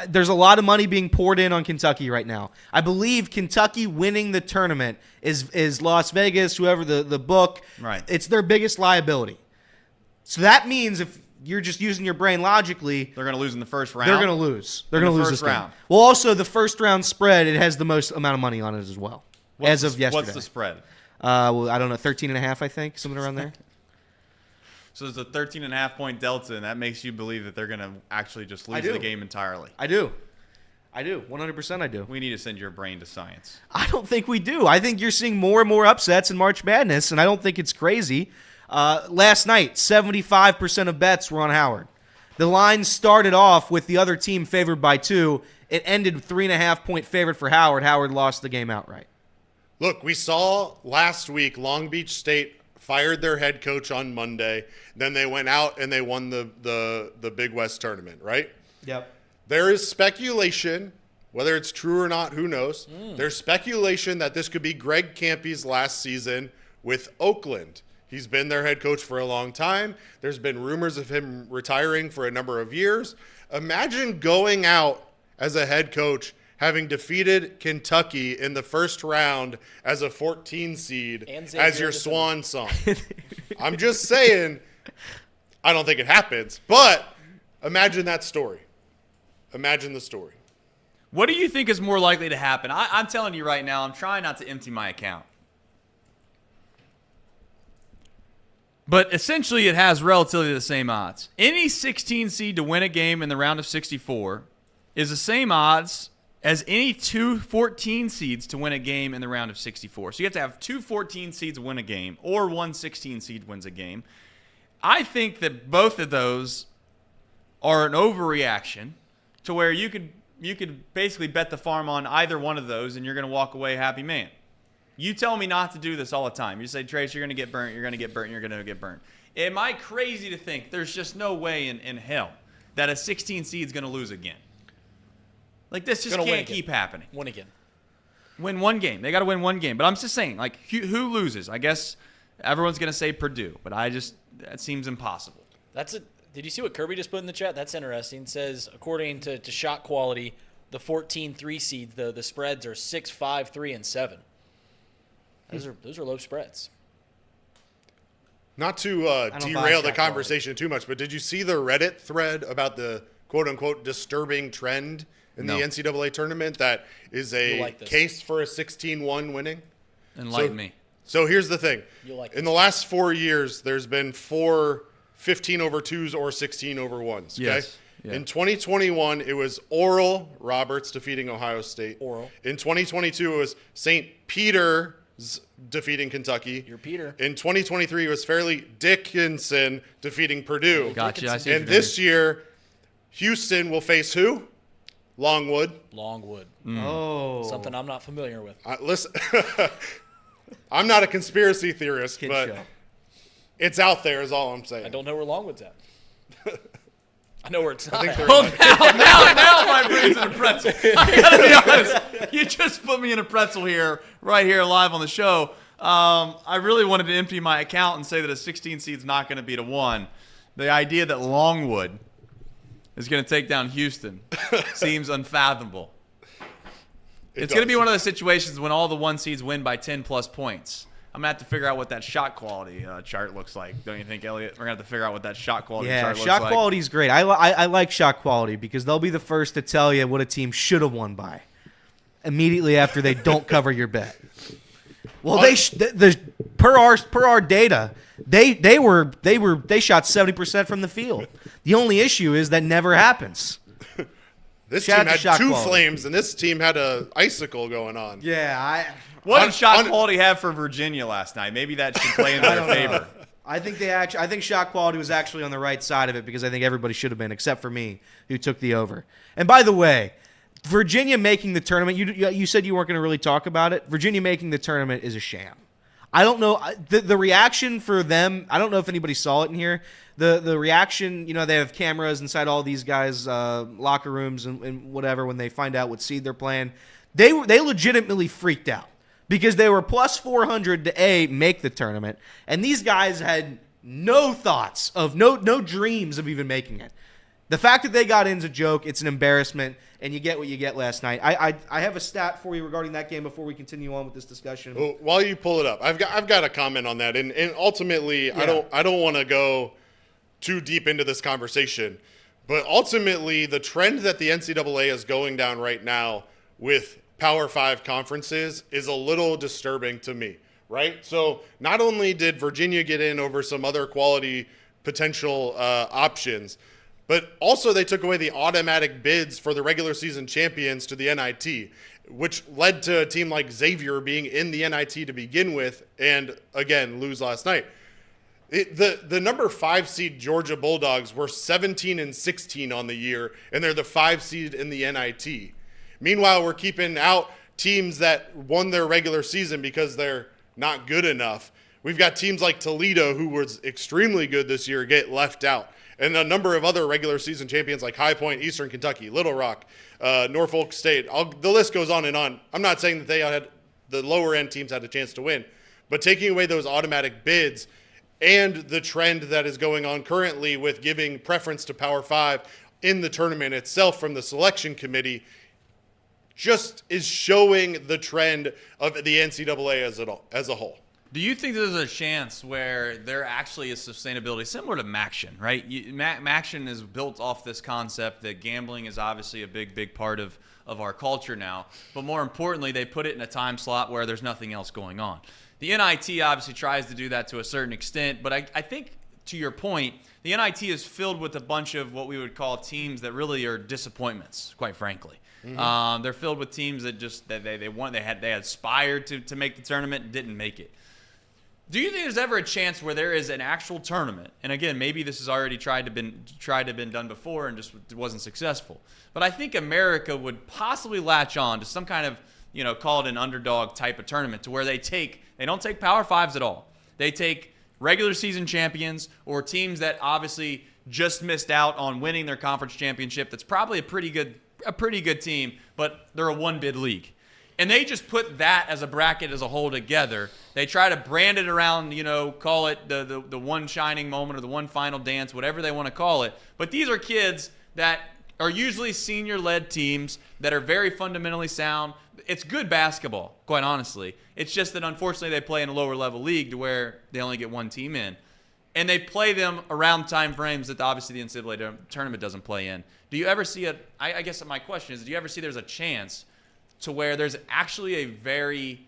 Speaker 3: There's a lot of money being poured in on Kentucky right now. I believe Kentucky winning the tournament is Las Vegas, whoever the book.
Speaker 2: Right.
Speaker 3: It's their biggest liability. So that means if you're just using your brain logically,
Speaker 2: They're going to lose in the first round.
Speaker 3: they're going to lose. They're going to lose
Speaker 2: first
Speaker 3: this game.
Speaker 2: round.
Speaker 3: Well, also the first round spread, it has the most amount of money on it as well. As of yesterday.
Speaker 2: What's the spread?
Speaker 3: Well, I don't know, 13.5, I think, something around there.
Speaker 2: So there's a 13.5-point delta, and that makes you believe that they're going to actually just lose the game entirely.
Speaker 3: I do. 100% I do.
Speaker 2: We need to send your brain to science.
Speaker 3: I don't think we do. I think you're seeing more and more upsets in March Madness, and I don't think it's crazy. Last night, 75% of bets were on Howard. The line started off with the other team favored by 2. It ended 3.5-point favorite for Howard. Howard lost the game outright.
Speaker 5: Look, we saw last week Long Beach State fired their head coach on Monday. Then they went out and they won the Big West tournament, right?
Speaker 3: Yep.
Speaker 5: There is speculation, whether it's true or not, who knows? There's speculation that this could be Greg Campy's last season with Oakland. He's been their head coach for a long time. There's been rumors of him retiring for a number of years. Imagine going out as a head coach having defeated Kentucky in the first round as a 14 seed
Speaker 4: And
Speaker 5: as your
Speaker 4: Xavier
Speaker 5: swan song. I'm just saying, I don't think it happens, but imagine that story. Imagine the story.
Speaker 2: What do you think is more likely to happen? I'm telling you right now, I'm trying not to empty my account. But essentially, it has relatively the same odds. Any 16 seed to win a game in the round of 64 is the same odds as any two 14 seeds to win a game in the round of 64. So you have to have two 14 seeds win a game or one 16 seed wins a game. I think that both of those are an overreaction to where you could basically bet the farm on either one of those and you're going to walk away a happy man. You tell me not to do this all the time. You say, Trace, you're going to get burnt, you're going to get burnt, you're going to get burnt. Am I crazy to think there's just no way in hell that a 16 seed is going to lose again? Like, this just can't keep happening.
Speaker 4: Win again.
Speaker 2: Win one game. They got to win one game. But I'm just saying, like, who loses? I guess everyone's going to say Purdue, but that seems impossible.
Speaker 4: Did you see what Kirby just put in the chat? That's interesting. It says, according to shot quality, the 14-3 seeds, the spreads are 6, 5, 3, and 7. Those are low spreads.
Speaker 5: Not to derail the conversation too much, but did you see the Reddit thread about the quote-unquote disturbing trend in the NCAA tournament that is a case for a 16-1 winning?
Speaker 2: Enlighten me.
Speaker 5: So here's the thing.
Speaker 4: Like
Speaker 5: in the last 4 years, there's been 4 15-over-2s or 16-over-1s. Okay?
Speaker 2: Yes. Yeah.
Speaker 5: In 2021, it was Oral Roberts defeating Ohio State.
Speaker 4: Oral.
Speaker 5: In 2022, it was St. Peter's defeating Kentucky.
Speaker 4: You're Peter.
Speaker 5: In 2023, it was Fairleigh Dickinson defeating Purdue.
Speaker 2: Gotcha. I see
Speaker 5: And this year, Houston will face who? Longwood.
Speaker 3: Oh.
Speaker 4: Something I'm not familiar with.
Speaker 5: Listen, I'm not a conspiracy theorist, but it's out there is all I'm saying.
Speaker 4: I don't know where Longwood's at. I know where it's not.
Speaker 2: Well, now my brain's in a pretzel. I gotta be honest. You just put me in a pretzel right here live on the show. I really wanted to empty my account and say that a 16 seed's not going to beat a 1. The idea that Longwood is going to take down Houston seems unfathomable. It's going to be one of those situations when all the 1 seeds win by 10-plus points. I'm going to have to figure out what that shot quality chart looks like. Don't you think, Elliot? We're going to have to figure out what that shot quality chart looks like.
Speaker 3: Yeah, shot quality is great. I like shot quality because they'll be the first to tell you what a team should have won by immediately after they don't cover your bet. Well, per our data, they shot 70% from the field. The only issue is that never happens.
Speaker 5: This team had 2 flames, and this team had a icicle going on.
Speaker 3: Yeah,
Speaker 2: What did shot quality have for Virginia last night? Maybe that should play in their favor.
Speaker 3: I think shot quality was actually on the right side of it because I think everybody should have been, except for me, who took the over. And by the way, Virginia making the tournament, you said you weren't going to really talk about it. Virginia making the tournament is a sham. I don't know. The reaction for them, I don't know if anybody saw it in here. The reaction, they have cameras inside all these guys' locker rooms and whatever when they find out what seed they're playing. They legitimately freaked out because they were plus 400 to make the tournament, and these guys had no thoughts of, no dreams of even making it. The fact that they got in is a joke. It's an embarrassment, and you get what you get last night. I have a stat for you regarding that game before we continue on with this discussion.
Speaker 5: Well, while you pull it up, I've got a comment on that, and ultimately, yeah. I don't want to go too deep into this conversation, but ultimately, the trend that the NCAA is going down right now with Power 5 conferences is a little disturbing to me, right? So not only did Virginia get in over some other quality potential options, but also they took away the automatic bids for the regular season champions to the NIT, which led to a team like Xavier being in the NIT to begin with and, again, lose last night. The number 5 seed Georgia Bulldogs were 17-16 on the year, and they're the 5 seed in the NIT. Meanwhile, we're keeping out teams that won their regular season because they're not good enough. We've got teams like Toledo, who was extremely good this year, get left out. And a number of other regular season champions like High Point, Eastern Kentucky, Little Rock, Norfolk State. The list goes on and on. I'm not saying that they had the lower end teams had a chance to win, but taking away those automatic bids and the trend that is going on currently with giving preference to Power 5 in the tournament itself from the selection committee just is showing the trend of the NCAA as a whole.
Speaker 2: Do you think there's a chance where there actually is sustainability similar to MACtion, right? MACtion is built off this concept that gambling is obviously a big part of our culture now, but more importantly, they put it in a time slot where there's nothing else going on. The NIT obviously tries to do that to a certain extent, but I think, to your point, the NIT is filled with a bunch of what we would call teams that really are disappointments, quite frankly. Mm-hmm. They're filled with teams that just they aspired to make the tournament and didn't make it. Do you think there's ever a chance where there is an actual tournament? And again, maybe this has already tried to been done before and just wasn't successful. But I think America would possibly latch on to some kind of, call it an underdog type of tournament, to where they don't take Power Fives at all. They take regular season champions or teams that obviously just missed out on winning their conference championship. That's probably a pretty good team, but they're a one-bid league. And they just put that as a bracket as a whole together. They try to brand it around, call it the one shining moment or the one final dance, whatever they want to call it. But these are kids that are usually senior-led teams that are very fundamentally sound. It's good basketball, quite honestly. It's just that, unfortunately, they play in a lower-level league to where they only get one team in. And they play them around time frames that obviously the NCAA tournament doesn't play in. Do you ever see I guess my question is, do you ever see there's a chance to where there's actually a very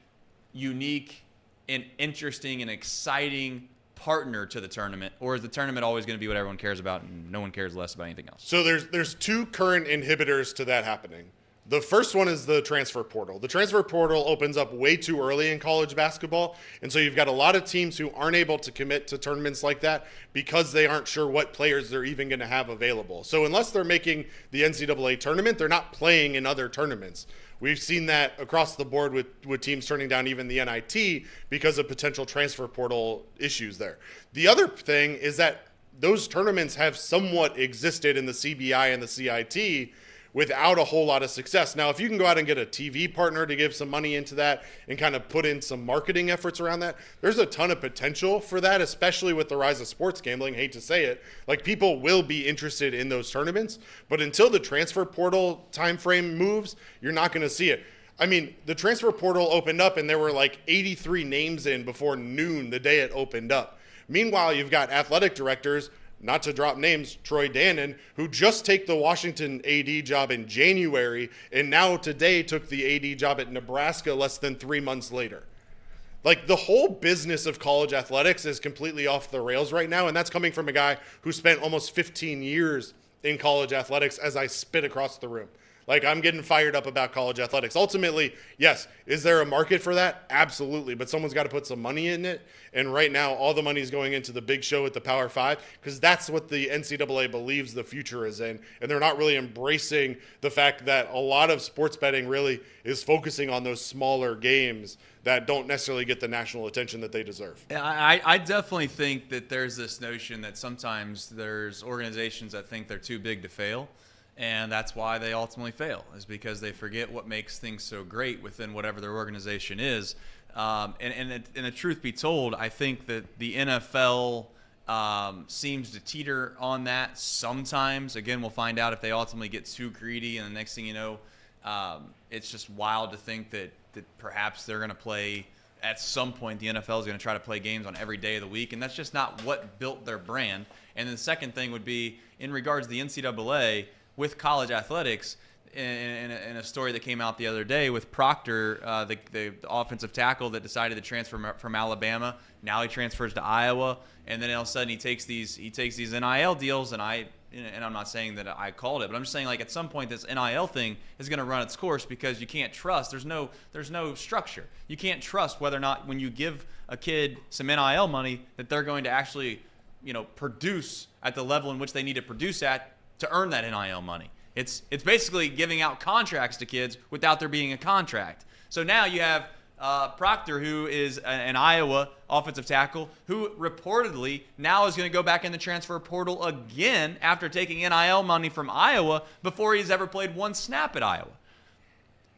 Speaker 2: unique and interesting and exciting partner to the tournament, or is the tournament always going to be what everyone cares about and no one cares less about anything else?
Speaker 5: So there's two current inhibitors to that happening. The first one is the transfer portal. The transfer portal opens up way too early in college basketball, and so you've got a lot of teams who aren't able to commit to tournaments like that because they aren't sure what players they're even going to have available. So unless they're making the NCAA tournament, they're not playing in other tournaments. We've seen that across the board with teams turning down even the NIT because of potential transfer portal issues there. The other thing is that those tournaments have somewhat existed in the CBI and the CIT without a whole lot of success. Now, if you can go out and get a TV partner to give some money into that and kind of put in some marketing efforts around that, there's a ton of potential for that, especially with the rise of sports gambling. Hate to say it, like, people will be interested in those tournaments, but until the transfer portal timeframe moves, you're not going to see it. I mean, the transfer portal opened up and there were like 83 names in before noon the day it opened up. Meanwhile, you've got athletic directors, not to drop names, Troy Dannon, who just take the Washington AD job in January and now today took the AD job at Nebraska less than 3 months later. Like, the whole business of college athletics is completely off the rails right now, and that's coming from a guy who spent almost 15 years in college athletics as I spit across the room. Like, I'm getting fired up about college athletics. Ultimately, yes, is there a market for that? Absolutely, but someone's got to put some money in it, and right now all the money is going into the big show at the Power 5 because that's what the NCAA believes the future is in, and they're not really embracing the fact that a lot of sports betting really is focusing on those smaller games that don't necessarily get the national attention that they deserve.
Speaker 2: Yeah, I definitely think that there's this notion that sometimes there's organizations that think they're too big to fail. And that's why they ultimately fail, is because they forget what makes things so great within whatever their organization is. And the truth be told, I think that the NFL seems to teeter on that sometimes. Again, we'll find out if they ultimately get too greedy, and the next thing you know, it's just wild to think that perhaps they're going to play at some point. The NFL is going to try to play games on every day of the week, and that's just not what built their brand. And the second thing would be in regards to the NCAA, with college athletics, in a story that came out the other day with Proctor, the offensive tackle that decided to transfer from Alabama. Now he transfers to Iowa, and then all of a sudden he takes these NIL deals, and I'm not saying that I called it, but I'm just saying, like, at some point this NIL thing is going to run its course because you can't trust. There's no structure. You can't trust whether or not when you give a kid some NIL money that they're going to actually, produce at the level in which they need to produce at to earn that NIL money. It's basically giving out contracts to kids without there being a contract. So now you have Proctor, who is an Iowa offensive tackle, who reportedly now is going to go back in the transfer portal again after taking NIL money from Iowa before he's ever played one snap at Iowa.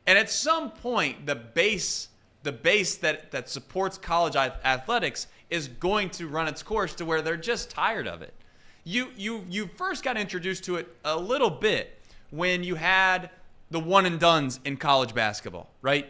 Speaker 2: And at some point, the base that supports college athletics is going to run its course to where they're just tired of it. You first got introduced to it a little bit when you had the one and dones in college basketball, right?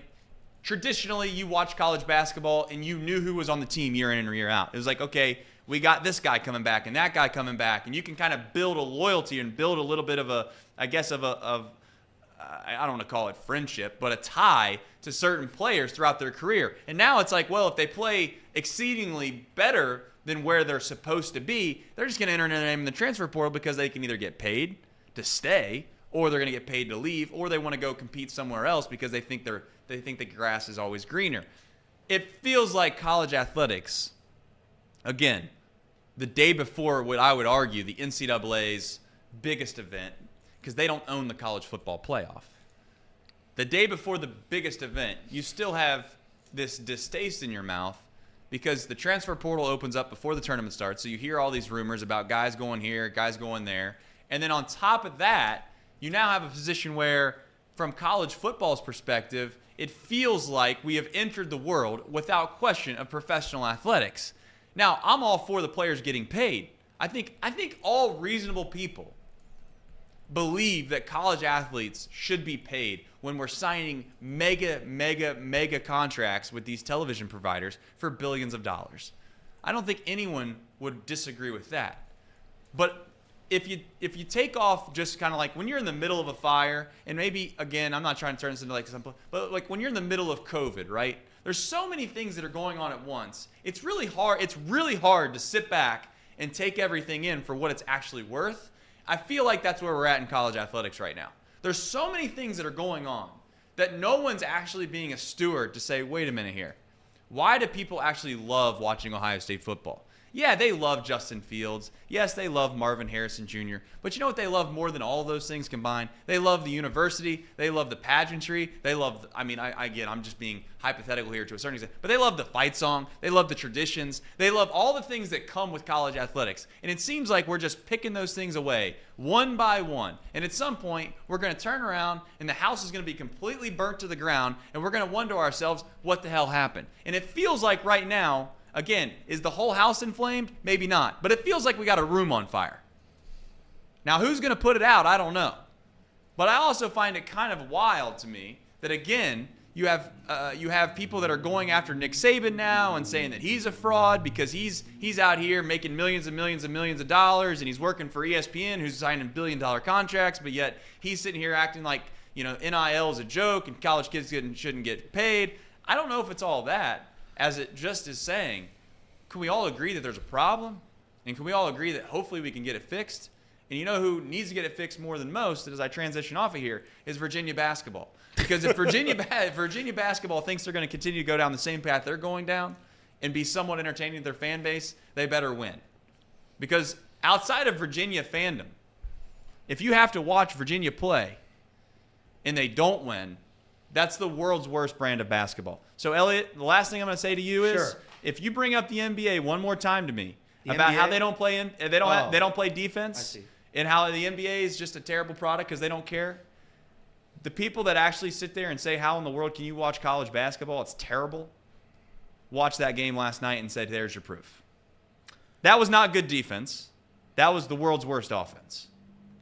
Speaker 2: Traditionally, you watch college basketball and you knew who was on the team year in and year out. It was like, okay, we got this guy coming back and that guy coming back, and you can kind of build a loyalty and build a little bit of a, I guess, I don't want to call it friendship, but a tie to certain players throughout their career. And now it's like, well, if they play exceedingly better than where they're supposed to be, they're just going to enter their name in the transfer portal because they can either get paid to stay, or they're going to get paid to leave, or they want to go compete somewhere else because they think the grass is always greener. It feels like college athletics, again, the day before what I would argue the NCAA's biggest event, because they don't own the college football playoff. The day before the biggest event, you still have this distaste in your mouth because the transfer portal opens up before the tournament starts. So you hear all these rumors about guys going here, guys going there. And then on top of that, you now have a position where, from college football's perspective, it feels like we have entered the world, without question, of professional athletics. Now, I'm all for the players getting paid. I think all reasonable people believe that college athletes should be paid when we're signing mega contracts with these television providers for billions of dollars. I don't think anyone would disagree with that. But if you take off just kind of like when you're in the middle of a fire, and maybe, again, I'm not trying to turn this into like something, but like when you're in the middle of COVID, right? There's so many things that are going on at once. It's really hard to sit back and take everything in for what it's actually worth. I feel like that's where we're at in college athletics right now. There's so many things that are going on that no one's actually being a steward to say, wait a minute here. Why do people actually love watching Ohio State football? Yeah, they love Justin Fields. Yes, they love Marvin Harrison Jr. But you know what they love more than all of those things combined? They love the university. They love the pageantry. They love, I'm just being hypothetical here to a certain extent, but they love the fight song. They love the traditions. They love all the things that come with college athletics. And it seems like we're just picking those things away one by one. And at some point, we're going to turn around and the house is going to be completely burnt to the ground, and we're going to wonder to ourselves, what the hell happened? And it feels like right now, again, is the whole house inflamed? Maybe not. But it feels like we got a room on fire. Now, who's going to put it out? I don't know. But I also find it kind of wild to me that, again, you have people that are going after Nick Saban now and saying that he's a fraud because he's out here making millions and millions and millions of dollars, and he's working for ESPN, who's signing billion-dollar contracts, but yet he's sitting here acting like, NIL is a joke and college kids shouldn't get paid. I don't know if it's all that, as it just is saying, can we all agree that there's a problem? And can we all agree that hopefully we can get it fixed? And you know who needs to get it fixed more than most, as I transition off of here, is Virginia basketball. Because if Virginia basketball thinks they're going to continue to go down the same path they're going down and be somewhat entertaining to their fan base, they better win. Because outside of Virginia fandom, if you have to watch Virginia play and they don't win, that's the world's worst brand of basketball. So, Elliot, the last thing I'm going to say to you is, if you bring up the NBA one more time to me about how they don't play they don't play defense, and how the NBA is just a terrible product because they don't care. The people that actually sit there and say, how in the world can you watch college basketball? It's terrible. Watch that game last night and said, there's your proof. That was not good defense. That was the world's worst offense,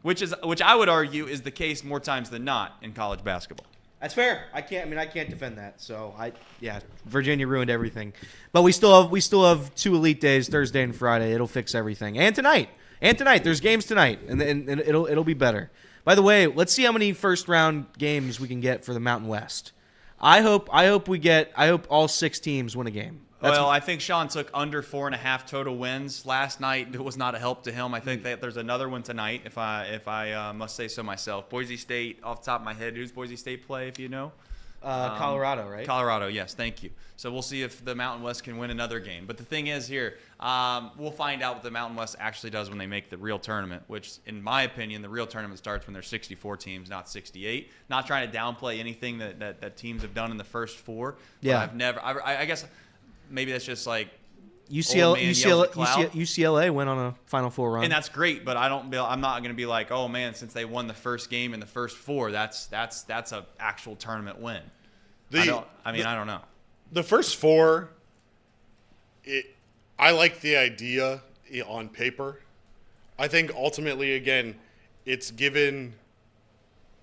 Speaker 2: which I would argue is the case more times than not in college basketball.
Speaker 3: That's fair. I can't defend that. So Virginia ruined everything, but we still have 2 elite days, Thursday and Friday. It'll fix everything. And tonight, there's games tonight, and it'll be better. By the way, let's see how many first round games we can get for the Mountain West. I hope all 6 teams win a game.
Speaker 2: I think Sean took under 4.5 total wins last night. It was not a help to him. I think that there's another one tonight, if I must say so myself. Boise State, off the top of my head, who's Boise State play, if you know?
Speaker 3: Colorado, right?
Speaker 2: Colorado, yes, thank you. So we'll see if the Mountain West can win another game. But the thing is here, we'll find out what the Mountain West actually does when they make the real tournament, which, in my opinion, the real tournament starts when there's 64 teams, not 68. Not trying to downplay anything that teams have done in the first four.
Speaker 3: Yeah.
Speaker 2: I guess maybe that's just like
Speaker 3: UCLA went on a Final Four run.
Speaker 2: and that's great, but I'm not going to be like, oh man, since they won the first game in the first four, that's a actual tournament win. I don't know.
Speaker 5: The first four, I like the idea on paper. I think ultimately, again, it's given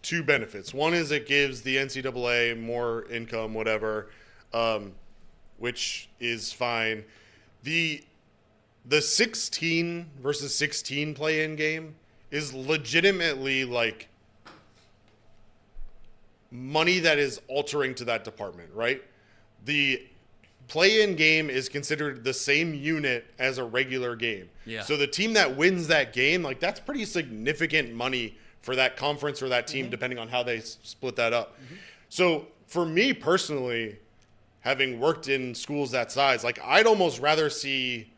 Speaker 5: two benefits. One is it gives the NCAA more income, whatever, which is fine. The 16 versus 16 play-in game is legitimately like money that is altering to that department, right? The play-in game is considered the same unit as a regular game.
Speaker 2: Yeah.
Speaker 5: So the team that wins that game, like that's pretty significant money for that conference or that team, depending on how they split that up. So for me personally, having worked in schools that size, like I'd almost rather see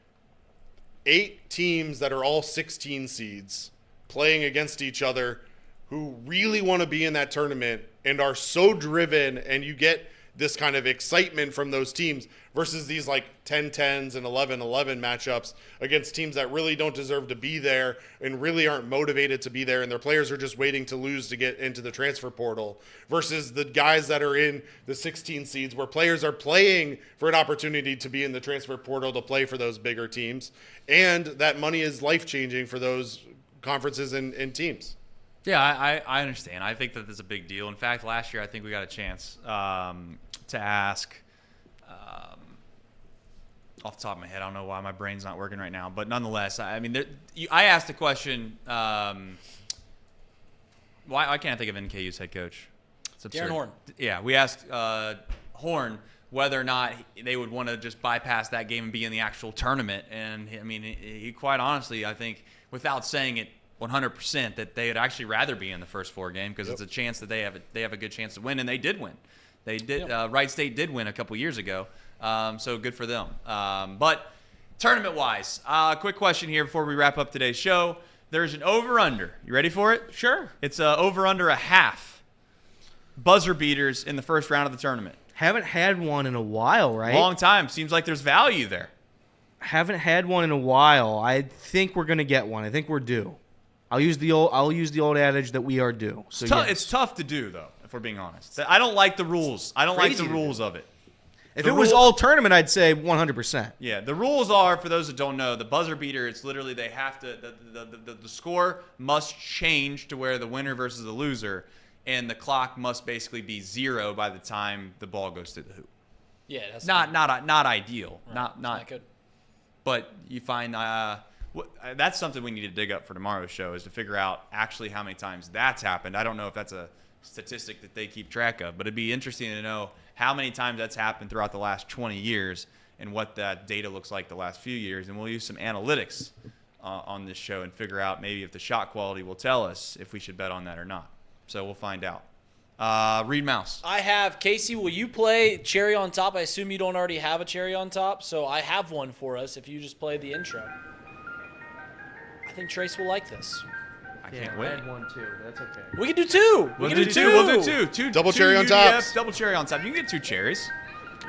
Speaker 5: 8 teams that are all 16 seeds playing against each other who really want to be in that tournament and are so driven, and you get this kind of excitement from those teams versus these like 10-10s and 11-11 matchups against teams that really don't deserve to be there and really aren't motivated to be there, and their players are just waiting to lose to get into the transfer portal, versus the guys that are in the 16 seeds where players are playing for an opportunity to be in the transfer portal to play for those bigger teams, and that money is life-changing for those conferences and teams.
Speaker 2: Yeah, I understand. I think that this is a big deal. In fact, last year I think we got a chance to ask, off the top of my head, I don't know why my brain's not working right now, but nonetheless, I mean, I asked the question, why can't I think of NKU's head coach? It's absurd.
Speaker 4: Darren Horn.
Speaker 2: Yeah, we asked Horn whether or not they would want to just bypass that game and be in the actual tournament, and I mean, he quite honestly, I think, without saying it 100%, that they would actually rather be in the first 4 game because it's a chance that they have a good chance to win, and they did win. They did. Wright State did win a couple years ago, so good for them. But tournament-wise, quick question here before we wrap up today's show. There's an over-under. You ready for it?
Speaker 3: Sure.
Speaker 2: It's over-under a half buzzer beaters in the first round of the tournament.
Speaker 3: Haven't had one in a while, right?
Speaker 2: Long time. Seems like there's value there.
Speaker 3: Haven't had one in a while. I think we're gonna get one. I think we're due. I'll use the old adage that we are due. So
Speaker 2: It's tough to do, though, if we're being honest. I don't like the rules. I don't like the rules of it.
Speaker 3: If it was all tournament, I'd say 100%.
Speaker 2: Yeah, the rules are, for those that don't know, the buzzer beater, it's literally they have to, the score must change to where the winner versus the loser, and the clock must basically be 0 by the time the ball goes through the hoop.
Speaker 4: Yeah, that's
Speaker 2: Not ideal.
Speaker 4: right.
Speaker 2: Not
Speaker 4: good.
Speaker 2: But you find that's something we need to dig up for tomorrow's show, is to figure out actually how many times that's happened. I don't know if that's a statistic that they keep track of, but it'd be interesting to know how many times that's happened throughout the last 20 years and what that data looks like the last few years. And we'll use some analytics on this show and figure out maybe if the shot quality will tell us if we should bet on that or not. So we'll find out. Reed Mouse.
Speaker 4: I have Casey. Will you play cherry on top? I assume you don't already have a cherry on top, so I have one for us. If you just play the intro, I think Trace will like this.
Speaker 2: I can't wait.
Speaker 3: I had one too. That's okay.
Speaker 4: We can do 2.
Speaker 2: We'll do 2. We'll do 2.
Speaker 5: Double
Speaker 2: two
Speaker 5: cherry on
Speaker 2: UDF,
Speaker 5: top.
Speaker 2: Double cherry on top. You can get 2 cherries.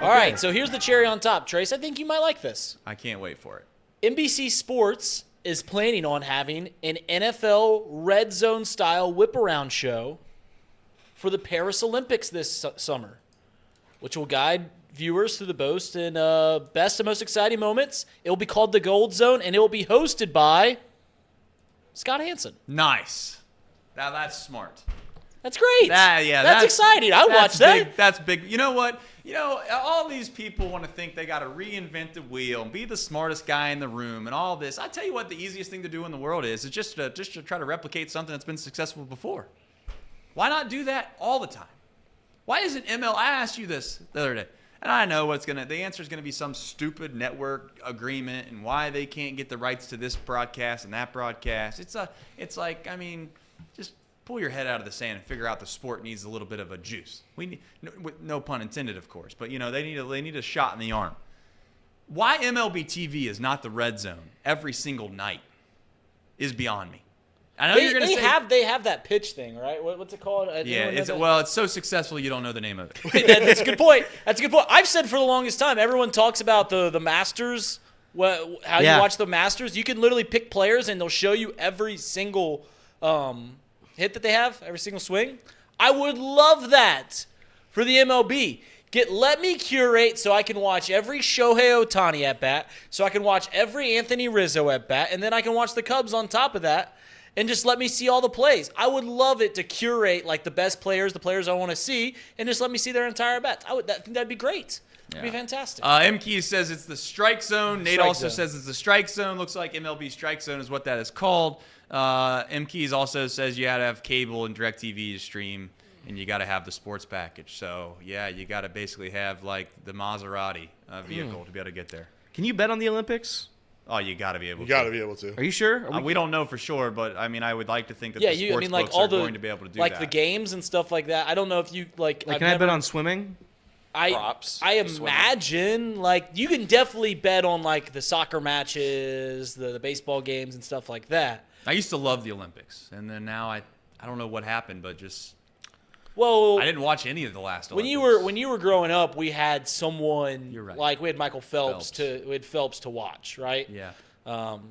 Speaker 4: All right, so here's the cherry on top, Trace. I think you might like this.
Speaker 2: I can't wait for it.
Speaker 4: NBC Sports is planning on having an NFL red zone style whip around show for the Paris Olympics this summer, which will guide viewers through the best and most exciting moments. It will be called the Gold Zone, and it will be hosted by Scott Hansen.
Speaker 2: Nice. Now that's smart.
Speaker 4: That's great. That's exciting. I watch that.
Speaker 2: Big, that's big. You know what? All these people want to think they got to reinvent the wheel and be the smartest guy in the room and all this. I tell you what, the easiest thing to do in the world is just to try to replicate something that's been successful before. Why not do that all the time? Why isn't ML? I asked you this the other day, and I know the answer is gonna be some stupid network agreement and why they can't get the rights to this broadcast and that broadcast. It's like, I mean, just pull your head out of the sand and figure out the sport needs a little bit of a juice. We need, no pun intended, of course, but they need a shot in the arm. Why MLB TV is not the red zone every single night is beyond me. I know you're going to say
Speaker 4: they have that pitch thing, right? What's it called?
Speaker 2: It's so successful you don't know the name of it.
Speaker 4: That's a good point. I've said for the longest time, everyone talks about the Masters. You watch the Masters. You can literally pick players and they'll show you every single hit that they have, every single swing. I would love that for the MLB. Let me curate so I can watch every Shohei Ohtani at bat, so I can watch every Anthony Rizzo at bat, and then I can watch the Cubs on top of that. And just let me see all the plays. I would love it to curate like the best players, the players I want to see, and just let me see their entire bats. I think that'd be great. It'd be fantastic.
Speaker 2: M. Keys says it's the strike zone. Nate also says it's the strike zone. Looks like MLB strike zone is what that is called. M. Keys also says you got to have cable and DirecTV to stream, and you got to have the sports package. So, yeah, you got to basically have like the Maserati vehicle to be able to get there.
Speaker 3: Can you bet on the Olympics?
Speaker 2: Oh, you got to be able to.
Speaker 5: You got to be able to.
Speaker 3: Are you sure?
Speaker 2: We don't know for sure, but I mean, I would like to think that the sports books are going to be able to do that.
Speaker 4: Like the games and stuff like that. I don't know if you like.
Speaker 3: Can I bet on swimming?
Speaker 8: Props.
Speaker 4: I imagine like you can definitely bet on like the soccer matches, the baseball games and stuff like that.
Speaker 2: I used to love the Olympics, and then now I don't know what happened, but just.
Speaker 4: Well,
Speaker 2: I didn't watch any of the last
Speaker 4: Olympics. When you were growing up, we had someone. You're right. Like we had Michael Phelps to watch, right?
Speaker 2: Yeah.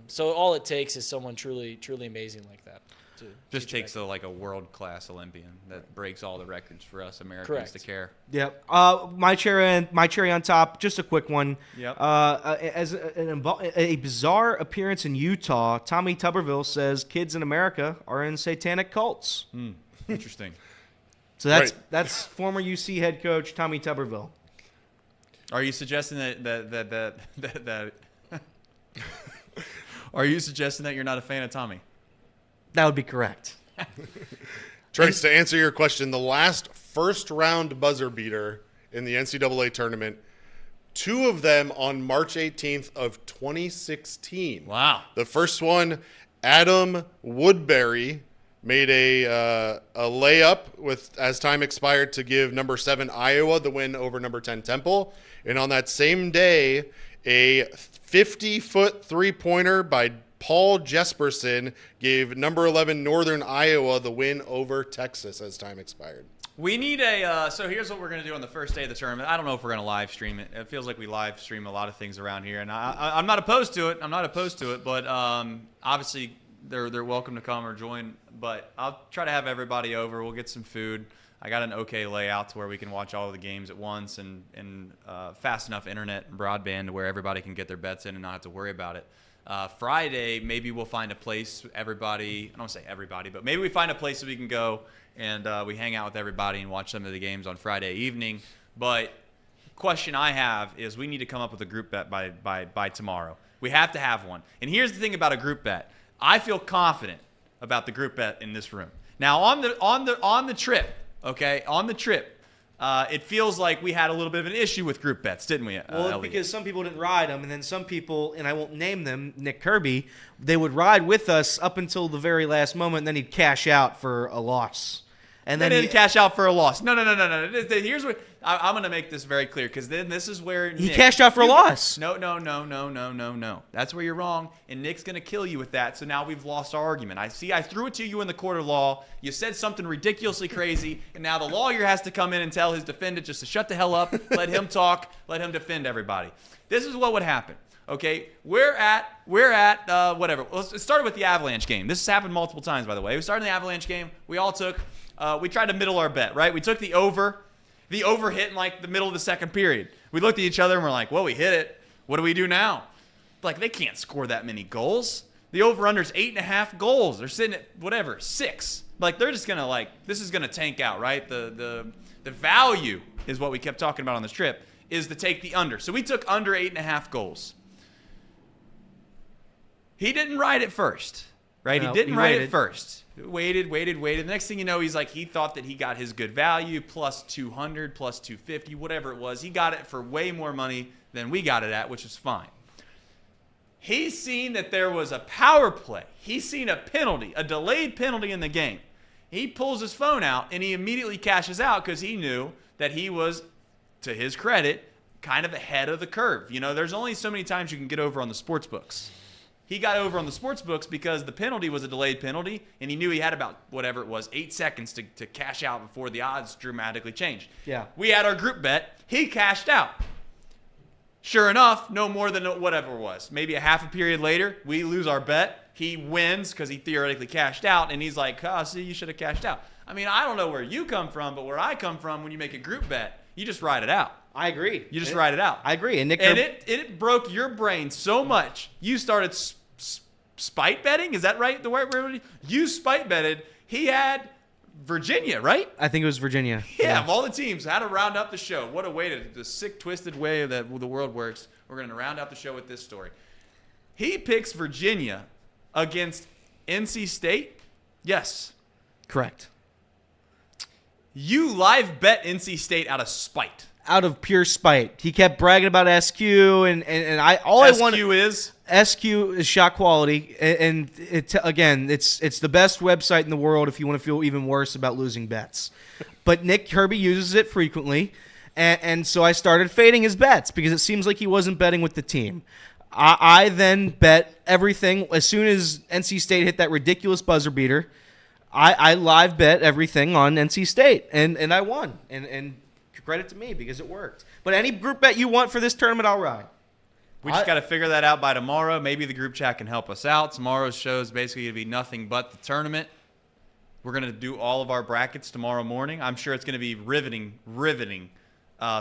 Speaker 4: So all it takes is someone truly amazing like that.
Speaker 2: Just takes a world-class Olympian that breaks all the records for us Americans to care.
Speaker 3: Yep. My cherry on top. Just a quick one.
Speaker 2: Yep.
Speaker 3: As a bizarre appearance in Utah, Tommy Tuberville says kids in America are in satanic cults.
Speaker 2: Interesting.
Speaker 3: So that's former UC head coach Tommy Tuberville.
Speaker 2: Are you suggesting that Are you suggesting that you're not a fan of Tommy?
Speaker 3: That would be correct.
Speaker 5: Trace, to answer your question, the last first-round buzzer beater in the NCAA tournament, 2 of them on March 18th of 2016.
Speaker 2: Wow.
Speaker 5: The first one, Adam Woodbury made a layup as time expired to give number 7 Iowa the win over number 10 Temple. And on that same day, a 50-foot three-pointer by Paul Jesperson gave number 11 Northern Iowa the win over Texas as time expired.
Speaker 2: We need so here's what we're going to do on the first day of the tournament. I don't know if we're going to live stream it. It feels like we live stream a lot of things around here, and I'm not opposed to it. But obviously they're welcome to come or join. But I'll try to have everybody over. We'll get some food. I got an okay layout to where we can watch all of the games at once and fast enough internet and broadband to where everybody can get their bets in and not have to worry about it. Friday, maybe we'll find a place everybody, I don't say everybody, but maybe we find a place that we can go and we hang out with everybody and watch some of the games on Friday evening. But question I have is we need to come up with a group bet by tomorrow. We have to have one. And here's the thing about a group bet. I feel confident about the group bet in this room. Now on the trip, okay, it feels like we had a little bit of an issue with group bets, didn't we, Elliot?
Speaker 3: Because some people didn't ride them, and then some people, and I won't name them, Nick Kirby, they would ride with us up until the very last moment, and then he'd cash out for a loss. And then
Speaker 2: he didn't cash out for a loss. No. Here's what I'm going to make this very clear, because then this is where
Speaker 3: he cashed out for a loss.
Speaker 2: No. That's where you're wrong, and Nick's going to kill you with that. So now we've lost our argument. I threw it to you in the court of law. You said something ridiculously crazy, and now the lawyer has to come in and tell his defendant just to shut the hell up, let him talk, let him defend everybody. This is what would happen. Okay, we're at whatever. Let's start with the Avalanche game. This has happened multiple times, by the way. We started the Avalanche game. We all took. We tried to middle our bet, right? We took the over. The over hit in like the middle of the second period. We looked at each other and we're like, well, we hit it. What do we do now? Like, they can't score that many goals. The over-under's 8.5 goals. They're sitting at, 6. Like, they're just going to, this is going to tank out, right? The value is what we kept talking about on this trip, is to take the under. So we took under 8.5 goals. He didn't ride it first, right?
Speaker 3: No,
Speaker 2: he didn't
Speaker 3: he
Speaker 2: ride
Speaker 3: waited.
Speaker 2: it first. Waited. The next thing you know, he's like, he thought that he got his good value, plus 200, plus 250, whatever it was. He got it for way more money than we got it at, which is fine. He's seen that there was a power play. He's seen a penalty, a delayed penalty in the game. He pulls his phone out, and he immediately cashes out because he knew that he was, to his credit, kind of ahead of the curve. You know, there's only so many times you can get over on the sports books. He got over on the sports books because the penalty was a delayed penalty, and he knew he had about, whatever it was, 8 seconds to cash out before the odds dramatically changed.
Speaker 3: Yeah.
Speaker 2: We had our group bet. He cashed out. Sure enough, no more than whatever it was. Maybe a half a period later, we lose our bet. He wins because he theoretically cashed out, and he's like, see, you should have cashed out. I mean, I don't know where you come from, but where I come from, when you make a group bet, you just ride it out.
Speaker 3: I agree.
Speaker 2: You just ride it out.
Speaker 3: I agree. And
Speaker 2: it broke your brain so much. You started spite betting. Is that right? The word you spite betted. He had Virginia, right?
Speaker 3: I think it was Virginia.
Speaker 2: Yeah, of all the teams, how to round up the show. What a way to the sick, twisted way that the world works. We're going to round out the show with this story. He picks Virginia against NC State. Yes.
Speaker 3: Correct.
Speaker 2: You live bet NC State out of spite.
Speaker 3: Out of pure spite. He kept bragging about SQ, and I
Speaker 2: SQ is?
Speaker 3: SQ is shot quality, and again, it's the best website in the world if you want to feel even worse about losing bets. But Nick Kirby uses it frequently, and so I started fading his bets because it seems like he wasn't betting with the team. I then bet everything as soon as NC State hit that ridiculous buzzer beater. I live bet everything on NC State, and I won, and credit to me because it worked. But any group bet you want for this tournament, I'll ride.
Speaker 2: We just got to figure that out by tomorrow. Maybe the group chat can help us out. Tomorrow's show is basically going to be nothing but the tournament. We're going to do all of our brackets tomorrow morning. I'm sure it's going to be riveting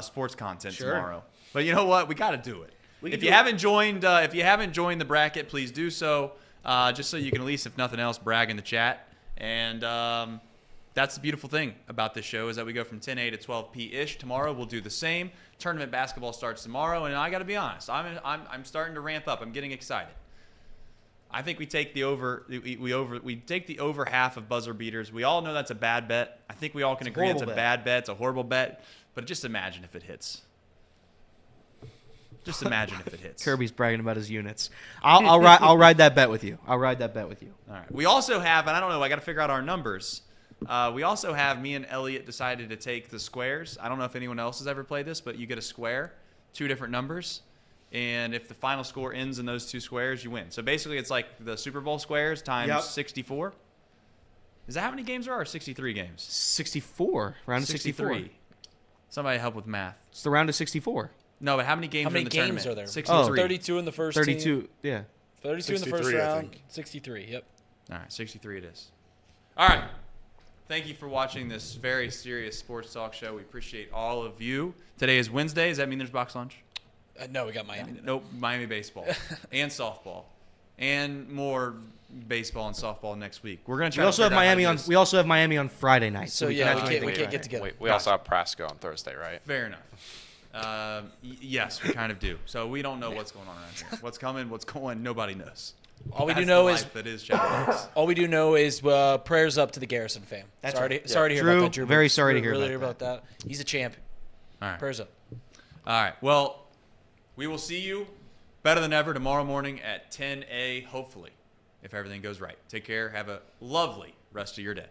Speaker 2: sports content tomorrow. But you know what? We got to do it. If you haven't joined the bracket, please do so. Just so you can at least, if nothing else, brag in the chat. And that's the beautiful thing about this show is that we go from 10 a to 12 p-ish. Tomorrow we'll do the same. Tournament basketball starts tomorrow, and I got to be honest, I'm starting to ramp up. I'm getting excited. I think we take the over. We take the over half of buzzer beaters. We all know that's a bad bet. I think we all can agree it's a bad bet. It's a horrible bet. But just imagine if it hits. Just imagine if it hits.
Speaker 3: Kirby's bragging about his units. I'll ride that bet with you. I'll ride that bet with you.
Speaker 2: All right. We also have, and I don't know, I got to figure out our numbers. We also have, me and Elliot decided to take the squares. I don't know if anyone else has ever played this, but you get a square, 2 different numbers, and if the final score ends in those 2 squares, you win. So basically it's like the Super Bowl squares times 64. Is that how many games there are? 63 games.
Speaker 3: 64. Round of 63.
Speaker 2: Somebody help with math.
Speaker 3: It's the round of 64.
Speaker 2: No, but how many games are in the tournament?
Speaker 4: Are there?
Speaker 2: 63.
Speaker 4: 32 in the first
Speaker 3: 32,
Speaker 4: team.
Speaker 3: yeah.
Speaker 4: 32 in the first round. 63, yep.
Speaker 2: All right, 63 it is. All right. Thank you for watching this very serious sports talk show. We appreciate all of you. Today is Wednesday. Does that mean there's box lunch?
Speaker 4: No, we got Miami.
Speaker 2: Nope, Miami baseball and softball and more baseball and softball next week. We're going to try
Speaker 3: We also have Miami on Friday night.
Speaker 4: So we can't get together.
Speaker 8: We also have Prasco on Thursday, right?
Speaker 2: Fair enough. Yes, we kind of do. So we don't know what's going on around here. What's coming, what's going, nobody knows.
Speaker 4: All we
Speaker 2: That's
Speaker 4: do know
Speaker 2: the
Speaker 4: is
Speaker 2: life that is Chatterbox.
Speaker 4: all we do know is prayers up to the Garrison fam. Sorry to hear about that, Drew.
Speaker 3: Very sorry to hear
Speaker 4: about that. He's a champ.
Speaker 2: All right.
Speaker 4: Prayers up.
Speaker 2: All right. Well, we will see you better than ever tomorrow morning at 10 a, hopefully, if everything goes right. Take care. Have a lovely rest of your day.